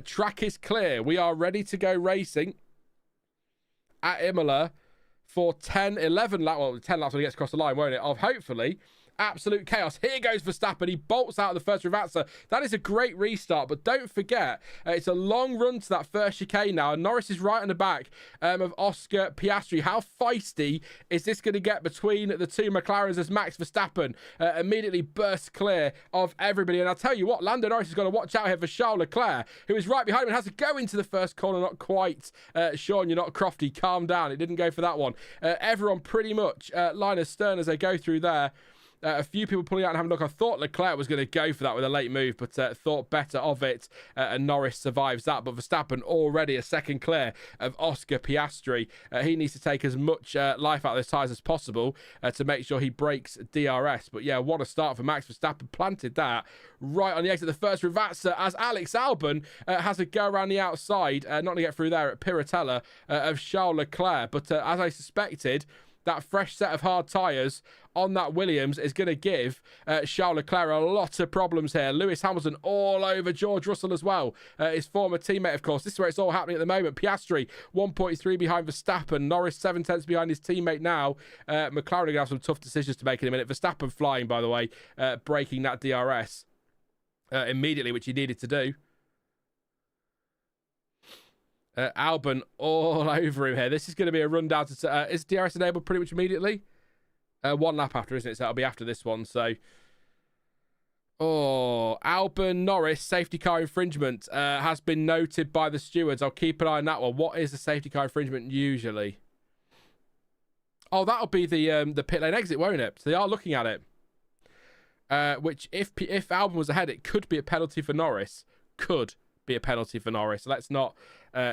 Track is clear. We are ready to go racing at Imola for 11 laps. Well, 10 laps when he gets across the line, won't it? Of hopefully absolute chaos. Here goes Verstappen. He bolts out of the first Ravazza. That is a great restart, but don't forget, it's a long run to that first chicane now, and Norris is right on the back of Oscar Piastri. How feisty is this going to get between the two McLarens as Max Verstappen immediately bursts clear of everybody? And I'll tell you what, Lando Norris has got to watch out here for Charles Leclerc, who is right behind him and has to go into the first corner. Not quite. Sean, you're not Crofty. Calm down. It didn't go for that one. Everyone pretty much line astern as they go through there. A few people pulling out and having a look. I thought Leclerc was going to go for that with a late move, but thought better of it, and Norris survives that. But Verstappen already a second clear of Oscar Piastri. He needs to take as much life out of his tyres as possible to make sure he breaks DRS. But yeah, what a start for Max Verstappen. Planted that right on the exit of the first Ravazza as Alex Albon has a go around the outside, not to get through there at Piratella of Charles Leclerc. But as I suspected, that fresh set of hard tyres on that Williams is going to give Charles Leclerc a lot of problems here. Lewis Hamilton all over George Russell as well. His former teammate, of course. This is where it's all happening at the moment. Piastri, 1.3 behind Verstappen. Norris, 7 tenths behind his teammate now. McLaren are going to have some tough decisions to make in a minute. Verstappen flying, by the way, breaking that DRS immediately, which he needed to do. Albon all over him here. This is going to be a rundown to... is DRS enabled pretty much immediately? 1 lap after, isn't it? So that'll be after this one. So, Albon, Norris, safety car infringement has been noted by the stewards. I'll keep an eye on that one. What is a safety car infringement usually? Oh, that'll be the pit lane exit, won't it? So they are looking at it. Which, if Albon was ahead, it could be a penalty for Norris. Could be a penalty for Norris. So let's not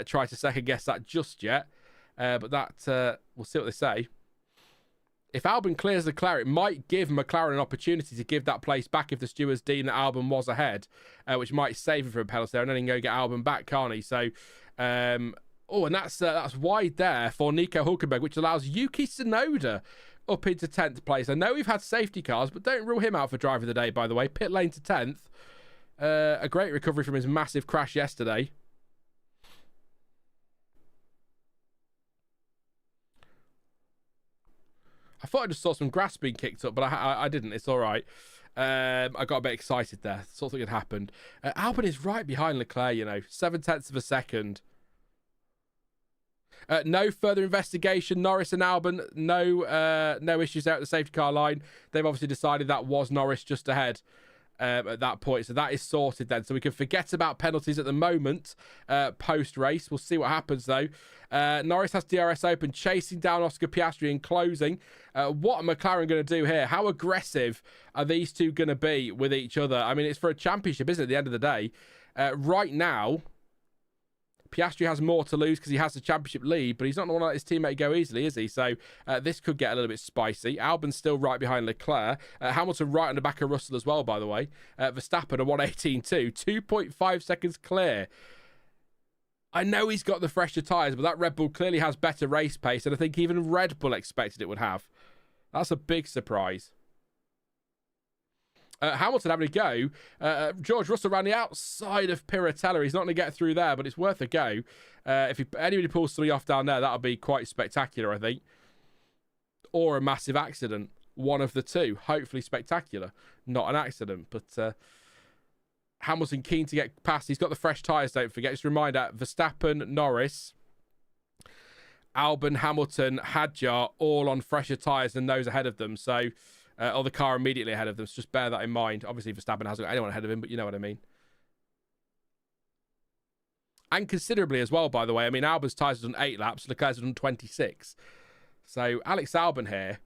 try to second guess that just yet. But that we'll see what they say. If Albon clears Leclerc, it might give McLaren an opportunity to give that place back if the stewards deem that Albon was ahead, which might save him from a penalty there, and then he can go get Albon back, can't he? So, and that's wide there for Nico Hulkenberg, which allows Yuki Tsunoda up into 10th place. I know we've had safety cars, but don't rule him out for driver of the day, by the way. Pit lane to 10th. A great recovery from his massive crash yesterday. I thought I just saw some grass being kicked up, but I didn't. It's all right. I got a bit excited there. Something had happened. Albon is right behind Leclerc, 7/10 of a second. No further investigation. Norris and Albon, no issues out at the safety car line. They've obviously decided that was Norris just ahead at that point. So that is sorted then. So we can forget about penalties at the moment post-race. We'll see what happens, though. Norris has DRS open, chasing down Oscar Piastri and closing. What are McLaren going to do here? How aggressive are these two going to be with each other? I mean, it's for a championship, isn't it, at the end of the day? Right now, Piastri has more to lose because he has the championship lead, but he's not going to let his teammate go easily, is he? So this could get a little bit spicy. Albon's still right behind Leclerc. Hamilton right on the back of Russell as well, by the way. Verstappen a 1:18.2, 2.5 seconds clear. I know he's got the fresher tyres, but that Red Bull clearly has better race pace, and I think even Red Bull expected it would have. That's a big surprise. Hamilton having a go. George Russell around the outside of Piratella. He's not going to get through there, but it's worth a go. If anybody pulls somebody off down there, that'll be quite spectacular, I think. Or a massive accident. One of the two. Hopefully spectacular. Not an accident, but Hamilton keen to get past. He's got the fresh tyres, don't forget. Just a reminder, Verstappen, Norris, Albon, Hamilton, Hadjar, all on fresher tyres than those ahead of them. So... or the car immediately ahead of them, so just bear that in mind. Obviously, Verstappen hasn't got anyone ahead of him, but you know what I mean. And considerably as well, by the way. I mean, Albon's tyres have done 8 laps, Leclerc's done 26. So Alex Albon here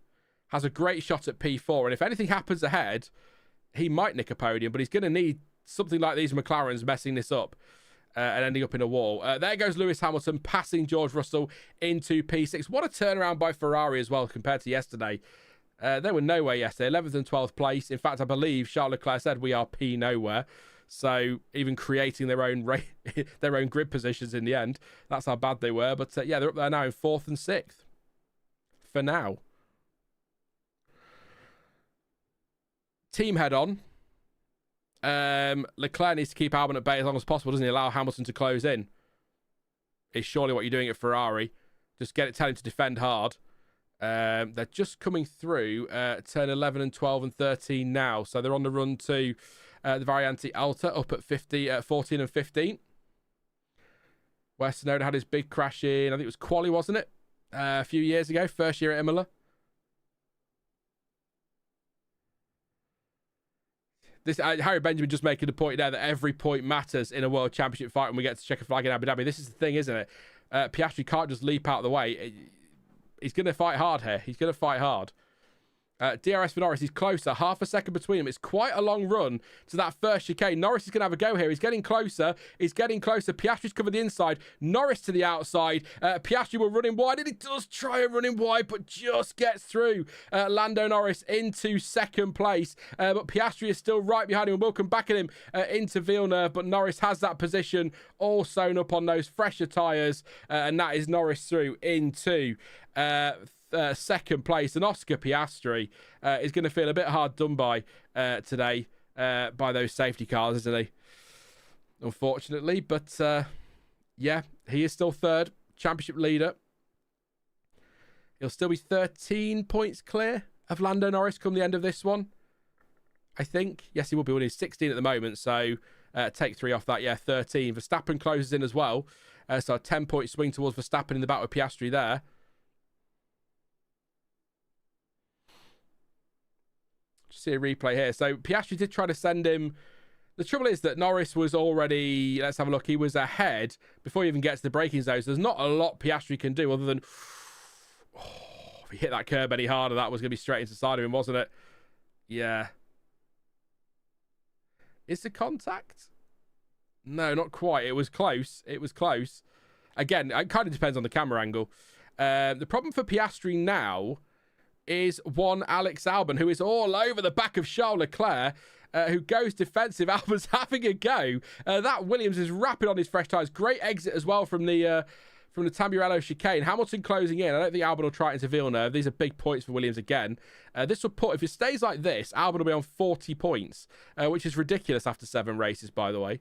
has a great shot at P4, and if anything happens ahead, he might nick a podium, but he's going to need something like these McLarens messing this up and ending up in a wall. There goes Lewis Hamilton passing George Russell into P6. What a turnaround by Ferrari as well compared to yesterday. They were nowhere yesterday, 11th and 12th place. In fact, I believe Charles Leclerc said we are P nowhere. So even creating their own their own grid positions in the end, that's how bad they were. But yeah, they're up there now in 4th and 6th for now. Team head on. Leclerc needs to keep Albon at bay as long as possible, doesn't he? Allow Hamilton to close in. It's surely what you're doing at Ferrari. Just tell him to defend hard. They're just coming through turn 11 and 12 and 13 now. So they're on the run to the Variante Alta up at 14 and 15. Where Tsunoda had his big crash in, I think it was quali, wasn't it? A few years ago, first year at Imola. Harry Benjamin just making the point there that every point matters in a World Championship fight when we get to check a flag in Abu Dhabi. This is the thing, isn't it? Piastri can't just leap out of the way. He's going to fight hard here. He's going to fight hard. DRS for Norris. He's closer. Half a second between them. It's quite a long run to that first chicane. Norris is going to have a go here. He's getting closer. He's getting closer. Piastri's covered the inside. Norris to the outside. Piastri will run in wide. And he does try and run in wide, but just gets through. Lando Norris into second place. But Piastri is still right behind him. And we'll come back at him into Villeneuve. But Norris has that position all sewn up on those fresher tyres. And that is Norris through into... second place, and Oscar Piastri is going to feel a bit hard done by today by those safety cars, isn't he? Unfortunately, but yeah, he is still third, championship leader. He'll still be 13 points clear of Lando Norris come the end of this one, I think. Yes, he will be when he's 16 at the moment, so take 3 off that. Yeah, 13. Verstappen closes in as well, so a 10-point swing towards Verstappen in the battle with Piastri there. See a replay here. So Piastri did try to send him. The trouble is that Norris was already, let's have a look, he was ahead before he even gets to the braking zone. So there's not a lot Piastri can do other than if he hit that curb any harder, that was going to be straight into the side of him, wasn't it? Yeah. Is the contact? No, not quite. It was close. It was close. Again, it kind of depends on the camera angle. The problem for Piastri now is one Alex Albon, who is all over the back of Charles Leclerc, who goes defensive. Albon's having a go. That Williams is rapid on his fresh tyres. Great exit as well from the Tamburello chicane. Hamilton closing in. I don't think Albon will try it into Villeneuve. These are big points for Williams again. This will put, if it stays like this, Albon will be on 40 points, which is ridiculous after 7 races, by the way.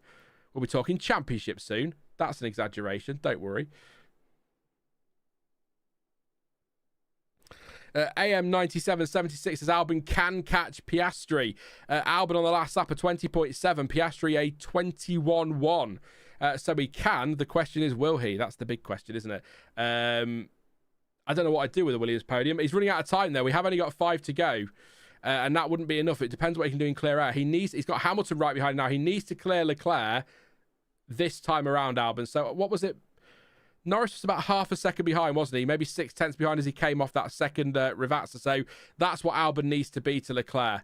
We'll be talking championship soon. That's an exaggeration. Don't worry. AM9776 says Albon can catch Piastri. Albon on the last lap a 20.7, Piastri a 21.1. So he can. The question is, will he? That's the big question, isn't it? I don't know what I'd do with the Williams podium. He's running out of time, though. We have only got 5 to go. And that wouldn't be enough. It depends what he can do in clear air. He's got Hamilton right behind now. He needs to clear Leclerc this time around, Albon. So what was it? Norris was about half a second behind, wasn't he? Maybe 6/10 behind as he came off that second Rivazza. So that's what Albon needs to be to Leclerc.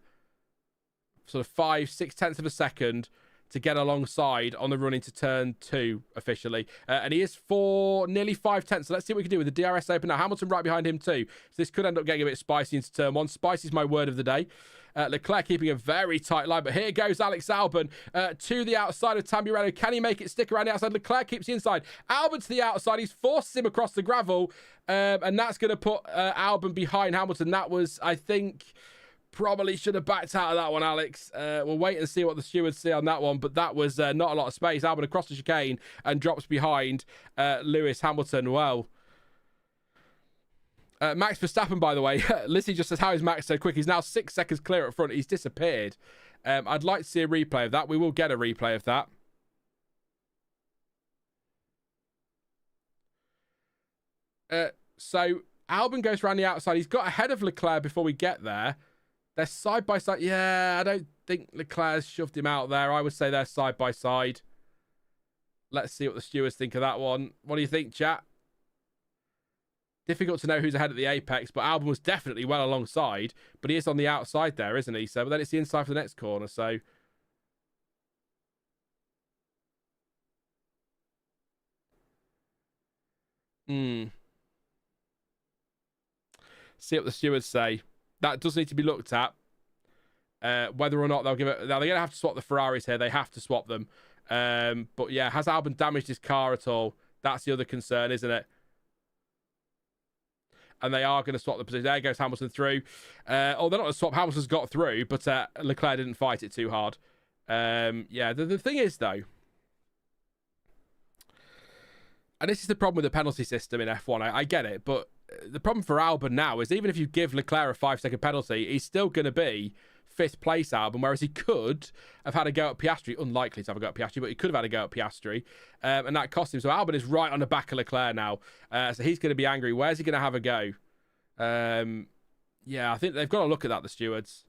Sort of 5-6 of a second to get alongside on the run into turn 2 officially. And he is for nearly 5/10. So let's see what we can do with the DRS open now. Hamilton right behind him too. So this could end up getting a bit spicy into turn 1. Spicy is my word of the day. Leclerc keeping a very tight line, but here goes Alex Albon to the outside of Tamburello. Can he make it stick around the outside? Leclerc keeps the inside. Albon to the outside. He's forced him across the gravel, and that's going to put Albon behind Hamilton. That was, I think, probably should have backed out of that one, Alex. We'll wait and see what the stewards see on that one, but that was not a lot of space. Albon across the chicane and drops behind Lewis Hamilton. Well, Max Verstappen, by the way, Lizzie just says, how is Max so quick? He's now 6 seconds clear up front. He's disappeared. I'd like to see a replay of that. We will get a replay of that. So Albon goes around the outside. He's got ahead of Leclerc before we get there. They're side by side. Yeah, I don't think Leclerc's shoved him out there. I would say they're side by side. Let's see what the stewards think of that one. What do you think, chat? Difficult to know who's ahead at the apex, but Albon was definitely well alongside. But he is on the outside there, isn't he? So, but then it's the inside for the next corner. So, see what the stewards say. That does need to be looked at. Whether or not they'll give it. Now they're going to have to swap the Ferraris here. They have to swap them. But yeah, has Albon damaged his car at all? That's the other concern, isn't it? And they are going to swap the position. There goes Hamilton through. They're not going to swap. Hamilton's got through, but Leclerc didn't fight it too hard. Yeah, the thing is, though, and this is the problem with the penalty system in F1. I get it, but the problem for Albon now is even if you give Leclerc a 5-second penalty, he's still going to be 5th place Albon, whereas he could have had a go at Piastri. Unlikely to have a go at Piastri, but he could have had a go at Piastri, and that cost him. So Albon is right on the back of Leclerc now, so he's going to be angry. Where's he going to have a go? Yeah, I think they've got to look at that, the stewards.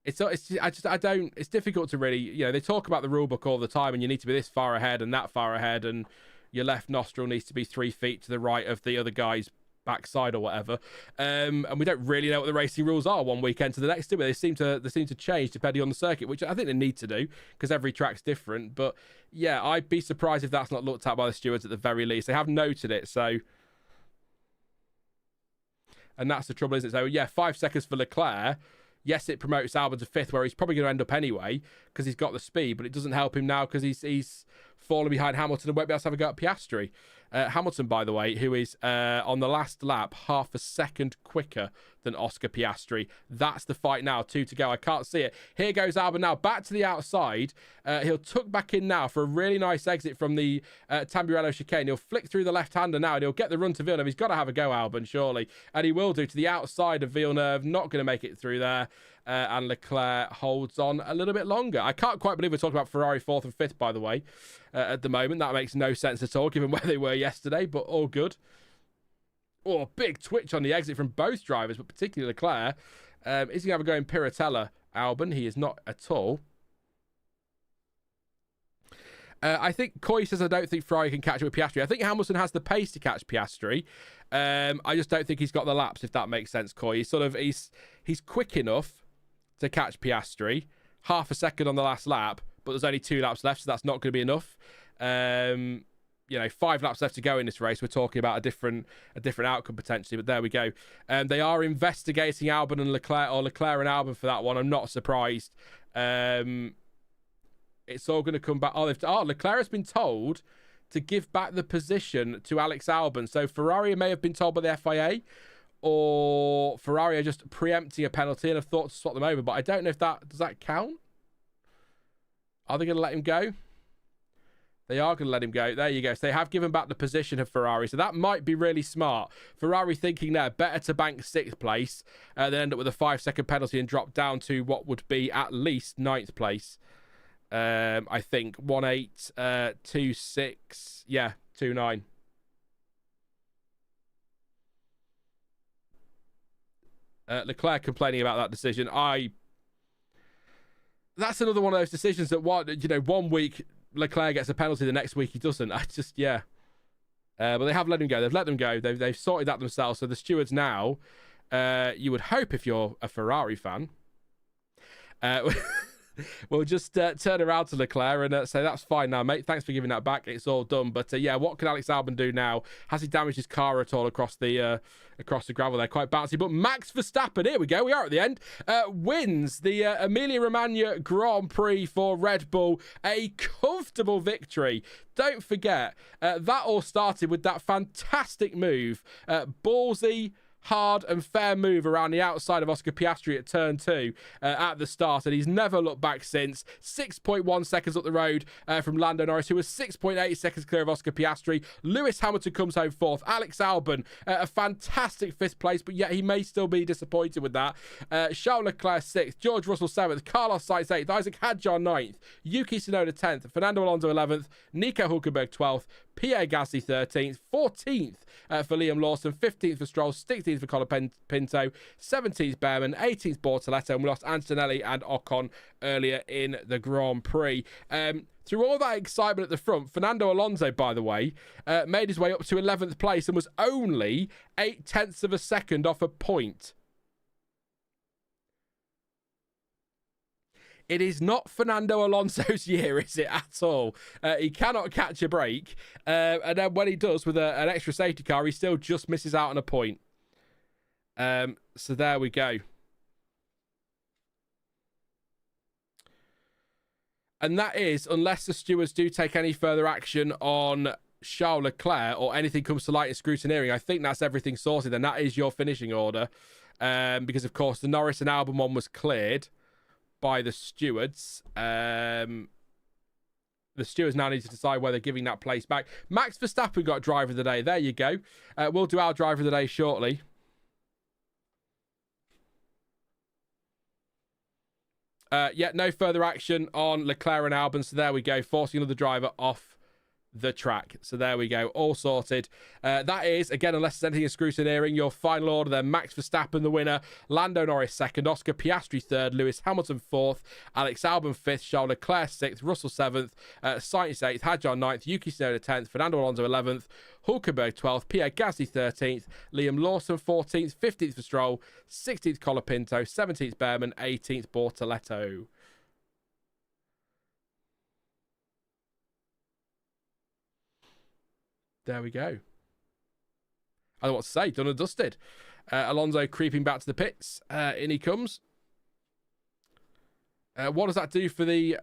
It's difficult to really, they talk about the rule book all the time, and you need to be this far ahead and that far ahead, and your left nostril needs to be 3 feet to the right of the other guy's backside or whatever, and we don't really know what the racing rules are one weekend to the next, do we? They seem to change depending on the circuit, which I think they need to do because every track's different. But yeah, I'd be surprised if that's not looked at by the stewards at the very least. They have noted it, so, and that's the trouble, isn't it? So yeah, 5 seconds for Leclerc. Yes, it promotes Albon to 5th, where he's probably going to end up anyway because he's got the speed, but it doesn't help him now because he's fallen behind Hamilton and won't be able to have a go at Piastri. Hamilton, by the way, who is on the last lap half a second quicker than Oscar Piastri. That's the fight now. 2 to go. I can't see it. Here goes Albon now back to the outside. He'll tuck back in now for a really nice exit from the Tamburello chicane. He'll flick through the left-hander now and he'll get the run to Villeneuve. He's got to have a go, Albon, surely. And he will do to the outside of Villeneuve. Not going to make it through there. And Leclerc holds on a little bit longer. I can't quite believe we're talking about Ferrari 4th and 5th, by the way, at the moment. That makes no sense at all, given where they were yesterday, but all good. Oh, big twitch on the exit from both drivers, but particularly Leclerc. Is he going to have a go in Piratella, Albon? He is not at all. I think Coy says, I don't think Ferrari can catch up with Piastri. I think Hamilton has the pace to catch Piastri. I just don't think he's got the laps, if that makes sense, Coy. He's quick enough to catch Piastri. Half a second on the last lap, but there's only 2 laps left, so that's not going to be enough. 5 laps left to go in this race. We're talking about a different outcome potentially, but there we go. They are investigating Albon and Leclerc, or Leclerc and Albon for that one. I'm not surprised. It's all going to come back. Leclerc has been told to give back the position to Alex Albon. So Ferrari may have been told by the FIA, or Ferrari are just preempting a penalty and have thought to swap them over. But I don't know if does that count? Are they going to let him go? They are going to let him go. There you go. So they have given back the position of Ferrari. So that might be really smart. Ferrari thinking there, better to bank 6th place than end up with a 5-second penalty and drop down to what would be at least 9th place. I think 1-8, 2-6, yeah, 2-9. Leclerc complaining about that decision. That's another one of those decisions that 1 week Leclerc gets a penalty, the next week he doesn't. But they have let him go. They've let them go. They've sorted that themselves. So the stewards now, you would hope if you're a Ferrari fan, we'll just turn around to Leclerc and say, that's fine now, mate. Thanks for giving that back. It's all done. But what can Alex Albon do now? Has he damaged his car at all across the gravel there? Quite bouncy. But Max Verstappen, here we go. We are at the end. Wins the Emilia-Romagna Grand Prix for Red Bull. A comfortable victory. Don't forget, that all started with that fantastic move. Ballsy, hard and fair move around the outside of Oscar Piastri at turn 2 at the start, and he's never looked back since. 6.1 seconds up the road from Lando Norris, who was 6.8 seconds clear of Oscar Piastri. Lewis Hamilton comes home 4th. Alex Albon, a fantastic 5th place, but yet he may still be disappointed with that. Charles Leclerc 6th, George Russell 7th, Carlos Sainz 8th, Isaac Hadjar 9th, Yuki Tsunoda 10th, Fernando Alonso 11th, Nico Hulkenberg 12th, Pierre 13th, 14th for Liam Lawson, 15th for Stroll, 16th for Colin Pinto, 17th Bearman, 18th Bortoleto, and we lost Antonelli and Ocon earlier in the Grand Prix. Through all that excitement at the front, Fernando Alonso, by the way, made his way up to 11th place and was only 0.8 of a second off a point. It is not Fernando Alonso's year, is it, at all? He cannot catch a break. And then when he does with an extra safety car, he still just misses out on a point. So there we go. And that is, unless the stewards do take any further action on Charles Leclerc or anything comes to light in scrutineering, I think that's everything sorted. And that is your finishing order. Because, of course, the Norris and Albon one was cleared by the stewards. The stewards now need to decide whether giving that place back. Max Verstappen got driver of the day. There you go. We'll do our driver of the day shortly. No further action on Leclerc and Albon. So there we go. Forcing another driver off the track. So there we go. All sorted. That is, again, unless there's anything in scrutineering, your final order then. Max Verstappen, the winner. Lando Norris, 2nd. Oscar Piastri, 3rd. Lewis Hamilton, 4th. Alex Albon, 5th. Charles Leclerc, 6th. Russell, 7th. Sainz, 8th. Hadjar, 9th. Yuki Tsunoda, 10th. Fernando Alonso, 11th. Hulkenberg, 12th. Pierre 13th. Liam Lawson, 14th. 15th for Stroll. 16th, Colin Pinto. 17th, Bearman. 18th, Bortoleto. There we go. I don't know what to say. Done and dusted. Alonso creeping back to the pits. In he comes. What does that do for the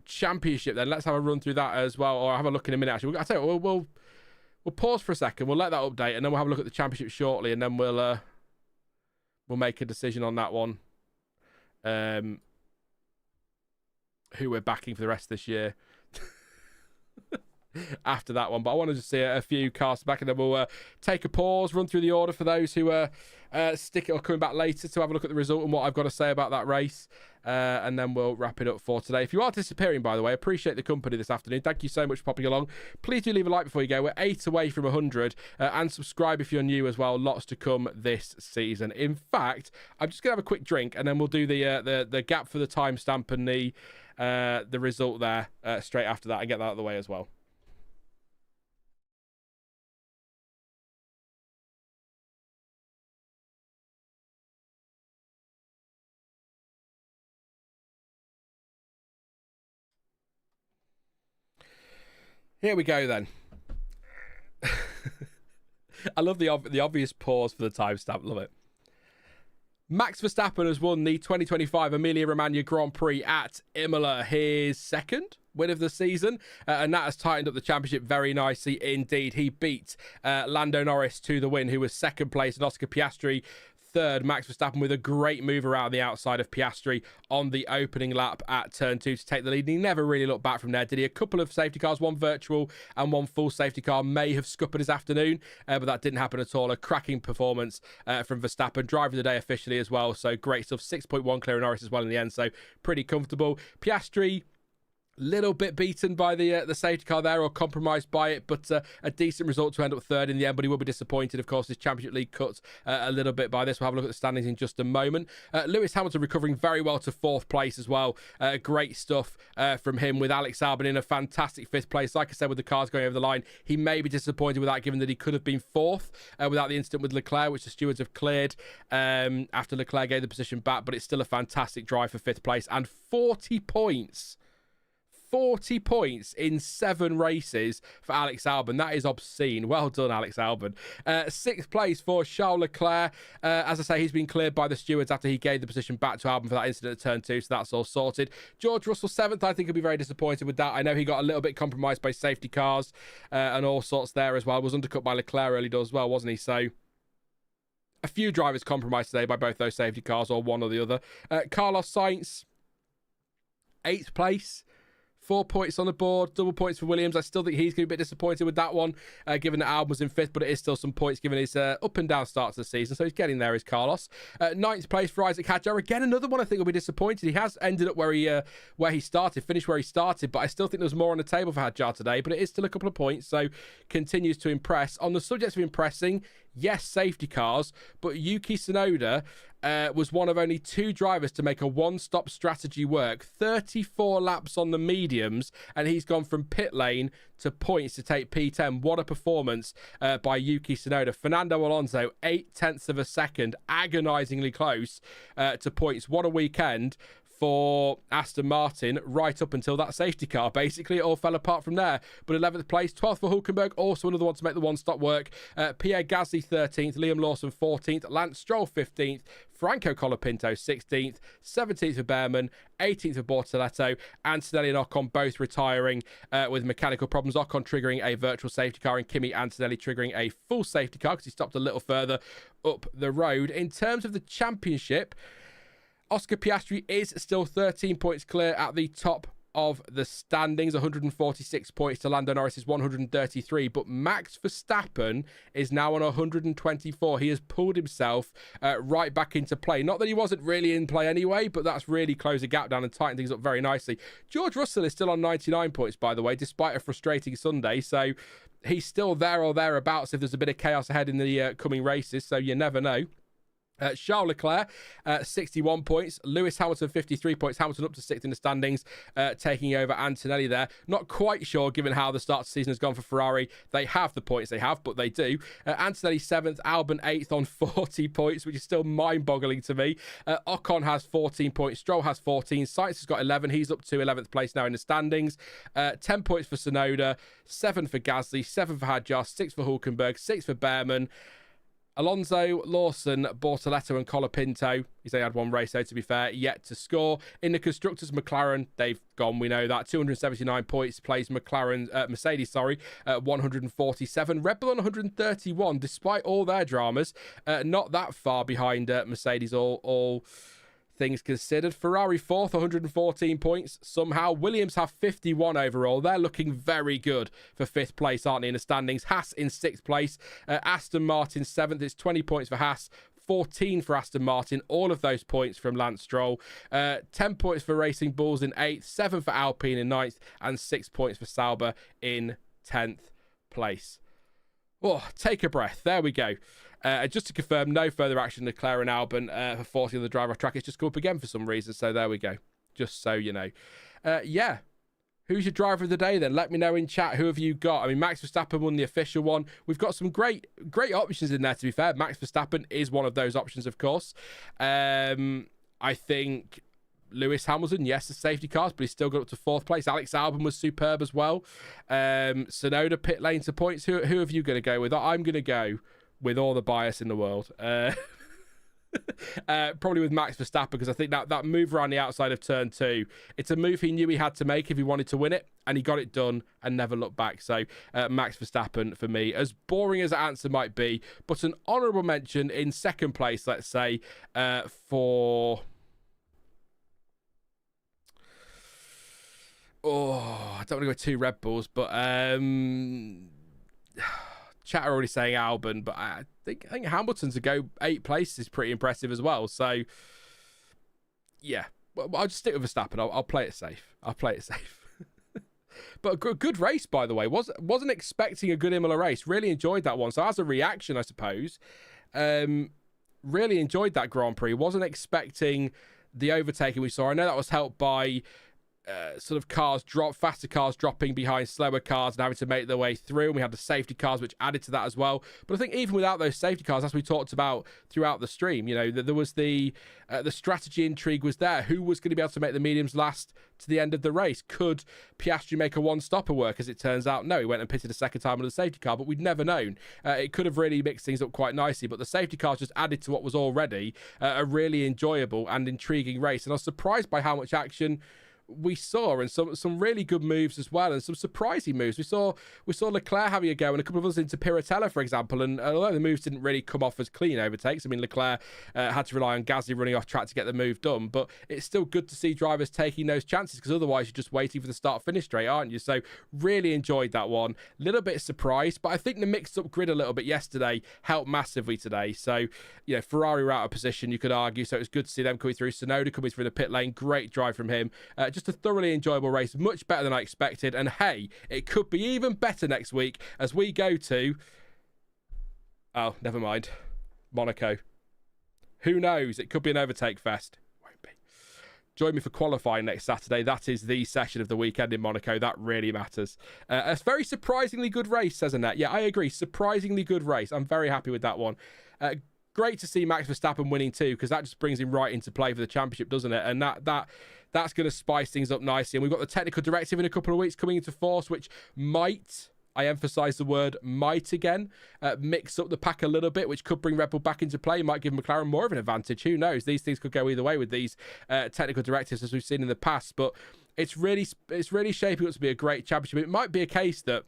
championship then? Let's have a run through that as well, or have a look in a minute. Actually, I'll tell you what, we'll pause for a second. We'll let that update, and then we'll have a look at the championship shortly, and then we'll make a decision on that one. Who we're backing for the rest of this year. After that one, but I want to just see a few cars back, and then we'll take a pause, run through the order for those who stick it or coming back later to have a look at the result and what I've got to say about that race, and then we'll wrap it up for today. If you are disappearing, by the way, appreciate the company this afternoon. Thank you so much for popping along. Please do leave a like before you go. We're 8 away from 100, and subscribe if you're new as well. Lots to come this season. In fact, I'm just gonna have a quick drink, and then we'll do the gap for the timestamp and the the result there straight after that and get that out of the way as well. Here we go then. I love the obvious pause for the timestamp. Love it. Max Verstappen has won the 2025 Emilia-Romagna Grand Prix at Imola, his second win of the season, and that has tightened up the championship very nicely indeed. He beat Lando Norris to the win, who was second place, and Oscar Piastri third. Max Verstappen with a great move around the outside of Piastri on the opening lap at turn 2 to take the lead. And he never really looked back from there, did he? A couple of safety cars, one virtual and one full safety car, may have scuppered his afternoon, but that didn't happen at all. A cracking performance from Verstappen, driver of the day officially as well. So great stuff. 6.1 clear of Norris as well in the end. So pretty comfortable. Piastri, little bit beaten by the safety car there, or compromised by it, but a decent result to end up third in the end. But he will be disappointed, of course. His Championship League cut a little bit by this. We'll have a look at the standings in just a moment. Lewis Hamilton recovering very well to fourth place as well. Great stuff from him, with Alex Albon in a fantastic fifth place. Like I said, with the cars going over the line, he may be disappointed with that, given that he could have been fourth without the incident with Leclerc, which the stewards have cleared after Leclerc gave the position back. But it's still a fantastic drive for fifth place, and 40 points. 40 points in 7 races for Alex Albon. That is obscene. Well done, Alex Albon. Sixth place for Charles Leclerc. As I say, he's been cleared by the stewards after he gave the position back to Albon for that incident at turn 2, so that's all sorted. George Russell, 7th. I think he'll be very disappointed with that. I know he got a little bit compromised by safety cars and all sorts there as well. Was undercut by Leclerc early doors as well, wasn't he? So a few drivers compromised today by both those safety cars, or one or the other. Carlos Sainz, 8th place. 4 points on the board, double points for Williams. I still think he's going to be a bit disappointed with that one, given that Albon was in 5th, but it is still some points given his up and down start to the season. So he's getting there, is Carlos. 9th place for Isaac Hadjar. Again, another one I think will be disappointed. He has ended up where he started, finished where he started, but I still think there's more on the table for Hadjar today, but it is still a couple of points, so continues to impress. On the subject of impressing, yes, safety cars, but Yuki Tsunoda was one of only 2 drivers to make a one-stop strategy work. 34 laps on the mediums, and he's gone from pit lane to points to take P10. What a performance by Yuki Tsunoda. Fernando Alonso, 0.8 of a second, agonisingly close to points. What a weekend for Aston Martin, right up until that safety car. Basically, it all fell apart from there. But 11th place, 12th for Hulkenberg, also another one to make the one-stop work. Pierre Gasly, 13th. Liam Lawson, 14th. Lance Stroll, 15th. Franco Colapinto, 16th. 17th for Bearman. 18th for Bortoleto. Antonelli and Ocon both retiring with mechanical problems. Ocon triggering a virtual safety car, and Kimi Antonelli triggering a full safety car because he stopped a little further up the road. In terms of the championship, Oscar Piastri is still 13 points clear at the top of the standings, 146 points to Lando Norris's 133, but Max Verstappen is now on 124. He has pulled himself right back into play. Not that he wasn't really in play anyway, but that's really closed the gap down and tightened things up very nicely. George Russell is still on 99 points, by the way, despite a frustrating Sunday, so he's still there or thereabouts if there's a bit of chaos ahead in the coming races, so you never know. Charles Leclerc, 61 points. Lewis Hamilton, 53 points. Hamilton up to 6th in the standings, taking over Antonelli there. Not quite sure, given how the start of the season has gone for Ferrari. They have the points they have, but they do. Antonelli 7th, Albon 8th on 40 points, which is still mind-boggling to me. Ocon has 14 points. Stroll has 14. Sainz has got 11. He's up to 11th place now in the standings. 10 points for Tsunoda, 7 for Gasly, 7 for Hadjar, 6 for Hulkenberg, 6 for Bearman. Alonso, Lawson, Bortoleto and Colapinto, he's only had one race though, to be fair, yet to score. In the Constructors, McLaren, they've gone, we know that. 279 points, plays Mercedes, 147. Red Bull on 131, despite all their dramas. Not that far behind Mercedes, all things considered. Ferrari 4th, 114 points somehow. Williams have 51 overall. They're looking very good for 5th place, aren't they, in the standings? Haas in 6th place. Aston Martin 7th. It's 20 points for Haas. 14 for Aston Martin. All of those points from Lance Stroll. 10 points for Racing Bulls in 8th. 7 for Alpine in 9th. And 6 points for Sauber in 10th place. Oh, take a breath. There we go. Just to confirm, no further action Leclerc and Albon for 40 on the driver track. It's just come up again for some reason, so there we go. Just so you know. yeah. Who's your driver of the day then? Let me know in chat. Who have you got? I mean, Max Verstappen won the official one. We've got some great options in there, to be fair. Max Verstappen is one of those options, of course. I think Lewis Hamilton, yes, the safety cars, but he's still got up to 4th place. Alex Albon was superb as well. Tsunoda pit lane to points. Who have you going to go with? I'm going to go with all the bias in the world. Probably with Max Verstappen, because I think that move around the outside of turn 2, it's a move he knew he had to make if he wanted to win it, and he got it done and never looked back. So Max Verstappen for me, as boring as that answer might be, but an honourable mention in 2nd place, let's say, for... I don't want to go with 2 Red Bulls, but chat are already saying Albon, but I think Hamilton to go 8 places is pretty impressive as well. So, yeah, well, I'll just stick with Verstappen. I'll play it safe. But a good race, by the way. Wasn't expecting a good Imola race. Really enjoyed that one. So as a reaction, I suppose, really enjoyed that Grand Prix. Wasn't expecting the overtaking we saw. I know that was helped by... sort of faster cars dropping behind slower cars and having to make their way through, and we had the safety cars which added to that as well. But I think even without those safety cars, as we talked about throughout the stream, there was the strategy intrigue was there. Who was going to be able to make the mediums last to the end of the race? Could Piastri make a one-stopper work? As it turns out, no, he went and pitted a second time on the safety car, but we'd never known. It could have really mixed things up quite nicely, but the safety cars just added to what was already a really enjoyable and intriguing race. And I was surprised by how much action we saw, and some really good moves as well, and some surprising moves. We saw Leclerc having a go, and a couple of others into Piratella, for example, and although the moves didn't really come off as clean overtakes, I mean, Leclerc had to rely on Gasly running off track to get the move done, but it's still good to see drivers taking those chances, because otherwise you're just waiting for the start-finish straight, aren't you? So really enjoyed that one. A little bit surprised, but I think the mixed-up grid a little bit yesterday helped massively today. So, Ferrari were out of position, you could argue, so it was good to see them coming through. Tsunoda coming through the pit lane, great drive from him. Just a thoroughly enjoyable race, much better than I expected. And hey, it could be even better next week as we go to... Oh, never mind. Monaco. Who knows? It could be an overtake fest. Won't be. Join me for qualifying next Saturday. That is the session of the weekend in Monaco. That really matters. A very surprisingly good race, says Annette. Yeah, I agree. Surprisingly good race. I'm very happy with that one. Great to see Max Verstappen winning too, because that just brings him right into play for the championship, doesn't it? And that's going to spice things up nicely. And we've got the technical directive in a couple of weeks coming into force, which might, I emphasise the word might again, mix up the pack a little bit, which could bring Red Bull back into play, might give McLaren more of an advantage. Who knows? These things could go either way with these technical directives, as we've seen in the past. But it's really shaping up to be a great championship. It might be a case that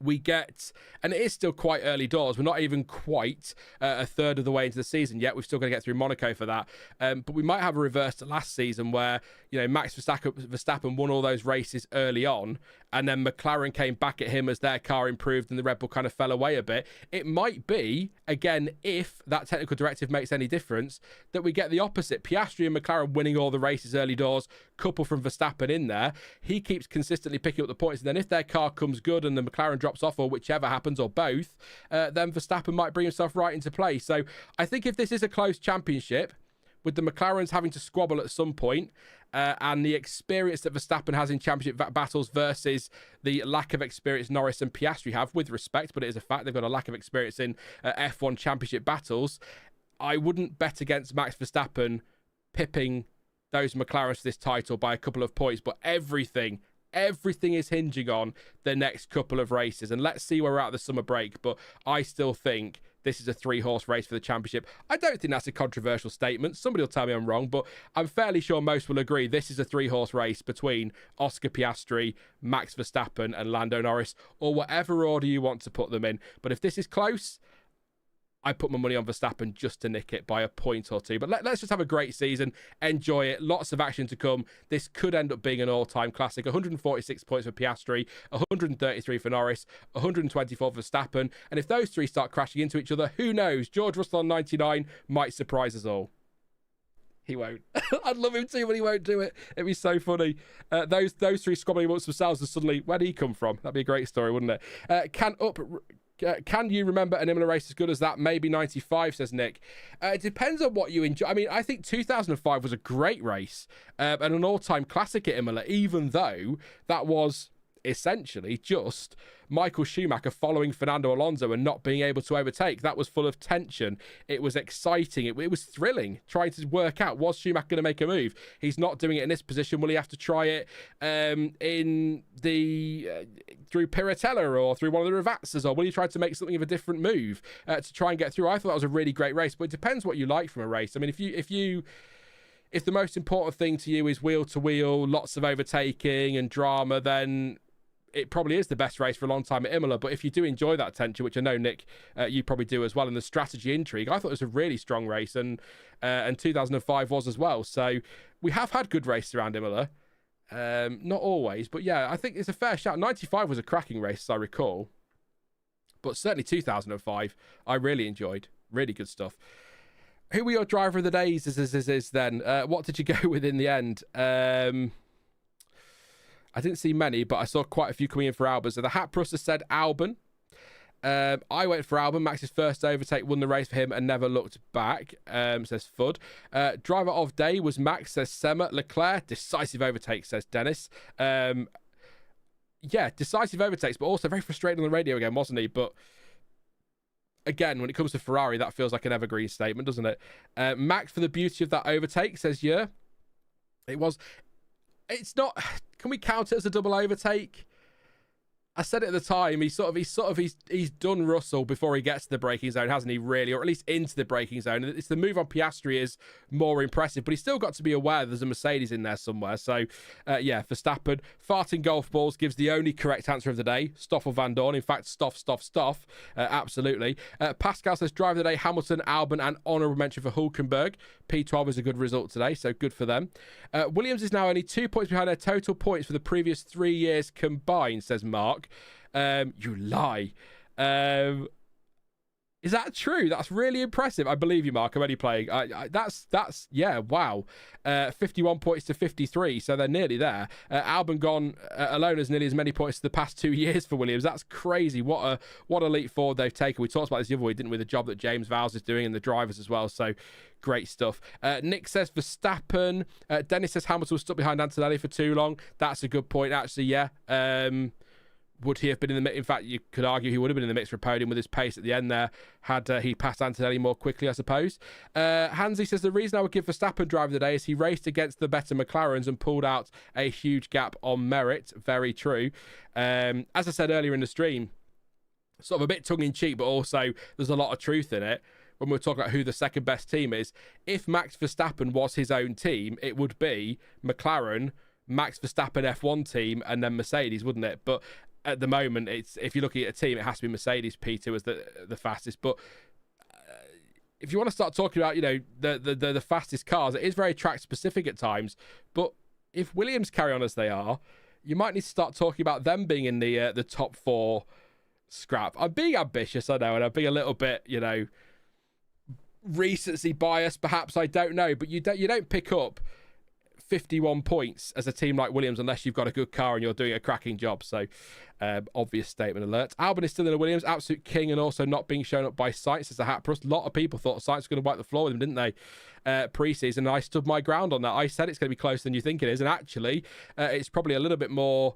we get, and it is still quite early doors, we're not even quite a third of the way into the season yet. We've still got to get through Monaco for that, but we might have a reverse to last season where Max Verstappen won all those races early on, and then McLaren came back at him as their car improved and the Red Bull kind of fell away a bit. It might be, again, if that technical directive makes any difference, that we get the opposite. Piastri and McLaren winning all the races early doors, couple from Verstappen in there. He keeps consistently picking up the points, and then if their car comes good and the McLaren drops off, or whichever happens, or both, then Verstappen might bring himself right into play. So I think if this is a close championship, with the McLarens having to squabble at some point, and the experience that Verstappen has in championship battles versus the lack of experience Norris and Piastri have, with respect, but it is a fact they've got a lack of experience in F1 championship battles, I wouldn't bet against Max Verstappen pipping those McLarens for this title by a couple of points, but everything is hinging on the next couple of races, and let's see where we're at the summer break. But I still think this is a 3-horse race for the championship. I don't think that's a controversial statement. Somebody will tell me I'm wrong, but I'm fairly sure most will agree this is a 3-horse race between Oscar Piastri, Max Verstappen and Lando Norris, or whatever order you want to put them in. But if this is close, I put my money on Verstappen just to nick it by a point or two. But let's just have a great season. Enjoy it. Lots of action to come. This could end up being an all-time classic. 146 points for Piastri, 133 for Norris, 124 for Verstappen. And if those three start crashing into each other, who knows? George Russell on 99 might surprise us all. He won't. I'd love him too, but he won't do it. It'd be so funny. Those three squabbling amongst themselves and suddenly, where'd he come from? That'd be a great story, wouldn't it? Can you remember an Imola race as good as that? Maybe 95, says Nick. It depends on what you enjoy. I mean, I think 2005 was a great race and an all-time classic at Imola, even though that was essentially just Michael Schumacher following Fernando Alonso and not being able to overtake. That was full of tension. It was exciting. It was thrilling, trying to work out, was Schumacher going to make a move? He's not doing it in this position. Will he have to try it in the through Piratella or through one of the Ravazzas, or will he try to make something of a different move to try and get through? I thought that was a really great race, but it depends what you like from a race. I mean, if the most important thing to you is wheel to wheel, lots of overtaking and drama, then it probably is the best race for a long time at Imola. But if you do enjoy that tension, which I know, Nick, you probably do as well, and the strategy intrigue, I thought it was a really strong race, and 2005 was as well. So we have had good races around Imola. Not always, but yeah, I think it's a fair shout. 95 was a cracking race, as I recall. But certainly 2005, I really enjoyed. Really good stuff. Who were your driver of the days is then? What did you go with in the end? I didn't see many, but I saw quite a few coming in for Albon. So the Hat Prusser said Albon. I went for Albon. Max's first overtake won the race for him and never looked back, says Fudd. Driver of day was Max, says Sema. Leclerc, decisive overtake, says Dennis. Yeah, decisive overtakes, but also very frustrating on the radio again, wasn't he? But again, when it comes to Ferrari, that feels like an evergreen statement, doesn't it? Max, for the beauty of that overtake, says yeah. It's not. Can we count it as a double overtake? I said it at the time. He's done Russell before he gets to the braking zone, hasn't he? Really, or at least into the braking zone. It's the move on Piastri is more impressive, but he's still got to be aware there's a Mercedes in there somewhere. So, yeah, Verstappen farting golf balls gives the only correct answer of the day. Stoffel Van Dorn. In fact, Stoff. Absolutely. Pascal says driver of the day: Hamilton, Albon, and honourable mention for Hulkenberg. P12 is a good result today, so good for them. Williams is now only 2 points behind their total points for the previous 3 years combined, says Mark. You lie. Is that true? That's really impressive. I believe you, Mark. I'm only playing. That's yeah, wow. 51 points to 53, so they're nearly there. Albon gone alone has nearly as many points as the past 2 years for Williams. That's crazy. What a leap forward they've taken. We talked about this the other week, didn't we? The job that James Vowles is doing and the drivers as well. So great stuff. Nick says Verstappen. Dennis says Hamilton was stuck behind Antonelli for too long. That's a good point, actually. Yeah. Would he have been in the mix? In fact, you could argue he would have been in the mix for a podium with his pace at the end there had he passed Antonelli more quickly, I suppose. Hansi says the reason I would give Verstappen driver of the day is he raced against the better McLarens and pulled out a huge gap on merit. Very true. As I said earlier in the stream, sort of a bit tongue-in-cheek, but also there's a lot of truth in it. When we're talking about who the second best team is, if Max Verstappen was his own team, it would be McLaren, Max Verstappen F1 team, and then Mercedes, wouldn't it? But at the moment, it's if you're looking at a team, it has to be Mercedes P2 as the fastest. But if you want to start talking about, the fastest cars, it is very track specific at times. But if Williams carry on as they are, you might need to start talking about them being in the top four scrap. I'm being ambitious, I know, and I'm being a little bit, recency bias, perhaps. I don't know, but you don't pick up 51 points as a team like Williams unless you've got a good car and you're doing a cracking job. So obvious statement alert. Albon is still in a Williams, absolute king, and also not being shown up by Sainz as a hat plus. A lot of people thought Sainz was going to wipe the floor with him, didn't they, pre-season? And I stood my ground on that. I said it's going to be closer than you think it is, and actually it's probably a little bit more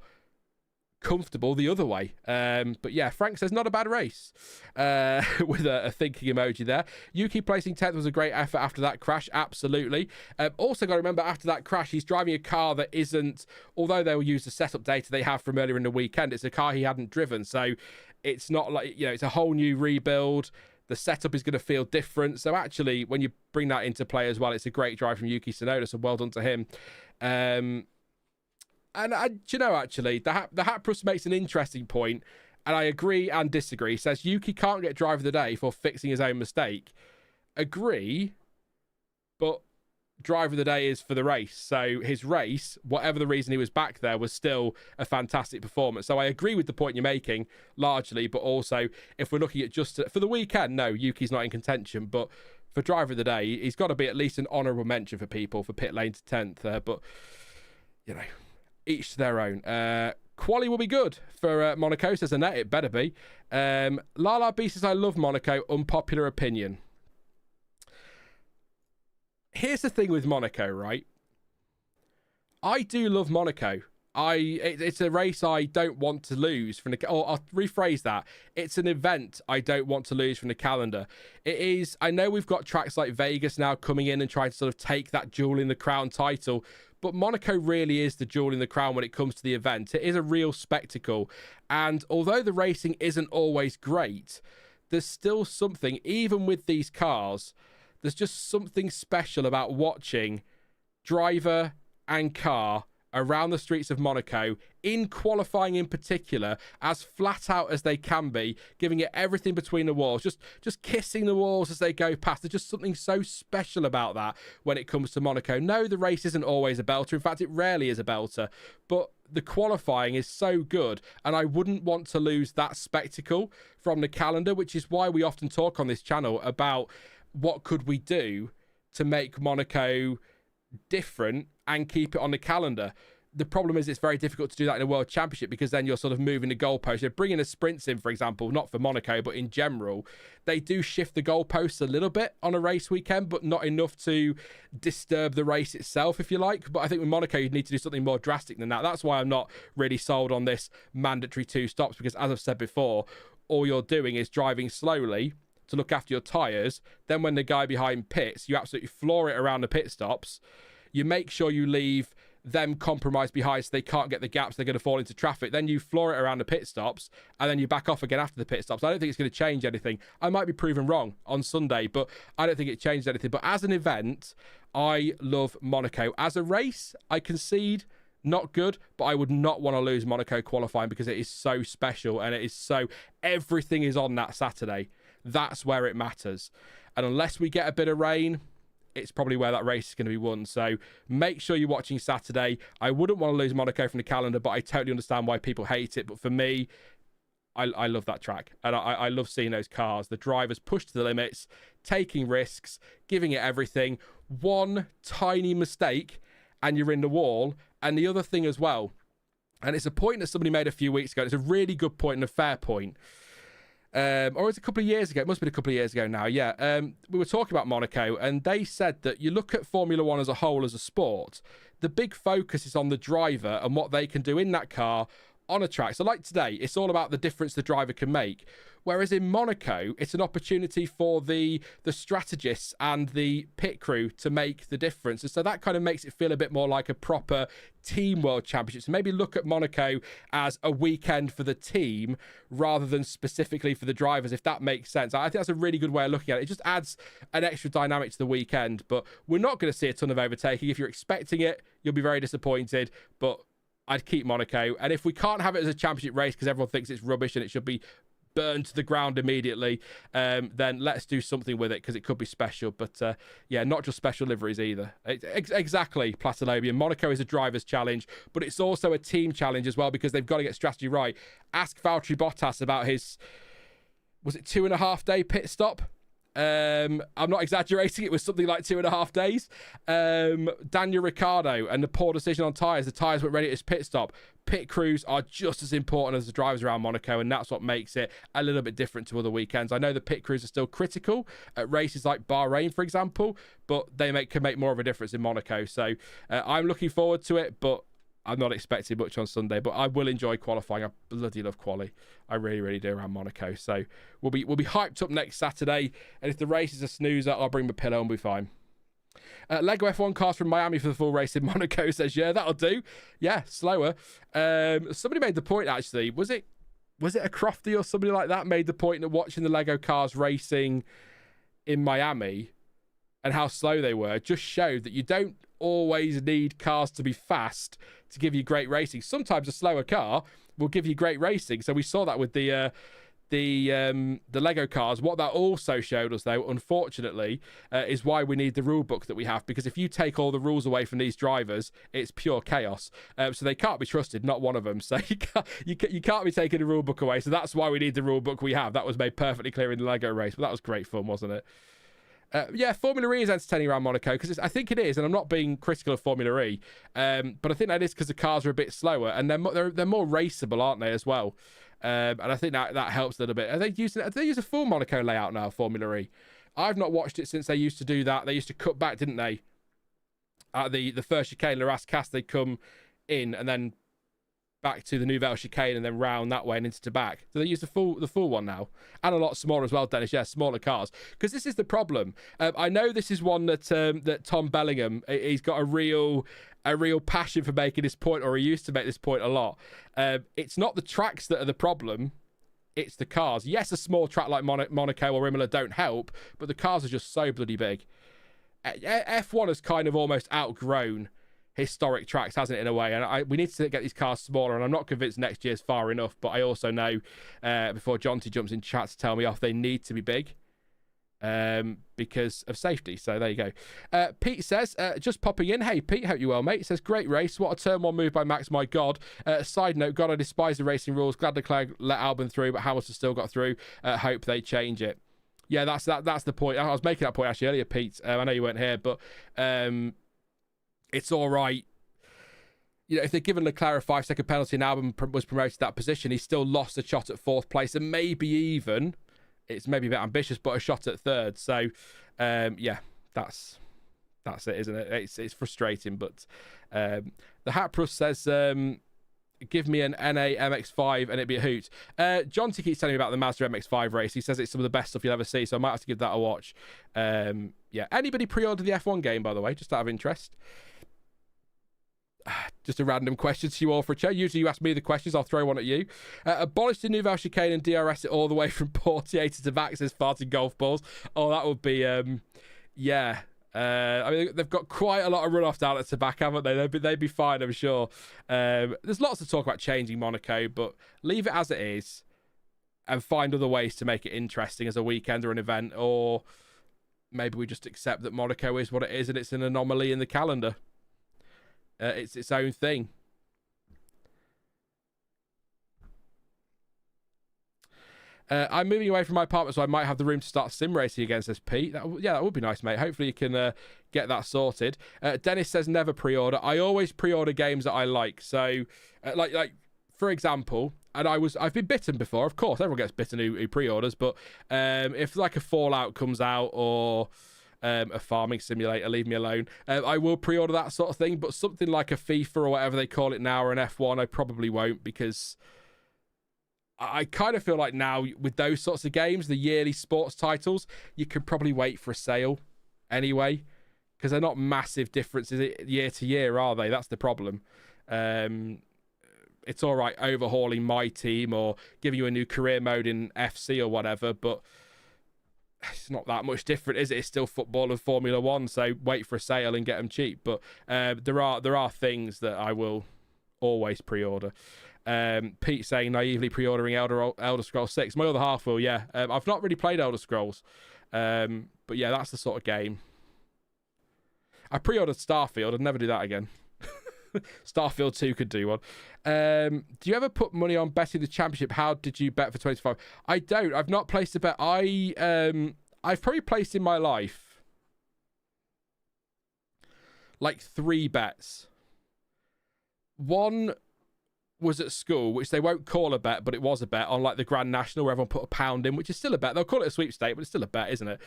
comfortable the other way. But yeah, Frank says not a bad race with a thinking emoji there. Yuki placing 10th was a great effort after that crash. Absolutely. Also got to remember, after that crash, he's driving a car that isn't, although they'll use the setup data they have from earlier in the weekend, it's a car he hadn't driven, so it's not like, it's a whole new rebuild. The setup is going to feel different. So actually, when you bring that into play as well, it's a great drive from Yuki Tsunoda, so well done to him. And actually, the Hat Plus makes an interesting point, and I agree and disagree. He says Yuki can't get driver of the day for fixing his own mistake. Agree, but driver of the day is for the race. So his race, whatever the reason he was back there, was still a fantastic performance. So I agree with the point you're making, largely, but also, if we're looking at just for the weekend, no, Yuki's not in contention, but for driver of the day, he's got to be at least an honourable mention for people for pit lane to 10th. But, each to their own. Quali will be good for Monaco, says Annette. It better be. Lala B says, I love Monaco. Unpopular opinion. Here's the thing with Monaco, right? I do love Monaco. It's a race I don't want to lose from the... Or I'll rephrase that. It's an event I don't want to lose from the calendar. It is... I know we've got tracks like Vegas now coming in and trying to sort of take that jewel in the crown title, but Monaco really is the jewel in the crown when it comes to the event. It is a real spectacle. And although the racing isn't always great, there's still something, even with these cars, there's just something special about watching driver and car around the streets of Monaco, in qualifying in particular, as flat out as they can be, giving it everything between the walls, just kissing the walls as they go past. There's just something so special about that when it comes to Monaco. No, the race isn't always a belter. In fact, it rarely is a belter. But the qualifying is so good, and I wouldn't want to lose that spectacle from the calendar, which is why we often talk on this channel about what could we do to make Monaco different and keep it on the calendar. The problem is it's very difficult to do that in a World Championship, because then you're sort of moving the goalpost. You're bringing the sprints in, for example, not for Monaco, but in general, they do shift the goalposts a little bit on a race weekend, but not enough to disturb the race itself, if you like. But I think with Monaco, you'd need to do something more drastic than that. That's why I'm not really sold on this mandatory 2 stops, because as I've said before, all you're doing is driving slowly to look after your tyres. Then when the guy behind pits, you absolutely floor it around the pit stops. You make sure you leave them compromised behind so they can't get the gaps, they're going to fall into traffic. Then you floor it around the pit stops, and then you back off again after the pit stops. I don't think it's going to change anything. I might be proven wrong on Sunday, but I don't think it changed anything. But as an event, I love Monaco. As a race, I concede, not good, but I would not want to lose Monaco qualifying, because it is so special, and it is so... Everything is on that Saturday. That's where it matters. And unless we get a bit of rain, it's probably where that race is going to be won. So make sure you're watching Saturday. I wouldn't want to lose Monaco from the calendar, but I totally understand why people hate it. But for me, I love that track. And I love seeing those cars, the drivers push to the limits, taking risks, giving it everything. One tiny mistake and you're in the wall. And the other thing as well, and it's a point that somebody made a few weeks ago. It's a really good point and a fair point. Or it's a couple of years ago. It must have been a couple of years ago now. Yeah. We were talking about Monaco, and they said that you look at Formula One as a whole, as a sport, the big focus is on the driver and what they can do in that car on a track. So like today, it's all about the difference the driver can make. Whereas in Monaco, it's an opportunity for the strategists and the pit crew to make the difference. And so that kind of makes it feel a bit more like a proper team World Championship. So maybe look at Monaco as a weekend for the team rather than specifically for the drivers, if that makes sense. I think that's a really good way of looking at it. It just adds an extra dynamic to the weekend. But we're not going to see a ton of overtaking. If you're expecting it, you'll be very disappointed. But I'd keep Monaco. And if we can't have it as a championship race because everyone thinks it's rubbish and it should be burned to the ground immediately, then let's do something with it, because it could be special. But yeah, not just special liveries either. Exactly, Platolobian. Monaco is a driver's challenge, but it's also a team challenge as well, because they've got to get strategy right. Ask Valtteri Bottas about his, was it 2.5 day pit stop? I'm not exaggerating, it was something like 2.5 days. Daniel Ricciardo and the poor decision on tyres. The tyres weren't ready at his pit stop. Pit crews are just as important as the drivers around Monaco, and that's what makes it a little bit different to other weekends. I know the pit crews are still critical at races like Bahrain, for example, but they can make more of a difference in Monaco. So I'm looking forward to it, but I'm not expecting much on Sunday, but I will enjoy qualifying. I bloody love quali. I really, really do around Monaco. So we'll be hyped up next Saturday. And if the race is a snoozer, I'll bring my pillow and we'll be fine. Lego F1 cars from Miami for the full race in Monaco says, yeah, that'll do. Yeah, slower. Somebody made the point, actually. Was it a Crofty or somebody like that made the point that watching the Lego cars racing in Miami and how slow they were just showed that you don't always need cars to be fast to give you great racing. Sometimes a slower car will give you great racing. So we saw that with the Lego cars. What that also showed us, though, unfortunately, is why we need the rule book that we have, because if you take all the rules away from these drivers, it's pure chaos. So they can't be trusted, not one of them. So you can't be taking the rule book away. So that's why we need the rule book we have. That was made perfectly clear in the Lego race, but that was great fun, wasn't it? Yeah, Formula E is entertaining around Monaco because I think it is, and I'm not being critical of Formula E, but I think that is because the cars are a bit slower and they're more raceable, aren't they, as well? And I think that helps a little bit. Are they use a full Monaco layout now, Formula E? I've not watched it since they used to do that. They used to cut back, didn't they? At the first chicane, La Rascasse, they come in and then back to the Nouvelle chicane and then round that way and into the back. So they use the full one now, and a lot smaller as well, Dennis. Yeah, smaller cars, because this is the problem. I know this is one that Tom Bellingham, he's got a real passion for making this point, or he used to make this point a lot. It's not the tracks that are the problem, it's the cars. Yes, a small track like Monaco or Imola don't help, but the cars are just so bloody big. F1 has kind of almost outgrown historic tracks, hasn't it, in a way? And we need to get these cars smaller, and I'm not convinced next year's far enough, but I also know, before Jonty jumps in chat to tell me off, they need to be big because of safety. So there you go. Pete says, just popping in, hey Pete, hope you well, mate. He says, great race, what a turn one move by Max, my god. Side note, god, I despise the racing rules. Glad Leclerc let Albon through, but Hamilton still got through. Hope they change it. Yeah, that's the point. I was making that point actually earlier, Pete. I know you weren't here, but it's all right. You know, if they're giving Leclerc a 5-second penalty and Albon was promoted to that position, he still lost a shot at fourth place, and maybe even, it's maybe a bit ambitious, but a shot at third. So, yeah, that's it, isn't it? It's frustrating, but the Hatprus says, give me an NA MX-5 and it'd be a hoot. Jonty keeps telling me about the Mazda MX-5 race. He says it's some of the best stuff you'll ever see, so I might have to give that a watch. Yeah, anybody pre-ordered the F1 game, by the way, just out of interest? Just a random question to you all for a chat. Usually you ask me the questions, I'll throw one at you. Abolish the Nouvelle chicane and DRS it all the way from Bortoleto to Vax as farting golf balls. Oh, that would be, yeah. I mean, they've got quite a lot of runoff down at the back, haven't they? They'd be fine, I'm sure. There's lots to talk about changing Monaco, but leave it as it is and find other ways to make it interesting as a weekend or an event, or maybe we just accept that Monaco is what it is and it's an anomaly in the calendar. It's its own thing. I'm moving away from my apartment, so I might have the room to start sim racing again, says Pete. That would be nice, mate. Hopefully you can get that sorted. Dennis says never pre-order. I always pre-order games that I like. So, like for example, and I've been bitten before. Of course, everyone gets bitten who pre-orders. But if like a Fallout comes out or a farming simulator, leave me alone. I will pre-order that sort of thing, but something like a FIFA or whatever they call it now, or an F1, I probably won't, because I kind of feel like now with those sorts of games, the yearly sports titles, you could probably wait for a sale anyway, because they're not massive differences year to year, are they? That's the problem. It's all right overhauling my team or giving you a new career mode in FC or whatever, but it's not that much different, is it? It's still football and Formula One, so wait for a sale and get them cheap. But there are things that I will always pre-order. Pete saying naively pre-ordering Elder Scrolls 6. My other half will, yeah. I've not really played Elder Scrolls, but yeah, that's the sort of game. I pre-ordered Starfield. I'd never do that again. Starfield 2 could do one. Do you ever put money on betting the championship? How did you bet for 25? I don't. I've not placed a bet. I've probably placed in my life like 3 bets. One was at school, which they won't call a bet, but it was a bet on like the Grand National, where everyone put £1 in, which is still a bet. They'll call it a sweepstake, but it's still a bet, isn't it?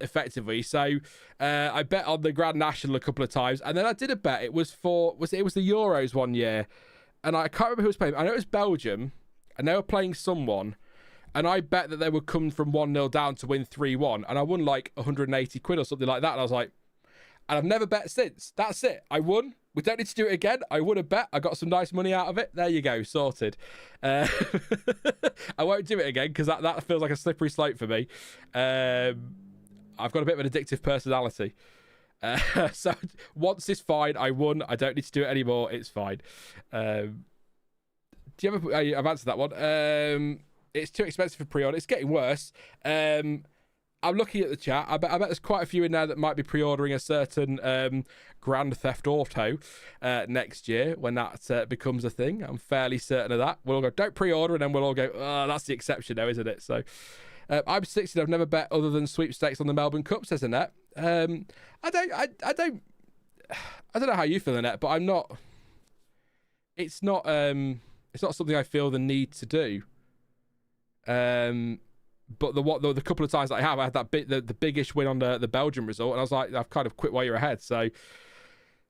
Effectively. So I bet on the Grand National a couple of times, and then I did a bet. It was the Euros one year, and I can't remember who was playing. I know it was Belgium, and they were playing someone, and I bet that they would come from 1-0 down to win 3-1, and I won like 180 quid or something like that, and I was like, and I've never bet since. That's it. I won. We don't need to do it again. I would have bet. I got some nice money out of it. There you go. Sorted. I won't do it again because that feels like a slippery slope for me. I've got a bit of an addictive personality. So once it's fine. I won. I don't need to do it anymore. It's fine. Do you ever... I've answered that one. It's too expensive for pre-order. It's getting worse. I'm looking at the chat. I bet there's quite a few in there that might be pre-ordering a certain Grand Theft Auto next year when that becomes a thing. I'm fairly certain of that. We'll all go, don't pre-order, and then we'll all go, oh, that's the exception now, isn't it? So I'm 16. I've never bet other than sweepstakes on the Melbourne Cup, says Annette. I don't know how you feel, Annette, but I'm not. It's not something I feel the need to do. But the couple of times that I had that the biggish win on the Belgian result, and I was like, I've kind of quit while you're ahead. So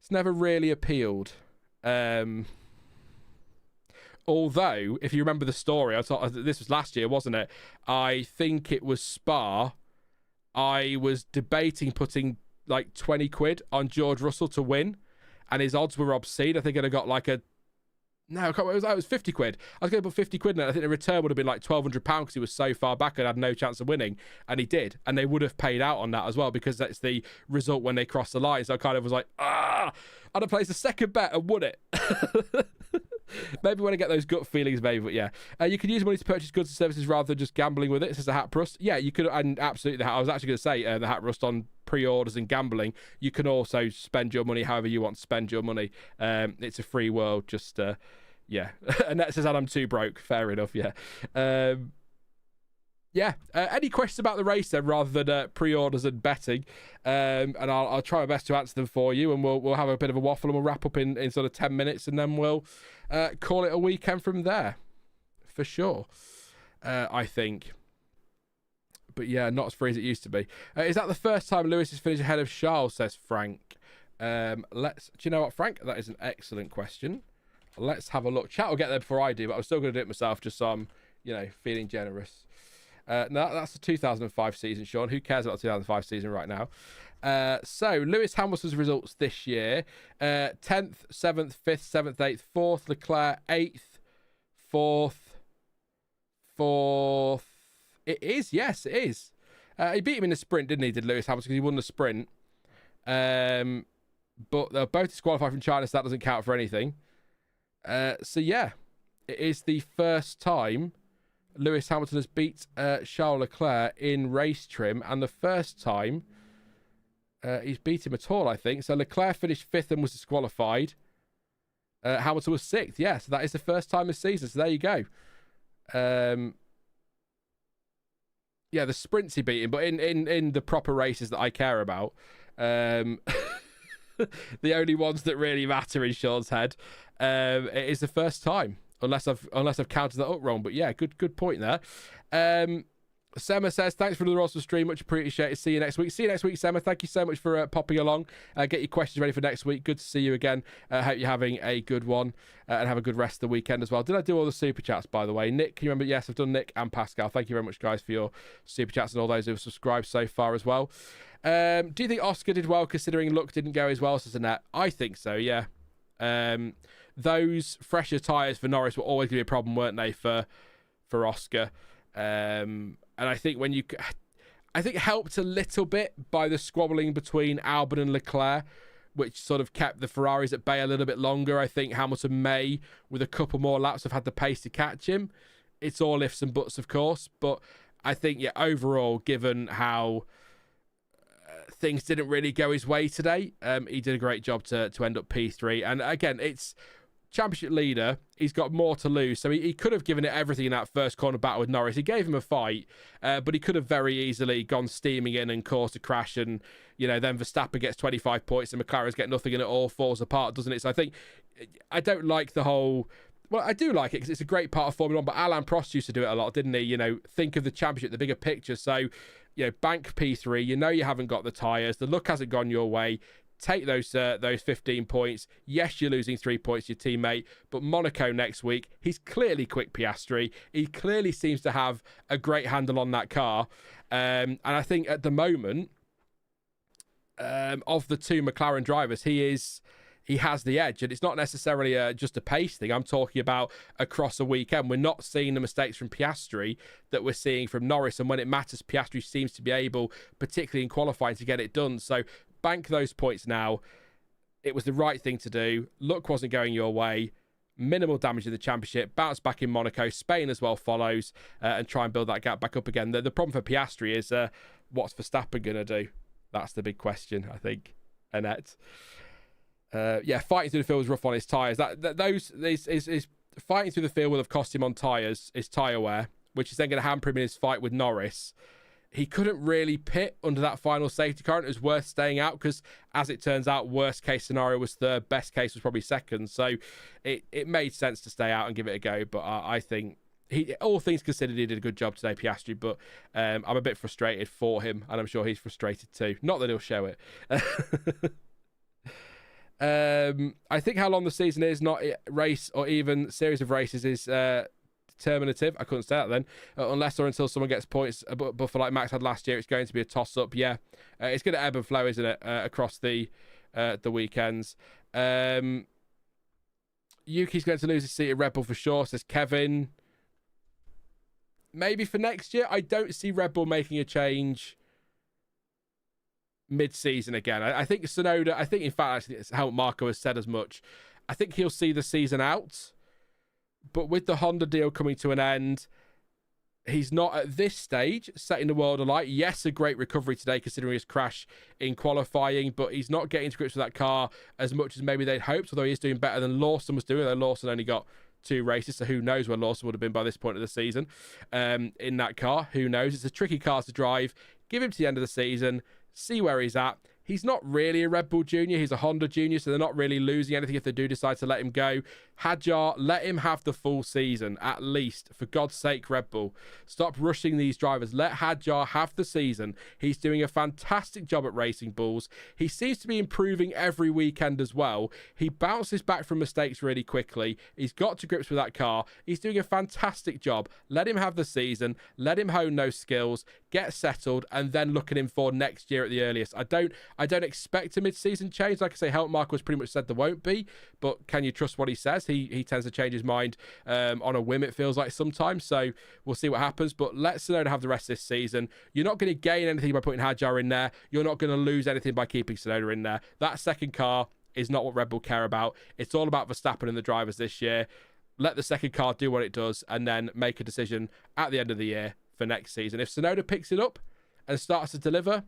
it's never really appealed. Although, if you remember the story, this was last year, wasn't it? I think it was Spa. I was debating putting like 20 quid on George Russell to win, and his odds were obscene. I think I'd have got like it was 50 quid. I was going to put 50 quid in it. I think the return would have been like £1,200 because he was so far back and had no chance of winning. And he did. And they would have paid out on that as well because that's the result when they crossed the line. So I kind of was like, I'd have placed a second bet and won it. Maybe when I get those gut feelings, maybe. But yeah, you could use money to purchase goods and services rather than just gambling with it. Says the Hat Rust. Yeah, you could. And absolutely, I was actually going to say the Hat Rust on pre-orders and gambling. You can also spend your money however you want to spend your money. It's a free world. Just yeah. Annette says, I'm too broke. Fair enough. Yeah. Yeah. Any questions about the race then, rather than pre-orders and betting? And I'll try my best to answer them for you, and we'll have a bit of a waffle, and we'll wrap up in sort of 10 minutes, and then we'll call it a weekend from there, for sure. I think. But yeah, not as free as it used to be. Is that the first time Lewis has finished ahead of Charles? Says Frank. Do you know what, Frank? That is an excellent question. Let's have a look. Chat will get there before I do, but I'm still going to do it myself, just so I'm, feeling generous. No, that's the 2005 season, Sean. Who cares about the 2005 season right now? So, Lewis Hamilton's results this year. 10th, 7th, 5th, 7th, 8th, 4th. Leclerc, 8th, 4th. It is, yes, it is. He beat him in the sprint, didn't he, Lewis Hamilton, because he won the sprint. But they're both disqualified from China, so that doesn't count for anything. So, yeah, it is the first time Lewis Hamilton has beat Charles Leclerc in race trim, and the first time he's beat him at all, I think. So Leclerc finished 5th and was disqualified. Hamilton was 6th, yeah, so that is the first time this season, so there you go. Yeah, the sprints he beat him, but in the proper races that I care about, the only ones that really matter in Sean's head, it is the first time. Unless I've counted that up wrong, but yeah, good point there. Sema says, thanks for the awesome stream, much appreciated. See you next week. See you next week, Sema. Thank you so much for popping along. Get your questions ready for next week. Good to see you again. Hope you're having a good one and have a good rest of the weekend as well. Did I do all the super chats, by the way? Nick, can you remember? Yes, I've done Nick and Pascal. Thank you very much, guys, for your super chats and all those who have subscribed so far as well. Do you think Oscar did well considering luck didn't go as well as Annette? I think so, yeah. Those fresher tyres for Norris were always going to be a problem, weren't they, for Oscar? And I think helped a little bit by the squabbling between Albon and Leclerc, which sort of kept the Ferraris at bay a little bit longer. I think Hamilton may, with a couple more laps, have had the pace to catch him. It's all ifs and buts, of course, but I think, yeah, overall, given how things didn't really go his way today, he did a great job to end up P3. And again, it's championship leader. He's got more to lose, so he could have given it everything in that first corner battle with Norris. He gave him a fight, but he could have very easily gone steaming in and caused a crash, and then Verstappen gets 25 points and McLaren's get nothing, and it all falls apart, doesn't it? So I think I don't like the whole. Well, I do like it because it's a great part of Formula One, but Alain Prost used to do it a lot, didn't he? Think of the championship, the bigger picture. So, bank P3. You haven't got the tyres. The luck hasn't gone your way. Take those 15 points. Yes, you're losing 3 points to your teammate, but Monaco next week, he's clearly quick Piastri. He clearly seems to have a great handle on that car. And I think at the moment, of the two McLaren drivers, he has the edge, and it's not necessarily just a pace thing. I'm talking about across a weekend. We're not seeing the mistakes from Piastri that we're seeing from Norris, and when it matters, Piastri seems to be able, particularly in qualifying, to get it done. So bank those points now. It was the right thing to do. Luck wasn't going your way. Minimal damage in the championship. Bounce back in Monaco. Spain as well follows, and try and build that gap back up again. The problem for Piastri is what's Verstappen going to do? That's the big question, I think, Annette. Fighting through the field was rough on his tyres. Those fighting through the field will have cost him on tyres, his tyre wear, which is then going to hamper him in his fight with Norris. He couldn't really pit under that final safety car, and it was worth staying out because, as it turns out, worst case scenario was third, best case was probably second. So it made sense to stay out and give it a go. But I think, all things considered, he did a good job today, Piastri. But I'm a bit frustrated for him, and I'm sure he's frustrated too. Not that he'll show it. I think how long the season is, not race or even series of races, is determinative. I couldn't say that then, unless or until someone gets points. But for like Max had last year, it's going to be a toss-up. Yeah, it's going to ebb and flow, isn't it, across the weekends. Yuki's going to lose his seat at Red Bull for sure, says Kevin. Maybe for next year. I don't see Red Bull making a change mid-season again. I think Tsunoda, in fact, actually, how Marco has said as much. I think he'll see the season out. But with the Honda deal coming to an end, he's not at this stage setting the world alight. Yes, a great recovery today considering his crash in qualifying, but he's not getting to grips with that car as much as maybe they'd hoped, although he is doing better than Lawson was doing. Though Lawson only got 2 races, so who knows where Lawson would have been by this point of the season in that car. Who knows? It's a tricky car to drive. Give him to the end of the season, see where he's at. He's not really a Red Bull junior. He's a Honda junior, so they're not really losing anything if they do decide to let him go. Hadjar, let him have the full season, at least. For God's sake, Red Bull. Stop rushing these drivers. Let Hadjar have the season. He's doing a fantastic job at Racing Bulls. He seems to be improving every weekend as well. He bounces back from mistakes really quickly. He's got to grips with that car. He's doing a fantastic job. Let him have the season. Let him hone those skills. Get settled, and then look at him for next year at the earliest. I don't expect a mid-season change. Like I say, Helmut Marko has pretty much said there won't be, but can you trust what he says? He tends to change his mind on a whim, it feels like sometimes, so we'll see what happens. But let Tsunoda have the rest of this season. You're not going to gain anything by putting Hadjar in there. You're not going to lose anything by keeping Tsunoda in there. That second car is not what Red Bull care about. It's all about Verstappen and the drivers this year. Let the second car do what it does, and then make a decision at the end of the year for next season. If Tsunoda picks it up and starts to deliver,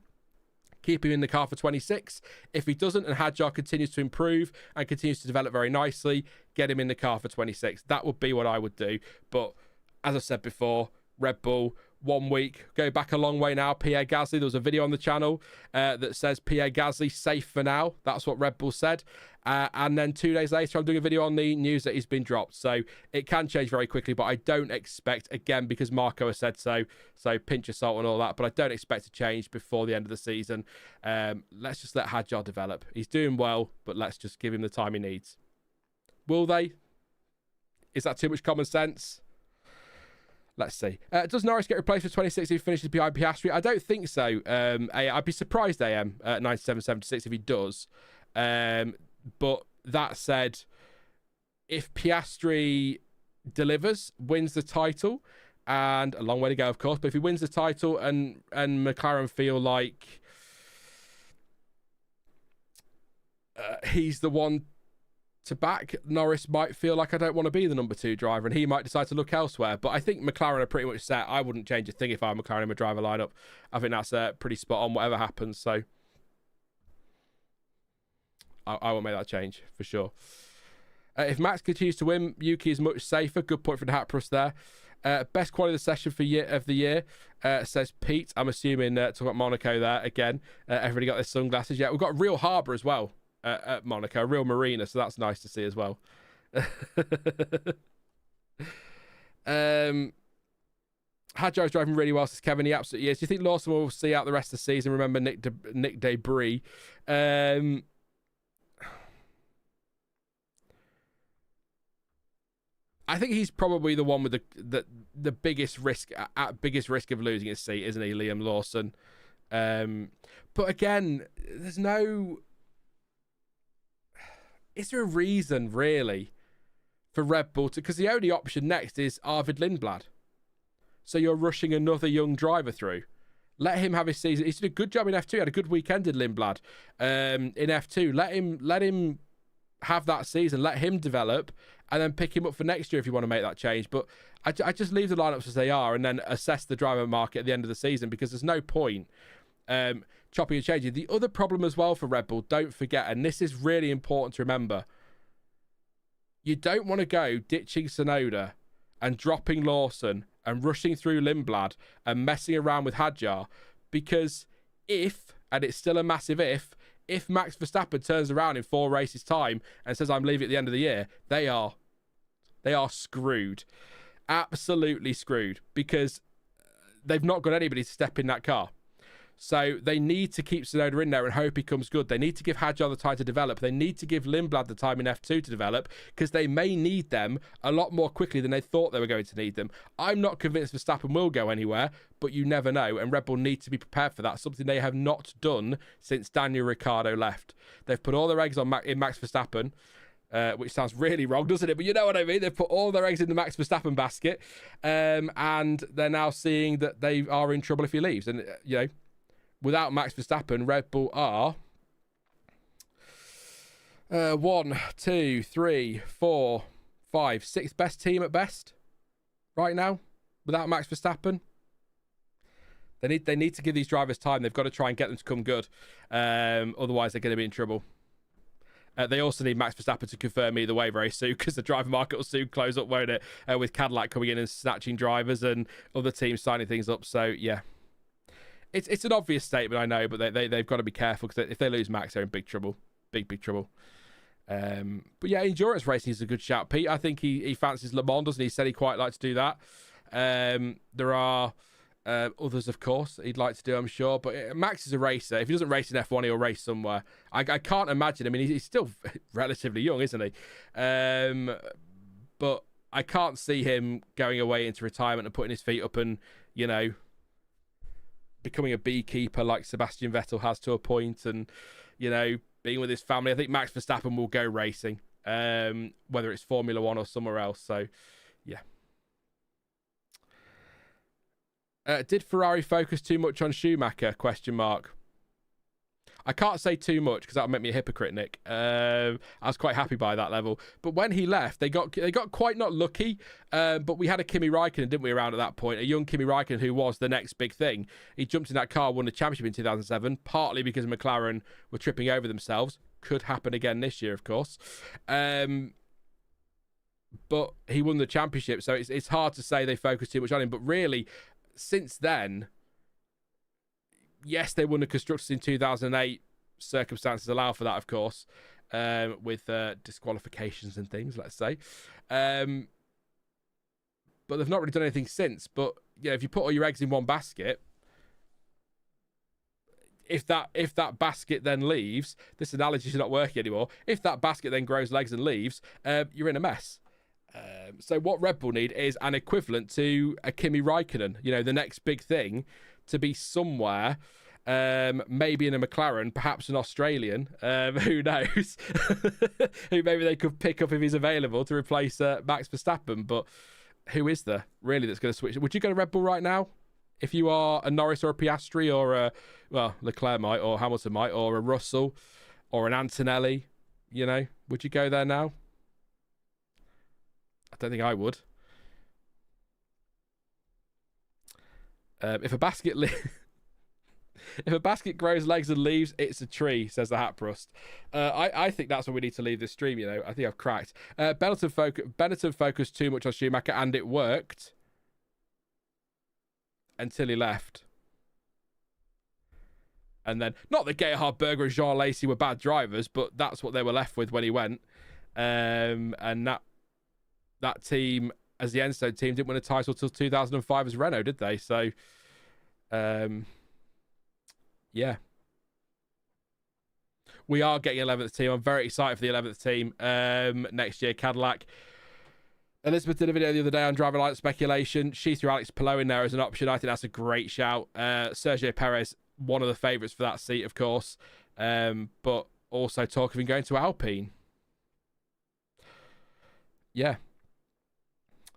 keep him in the car for 26. If he doesn't and Hadjar continues to improve and continues to develop very nicely, get him in the car for 26. That would be what I would do. But as I said before, Red Bull, 1 week, go back a long way now. Pierre Gasly, there was a video on the channel that says Pierre Gasly safe for now. That's what Red Bull said. And then 2 days later, I'm doing a video on the news that he's been dropped. So it can change very quickly, but I don't expect, again, because Marco has said so pinch of salt and all that, but I don't expect to change before the end of the season. Let's just let Hadjar develop. He's doing well, but let's just give him the time he needs. Will they? Is that too much common sense? Let's see. Does Norris get replaced for 26 if he finishes behind Piastri? I don't think so. I'd be surprised, AM, at 97.76 if he does. But that said, if Piastri delivers, wins the title, and a long way to go, of course, but if he wins the title and McLaren feel like he's the one to back, Norris might feel like I don't want to be the number 2 driver, and he might decide to look elsewhere. But I think McLaren are pretty much set. I wouldn't change a thing if I'm McLaren in my driver lineup. I think that's pretty spot on, whatever happens. So I won't make that change for sure. If Max continues to win, Yuki is much safer. Good point from the Hatprus there. Best quality of the session of the year, says Pete. I'm assuming talking about Monaco there again. Everybody got their sunglasses. Yeah, we've got a real harbour as well at Monaco, a real marina, so that's nice to see as well. Hadjar's driving really well, says Kevin. He absolutely is. Do you think Lawson will see out the rest of the season? Remember Nick Debris. I think he's probably the one with the biggest risk of losing his seat, isn't he, Liam Lawson? But again, there's no. Is there a reason really for Red Bull to? Because the only option next is Arvid Lindblad. So you're rushing another young driver through. Let him have his season. He's did a good job in F2. He had a good weekend in Lindblad in F2. Let him have that season. Let him develop, and then pick him up for next year if you want to make that change. But I just leave the lineups as they are, and then assess the driver market at the end of the season, because there's no point chopping and changing. The other problem as well for Red Bull, don't forget, and this is really important to remember, you don't want to go ditching Tsunoda and dropping Lawson and rushing through Lindblad and messing around with Hadjar, because if, and it's still a massive if Max Verstappen turns around in 4 races time and says I'm leaving at the end of the year, they are screwed. Absolutely screwed, because they've not got anybody to step in that car. So they need to keep Tsunoda in there and hope he comes good. They need to give Hadjar the time to develop. They need to give Lindblad the time in F2 to develop, because they may need them a lot more quickly than they thought they were going to need them. I'm not convinced Verstappen will go anywhere, but you never know, and Red Bull need to be prepared for that, something they have not done since Daniel Ricciardo left. They've put all their eggs in Max Verstappen, which sounds really wrong, doesn't it? But you know what I mean. They've put all their eggs in the Max Verstappen basket, and they're now seeing that they are in trouble if he leaves. And, without Max Verstappen, Red Bull are 1, 2, 3, 4, 5, 6th best team at best right now without Max Verstappen. They need to give these drivers time. They've got to try and get them to come good. Otherwise, they're going to be in trouble. They also need Max Verstappen to confirm either way very soon, because the driver market will soon close up, won't it? With Cadillac coming in and snatching drivers and other teams signing things up. So, yeah. It's an obvious statement, I know, but they've got to be careful, because if they lose Max, they're in big trouble. Big trouble. But yeah, endurance racing is a good shout, Pete. I think he fancies Le Mans, doesn't he? He said he'd quite like to do that. There are others, of course, he'd like to do, I'm sure. But Max is a racer. If he doesn't race in F1, he'll race somewhere. I can't imagine. I mean, he's still relatively young, isn't he? But I can't see him going away into retirement and putting his feet up and, becoming a beekeeper like Sebastian Vettel has to a point, and being with his family. I think Max Verstappen will go racing, whether it's Formula One or somewhere else. So yeah. Did Ferrari focus too much on Schumacher? ? I can't say too much, because that would make me a hypocrite, Nick. I was quite happy by that level. But when he left, they got quite not lucky. But we had a Kimi Raikkonen, didn't we, around at that point? A young Kimi Raikkonen who was the next big thing. He jumped in that car, won the championship in 2007, partly because McLaren were tripping over themselves. Could happen again this year, of course. But he won the championship, so it's hard to say they focused too much on him. But really, since then, yes, they won the Constructors in 2008. Circumstances allow for that, of course, with disqualifications and things, let's say. But they've not really done anything since. But if you put all your eggs in one basket, if that basket then leaves, this analogy is not working anymore. If that basket then grows legs and leaves, you're in a mess. So what Red Bull need is an equivalent to a Kimi Raikkonen, the next big thing, to be somewhere, maybe in a McLaren, perhaps an Australian, who knows, who maybe they could pick up if he's available to replace Max Verstappen. But who is there really that's going to switch? Would you go to Red Bull right now if you are a Norris or a Piastri, or Leclerc might, or Hamilton might, or a Russell or an Antonelli? Would you go there now? I don't think I would. If a basket grows legs and leaves, it's a tree, says the Haprust. I think that's where we need to leave this stream. I think I've cracked. Benetton focused too much on Schumacher, and it worked until he left. And then, not that Gerhard Berger and Jean Lacey were bad drivers, but that's what they were left with when he went. And that team, as the Enstone team, didn't win a title till 2005 as Renault, did they? So, yeah. We are getting 11th team. I'm very excited for the 11th team next year. Cadillac. Elizabeth did a video the other day on driver light speculation. She threw Alex Palou in there as an option. I think that's a great shout. Sergio Perez, one of the favourites for that seat, of course. But also talk of him going to Alpine. Yeah.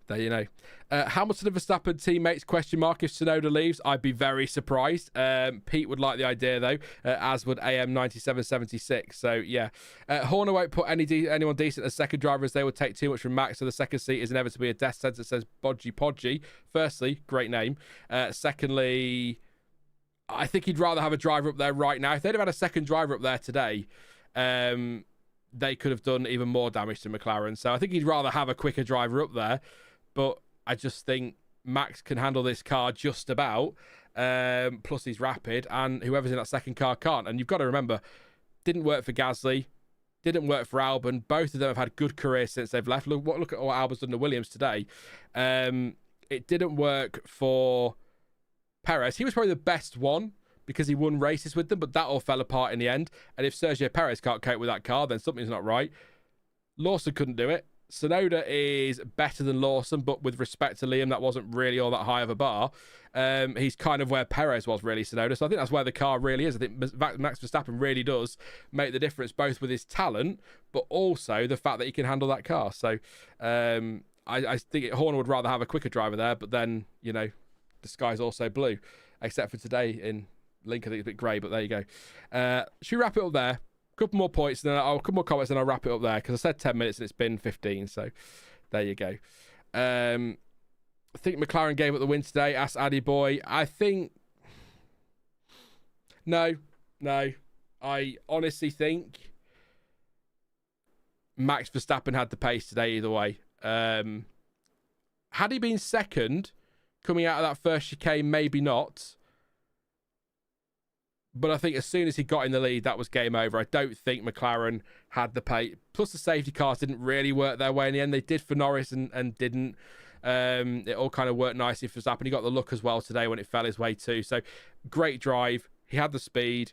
There you know. Hamilton and Verstappen teammates, ? If Tsunoda leaves, I'd be very surprised. Pete would like the idea, though, as would AM9776. So, yeah. Horner won't put anyone decent as second driver, as they would take too much from Max, so the second seat is inevitably a death sentence, says Bodgy Podgy. Firstly, great name. Secondly, I think he'd rather have a driver up there right now. If they'd have had a second driver up there today, they could have done even more damage to McLaren. So I think he'd rather have a quicker driver up there. But I just think Max can handle this car just about. Plus he's rapid, and whoever's in that second car can't. And you've got to remember, didn't work for Gasly, didn't work for Albon. Both of them have had good careers since they've left. Look at what Albon's done to Williams today. It didn't work for Perez. He was probably the best one because he won races with them, but that all fell apart in the end. And if Sergio Perez can't cope with that car, then something's not right. Lawson couldn't do it. Tsunoda is better than Lawson, but with respect to Liam, that wasn't really all that high of a bar. He's kind of where Perez was, really, Tsunoda. So I think that's where the car really is. I think Max Verstappen really does make the difference, both with his talent, but also the fact that he can handle that car. So I think Horner would rather have a quicker driver there, but then, you know, the sky's also blue, except for today in Link. I think it's a bit grey, but there you go. Should we wrap it up there? Couple more points, and then a couple more comments, and I'll wrap it up there because I said 10 minutes and it's been 15. So there you go. I think McLaren gave up the win today. Asked Addy Boy. I think no. I honestly think Max Verstappen had the pace today either way. Had he been second coming out of that first chicane, maybe not. But I think as soon as he got in the lead, that was game over. I don't think McLaren had the pace. Plus, the safety cars didn't really work their way in the end. They did for Norris and didn't. It all kind of worked nicely for Verstappen. He got the look as well today when it fell his way too. So, great drive. He had the speed.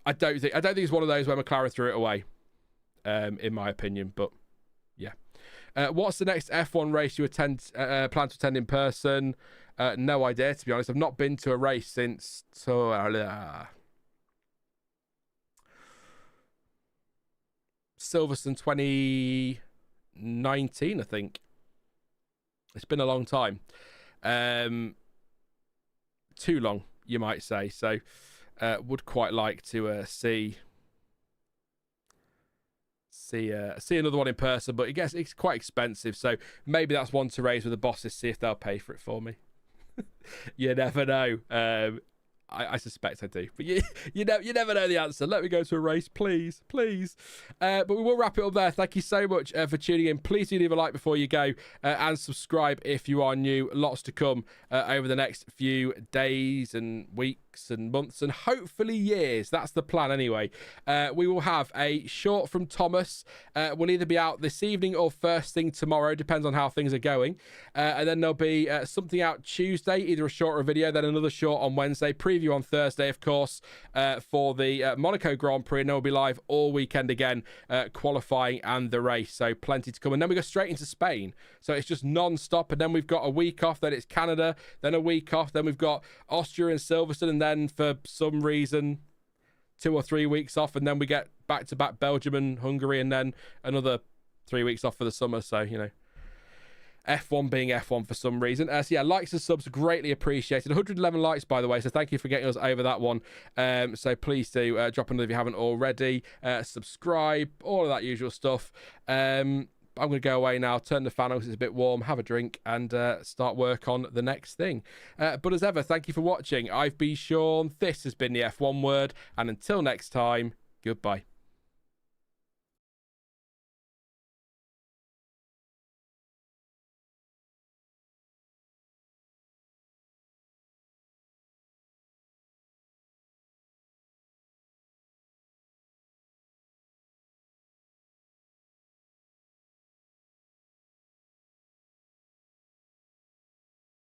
I don't think it's one of those where McLaren threw it away, in my opinion. But yeah. What's the next F1 race you plan to attend in person? No idea, to be honest. I've not been to a race since Silverstone 2019, I think. It's been a long time. Too long, you might say. So, would quite like to see another one in person, but I guess it's quite expensive. So maybe that's one to raise with the bosses, see if they'll pay for it for me. You never know. I suspect I do, but you never know the answer. Let me go to a race, please. But we will wrap it up there. Thank you so much for tuning in. Please do leave a like before you go, and subscribe if you are new. Lots to come over the next few days and weeks and months and hopefully years. That's the plan anyway. We will have a short from Thomas. Will either be out this evening or first thing tomorrow. Depends on how things are going. And then there'll be something out Tuesday, either a short or a video, then another short on Wednesday. Preview on Thursday, of course, for the Monaco Grand Prix, and then we'll be live all weekend again, qualifying and the race. So plenty to come, and then we go straight into Spain. So it's just non-stop, and then we've got a week off. Then it's Canada, then a week off. Then we've got Austria and Silverstone, and then for some reason 2 or 3 weeks off, and then we get back-to-back Belgium and Hungary, and then another 3 weeks off for the summer. So, you know, F1 being F1 for some reason. So yeah, likes and subs greatly appreciated. 111 likes, by the way, so thank you for getting us over that one. So please do drop another if you haven't already. Subscribe, all of that usual stuff. I'm going to go away now, turn the fan on because it's a bit warm, have a drink, and start work on the next thing. But as ever, thank you for watching. I've been Sean. This has been the F1 Word, and until next time, goodbye.